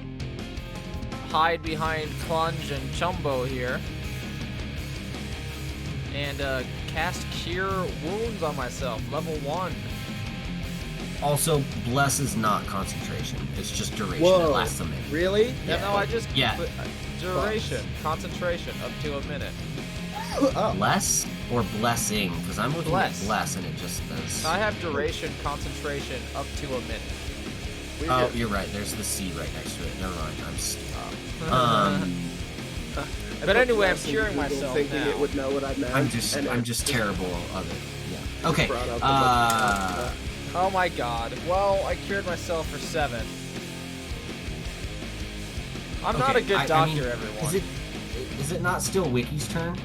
hide behind Clunge and Chumbo here, and cast Cure Wounds on myself, level 1. Also, bless is not concentration. It's just duration. It Whoa. lasts a minute. Really? Yeah. No, I just Yeah. put, duration, concentration, up to a minute. Oh, Bless or blessing? Because I'm looking Bless. at bless and it just says. I have duration, concentration, up to a minute. weird. Oh, you're right. There's the C right next to it. Never mind. I'm stop. But anyway, I'm curing myself thinking now. it would know what I meant. I'm just terrible of it. Yeah. Okay. Brought up a Oh my god. Well, I cured myself for 7. I'm not a good doctor, everyone. Is it not still Wiki's turn?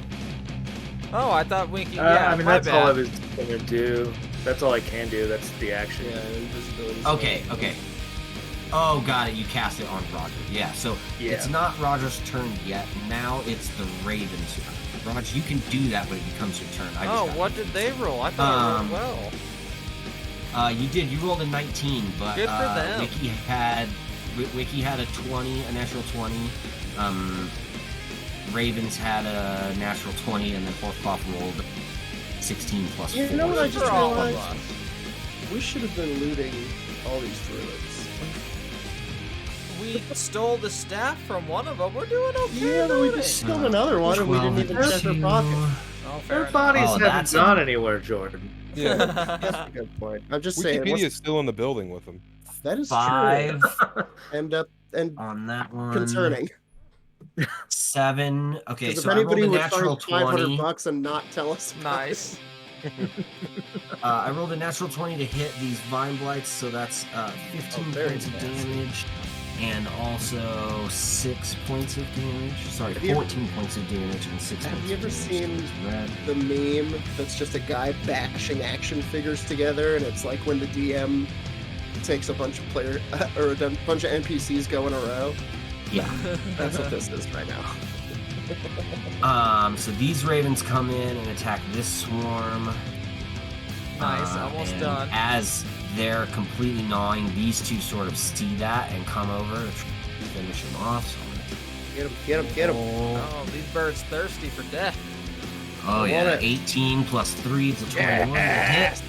Oh, I thought Winky. Yeah, I mean, my that's all I bad. was gonna do. That's all I can do. That's the action. Yeah, invisibility. Okay. Oh, got it. You cast it on Roger. Yeah, so it's not Roger's turn yet. Now it's the Raven's turn. Roger, you can do that when it becomes your turn. What did they roll? I thought I rolled well. You did. You rolled a 19, but Good for them. Wiki had a 20, a natural 20. Ravens had a natural 20, and then Horcroft rolled 16 plus 4. You know what I just For all of realized? us. We should have been looting all these druids. We stole the staff from one of them. We're doing okay. Yeah, but we looting. just killed another one and we didn't even check their pocket. Oh, fair Their enough. bodies Oh, haven't that's gone anywhere, Jordan. Yeah. That's a good point. I'm just saying. Wikipedia's still in the building with them. That is 5 true. And on that one. concerning. 7. Okay, Because so if I rolled anybody a would natural find $500 20. and not tell us, Nice. I rolled a natural 20 to hit these vine blights, so that's 15 very points of nice. damage, and also 6 points of damage. Sorry, Have you 14 points of damage and 6 Have points you of ever damage. seen Red. the meme that's just a guy bashing action figures together, and it's like when the DM takes a bunch of or a bunch of NPCs go in a row. Yeah. That's what this is right now. So these ravens come in and attack this swarm. Nice, almost and done. As they're completely gnawing, these two sort of see that and come over to finish them off. So Get him. Oh, these birds thirsty for death. Oh Love yeah, it. 18 plus 3 is a 21 to hit.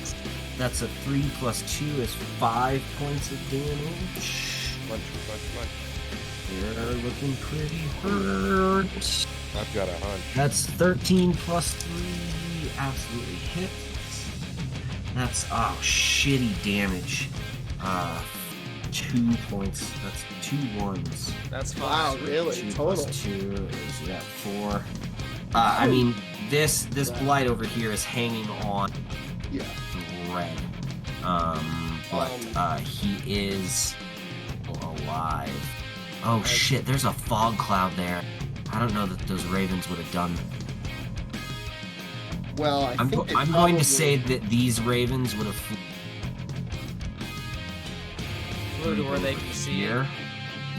That's a 3 plus 2 is 5 points of damage. Munch. You're looking pretty hurt. I've got a hunch. That's 13 plus 3 absolutely hits. That's shitty damage. 2 points. That's 2 ones. That's fine. Wow, really? 2 Total. plus 2 is 4. I mean, this blight over here is hanging on Yeah. red. But he is alive. Oh shit, there's a fog cloud there. I don't know that those ravens would have done. Well, I'm going to say that these ravens would have Flew to where they can see it. here.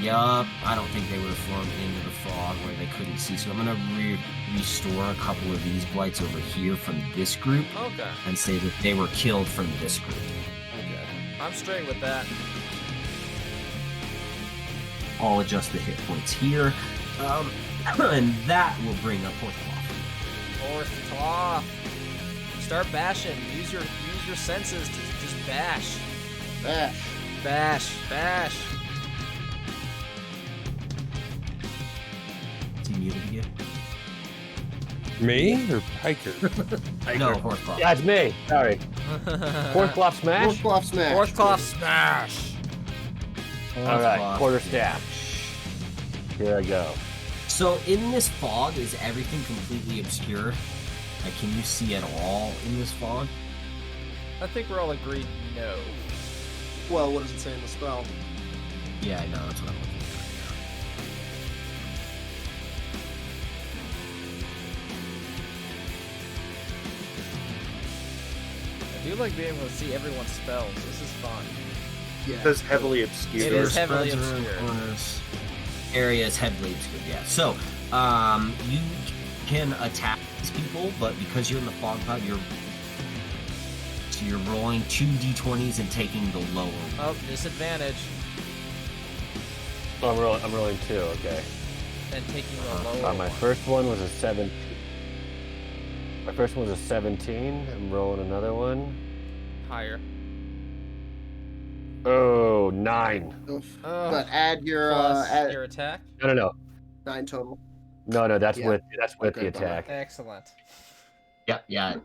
Yup, I don't think they would have flown into the fog where they couldn't see. So I'm gonna restore a couple of these blights over here from this group Okay. and say that they were killed from this group. Okay. I'm straight with that. I'll adjust the hit points here, and that will bring up Horcroft. Fourth claw. Start bashing. Use your senses to just bash. Bash. Is he muted again? Me or Piker? No, Horcroft. Yeah, it's me. Sorry. Fourth cloth smash. Fourth smash. Fourth claw smash. All right, Horcroft. quarter staff. Here I go. So in this fog, is everything completely obscured? Like, can you see at all in this fog? I think we're all agreed no. Well, what does it say in the spell? Yeah, I know, that's what I'm looking at. I do like being able to see everyone's spells. This is fun. Yeah. That's heavily obscured. It is heavily Spreads around obscured. corners. Area is heavily obscured, yeah. So, you can attack these people, but because you're in the fog cloud, you're rolling 2 d20s and taking the lower one. Oh, disadvantage. Oh, I'm rolling 2. Okay. And taking the lower My one. first one was a 7. My first one was a 17. I'm rolling another one. Higher. Oh, 9. Oof. Ugh. But add your Plus your attack. No. 9 total. No, that's Yeah. with Okay, the attack. Excellent. Yeah.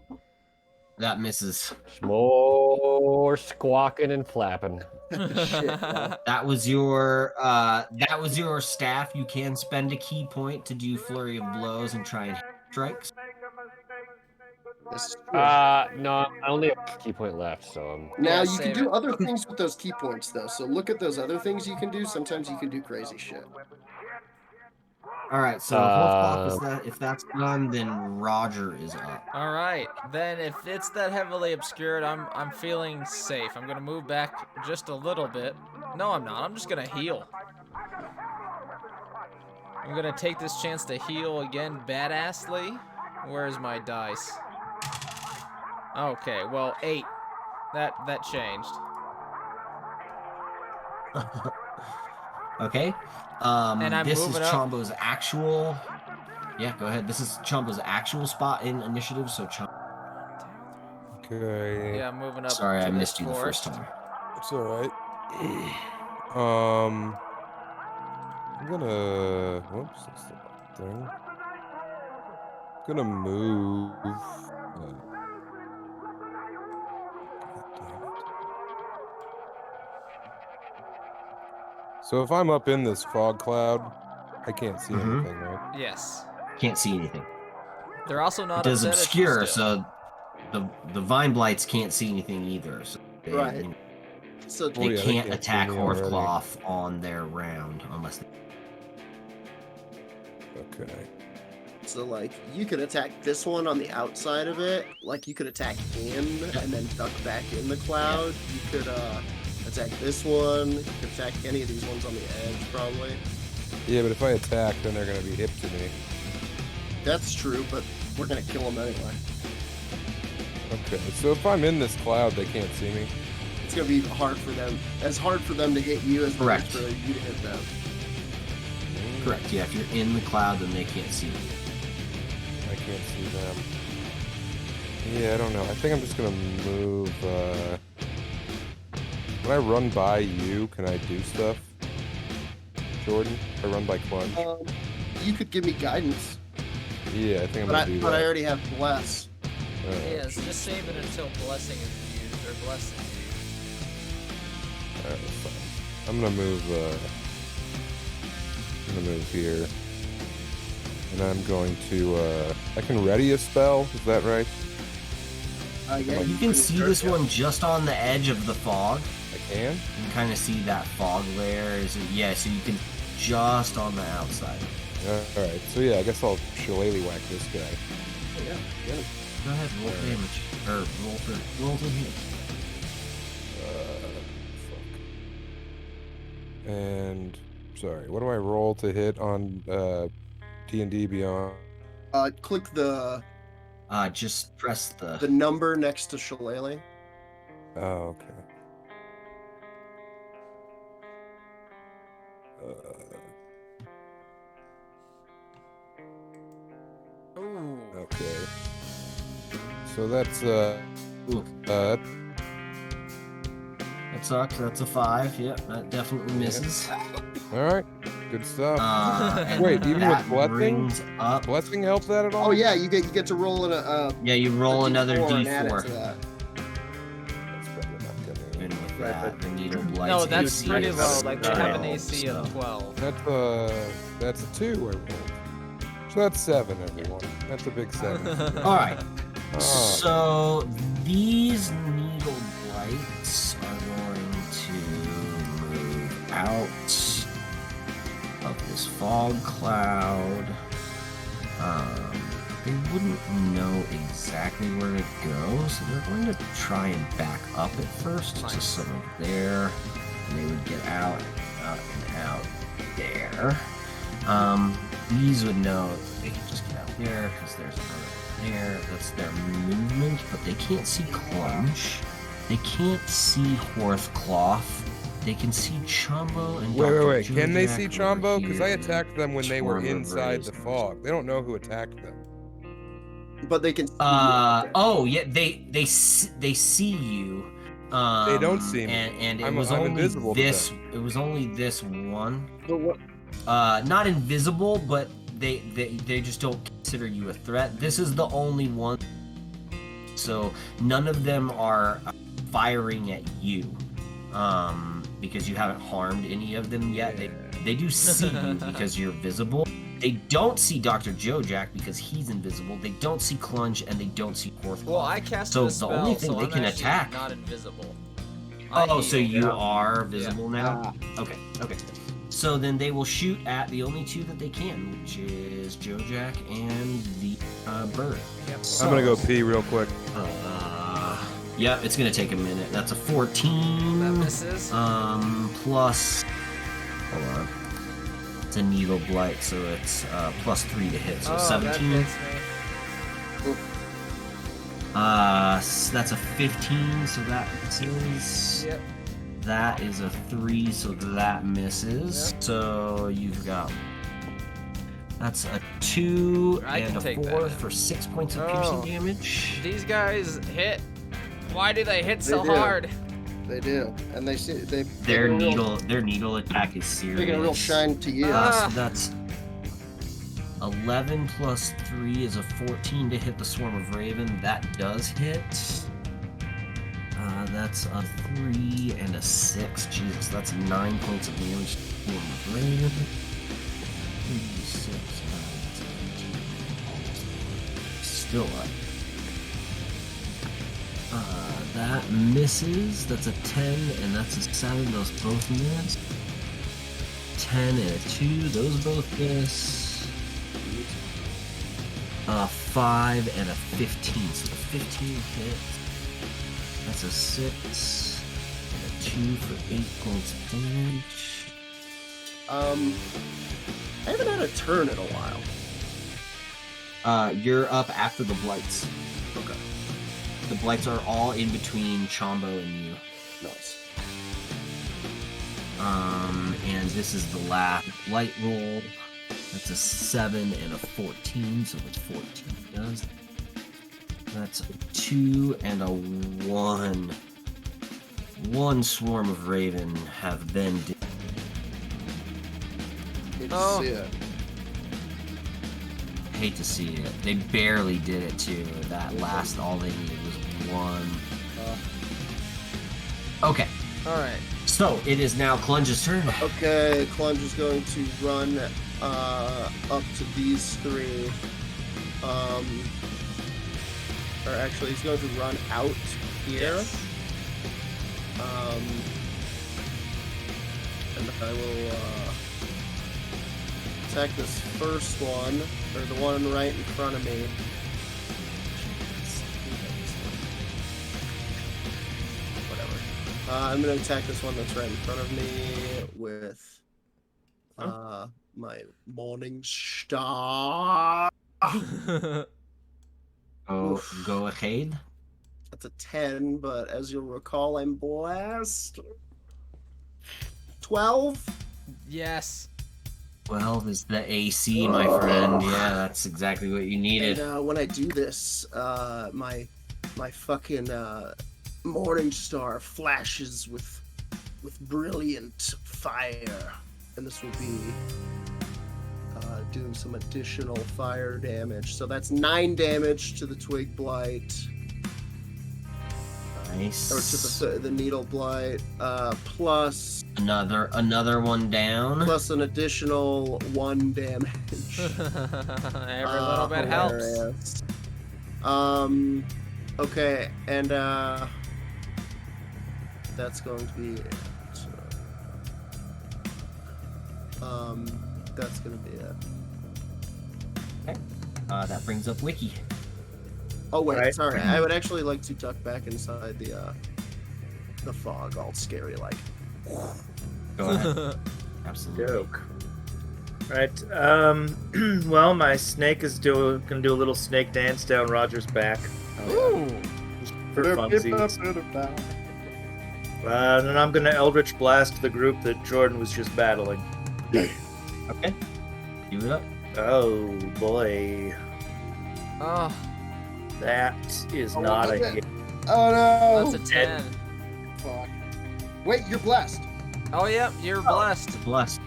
That misses. More squawking and flapping. Shit, wow. That was your staff. You can spend a key point to do flurry of blows and try and hit strikes. This is true. No, I only have a key point left, so Now Yeah, you can save do it. other things with those key points though. So look at those other things you can do. Sometimes you can do crazy shit. All right, so Horthcloth, if that's done, then Roger is up. All right, then if it's that heavily obscured, I'm feeling safe. I'm gonna move back just a little bit. No, I'm not. I'm just gonna heal. I'm gonna take this chance to heal again, badassly. Where's my dice? Okay, well, 8. That changed. Okay. And I'm this is moving up. Chumbo's actual. Yeah, go ahead. This is Chumbo's actual spot in initiative. So Chumbo. Okay. Yeah, I'm moving up. Sorry, to I this missed you the forest. first time. It's all right. I'm gonna. Whoops, that's the wrong thing. I'm gonna move. God damn it. So if I'm up in this fog cloud, I can't see Mhm. anything, right? Yes. Can't see anything. They're also not It does upset at you obscure, still. so the vine blights can't see anything either. So they, Right. you know, So they yeah, they can't can't see attack me already. Horthcloth on their round unless. Okay. So like you could attack this one on the outside of it, like you could attack in and then duck back in the cloud. You could attack this one, you could attack any of these ones on the edge probably. Yeah, but if I attack, then they're gonna be hip to me. That's true, but we're gonna kill them anyway. Okay, so if I'm in this cloud, they can't see me. It's gonna be hard for them to hit you as it is Correct. for you to hit them. Correct. Yeah, if you're in the cloud, then they can't see you. I can't see them. Yeah, I don't know. I think I'm just gonna move. When I run by you, can I do stuff? Jordan? If I run by Clunge? You could give me guidance, Yeah, I think I'm but gonna I do but I that. already have bless. Yeah, so just save it until blessing is used, or blessing is used. Alright, fine. I'm gonna move, here. And I'm going to, I can ready a spell, is that right? Yeah, You can see this one just on the edge of the fog. I can? You can kind of see that fog layer. So you can just on the outside. Alright, so yeah, I guess I'll shillelagh whack this guy. Yeah, get him. Go ahead, roll damage. Or roll to hit. Fuck. And, sorry, what do I roll to hit on, D&D Beyond? Click the Just press the number next to shillelagh. Oh, okay. Ooh. Okay. So that's Ooh, that sucks. That's a 5. Yep, that definitely misses. all right. Good stuff. And Wait, even that with blessing? brings up. Blessing helps that at all? Oh yeah, you get to roll in a Yeah, you roll another D4 and add it D4. to that. That's probably not gonna. And with Right, that, the needle blights. No, that's AC pretty is low. Like they have an 12, AC of so- 12. That's a 2 I rolled. So that's 7, everyone. That's a big 7. All right. Oh. So these needle blights are going to move out of this fog cloud. They wouldn't know exactly where to go, so they're going to try and back up at first to Nice. somewhere there, and they would get out and out there. These would know they can just get out there because there's another there. That's their movement, but they can't see Clunge. They can't see Horthcloth. They can see Chumbo and Dr. Wait. Can they Jojak see over Chumbo? Because I here. attacked them when they were Swarm of inside the raisins. fog. They don't know who attacked them. But they can. Oh yeah, they see you. They don't see me. And it I'm was only invisible to this. It was only this one. But what? Not invisible, but they just don't consider you a threat. This is the only one So none of them are firing at you, because you haven't harmed any of them yet. They do see you because you're visible. They don't see Dr. Jojack because he's invisible. They don't see Clunge, and they don't see Horthclaw. Well, I cast So a the spell, only thing so they I'm can actually attack. not invisible. Oh, so you Yeah. are visible now? Okay. So then they will shoot at the only two that they can, which is Jojack and the bird. Yep. So, I'm gonna go pee real quick. Yeah, it's gonna take a minute. That's a 14. That misses. Plus. Hold on. It's a needle blight, so it's plus 3 to hit, so Oh, 17. that hits me. That's a 15, so that misses. Yep. That is a 3, so that misses. Yep. So you've got. That's a 2 I and can a take 4 that. for 6 points of Oh. piercing damage. These guys hit. Why do they hit so They do. hard? They do, and they Their needle attack is serious. They get a real shine to you. Ah. So that's 11 plus 3 is a 14 to hit the Swarm of Raven. That does hit. That's a 3 and a 6. Jesus, that's 9 points of damage to the Swarm of Raven. 3, 6, 9, 17. Still up. That misses. That's a 10 and that's a 7. Those both miss. 10 and a 2. Those both miss. 5 and a 15. So the 15 hits. That's a 6 and a 2 for 8 points of damage. I haven't had a turn in a while. You're up after the blights. Okay. The blights are all in between Chumbo and you. Nice. And this is the last blight roll. That's a 7 and a 14, so it's 14 does. That's a 2 and a 1. One Swarm of Raven have been. Hate to Oh. see it. Hate to see it. They barely did it too. That last, all they needed was 1. Okay, Alright. so it is now Clunge's turn. Okay, Clunge is going to run up to these 3. Or actually, he's going to run out here. Yes. And I will attack this first one, or the one right in front of me. Whatever. I'm going to attack this one that's right in front of me with my Morning Star. Go ahead. That's a 10, but as you'll recall, I'm blessed. 12? Yes. 12 is the AC, my friend. Yeah, that's exactly what you needed. And when I do this, my fucking Morning Star flashes with brilliant fire, and this will be doing some additional fire damage. So that's 9 damage to the Twig Blight, Nice. or to the Needle Blight, plus Another one down. plus an additional 1 damage. Every little bit helps. Hilarious. Okay, and that's going to be it. That's gonna be it. That brings up Wiki. Oh wait, Right. sorry. I would actually like to duck back inside the fog, all scary like. Go ahead. Absolutely. Joke. Right. Well, my snake is gonna do a little snake dance down Roger's back Ooh. for funsies. And then I'm gonna Eldritch Blast the group that Jordan was just battling. Okay. Do it up. Oh boy, Oh, that is not a hit. Oh no! that's a 10. Fuck. Wait, you're blessed. Oh, yep, you're blessed. Blessed.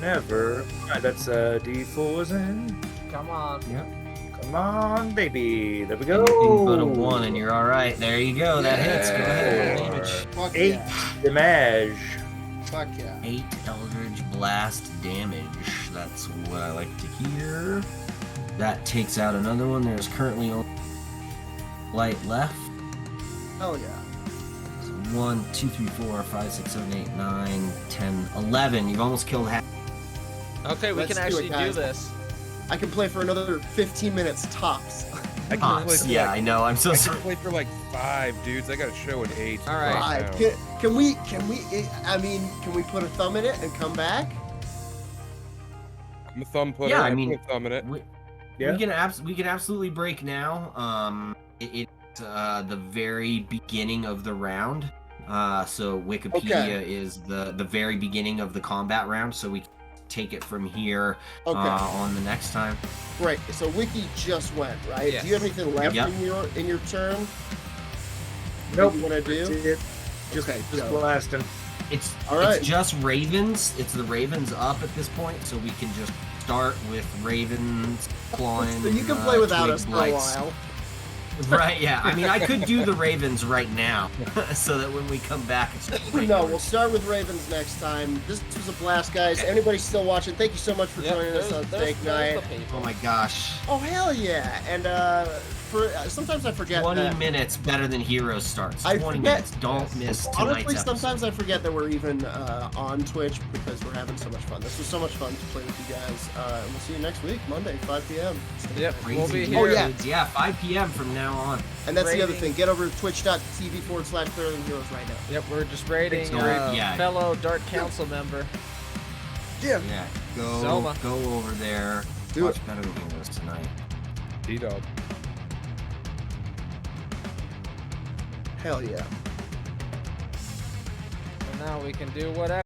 Never. Alright, that's a D4 then. Come on. Yep. Come on, baby. There we go. Anything but a 1 and you're all right. There you go. That hits. Go ahead. Roll damage. Fuck 8 yeah. damage. Fuck yeah. 8 Eldritch Blast damage. That's what I like to hear. That takes out another one. There's currently only light left. Hell yeah. 1, 2, 3, 4, 5, 6, 7, 8, 9, 10, 11. You've almost killed half. Okay, we Let's can do it, actually do guys. this. I can play for another 15 minutes tops. I can play for Yeah, like, I know. I'm so I sorry. can play for like 5 dudes. I got a show at 8. All right. Right. now. Can we, I mean, can we put a thumb in it and come back? I'm a thumb putter. Yeah, I I mean, put a thumb in it. Yeah. We can absolutely break now. It's the very beginning of the round. So Wikipedia is the very beginning of the combat round. So we can take it from here Okay. on the next time. Right. So Wiki just went, right? Yes. Do you have anything left Yep. in your turn? Nope. You want to do? That's it. Just, Okay, just go. blasting. It's All right. it's just ravens. It's the ravens up at this point, so we can just start with ravens clawing. So you can play without twig us for a blights. while. Right? Yeah. I mean, I could do the ravens right now, so that when we come back, it's just No, regular. we'll start with Ravens next time. This was a blast, guys. Anybody still watching? Thank you so much for joining us on Steak Night. Oh my gosh. Oh hell yeah! And for sometimes I forget 20 that. minutes better than Heroes starts. I 20 forget- minutes. Don't miss tonight's Honestly, episode. sometimes I forget that we're even on Twitch because we're having so much fun. This was so much fun to play with you guys. And we'll see you next week, Monday, 5 p.m. Yep, we'll be Crazy here. Oh, yeah. kids. Yeah, 5 p.m. from now on. And that's the other Rating. thing. Get over to twitch.tv/Clearly Heroes right now. Yep, we're just rating So, yeah. fellow Dark Council member. Yeah. Yeah, Soma. go over there. Do Watch it. better than Heroes tonight. D-Dog. Hell yeah. And now we can do whatever.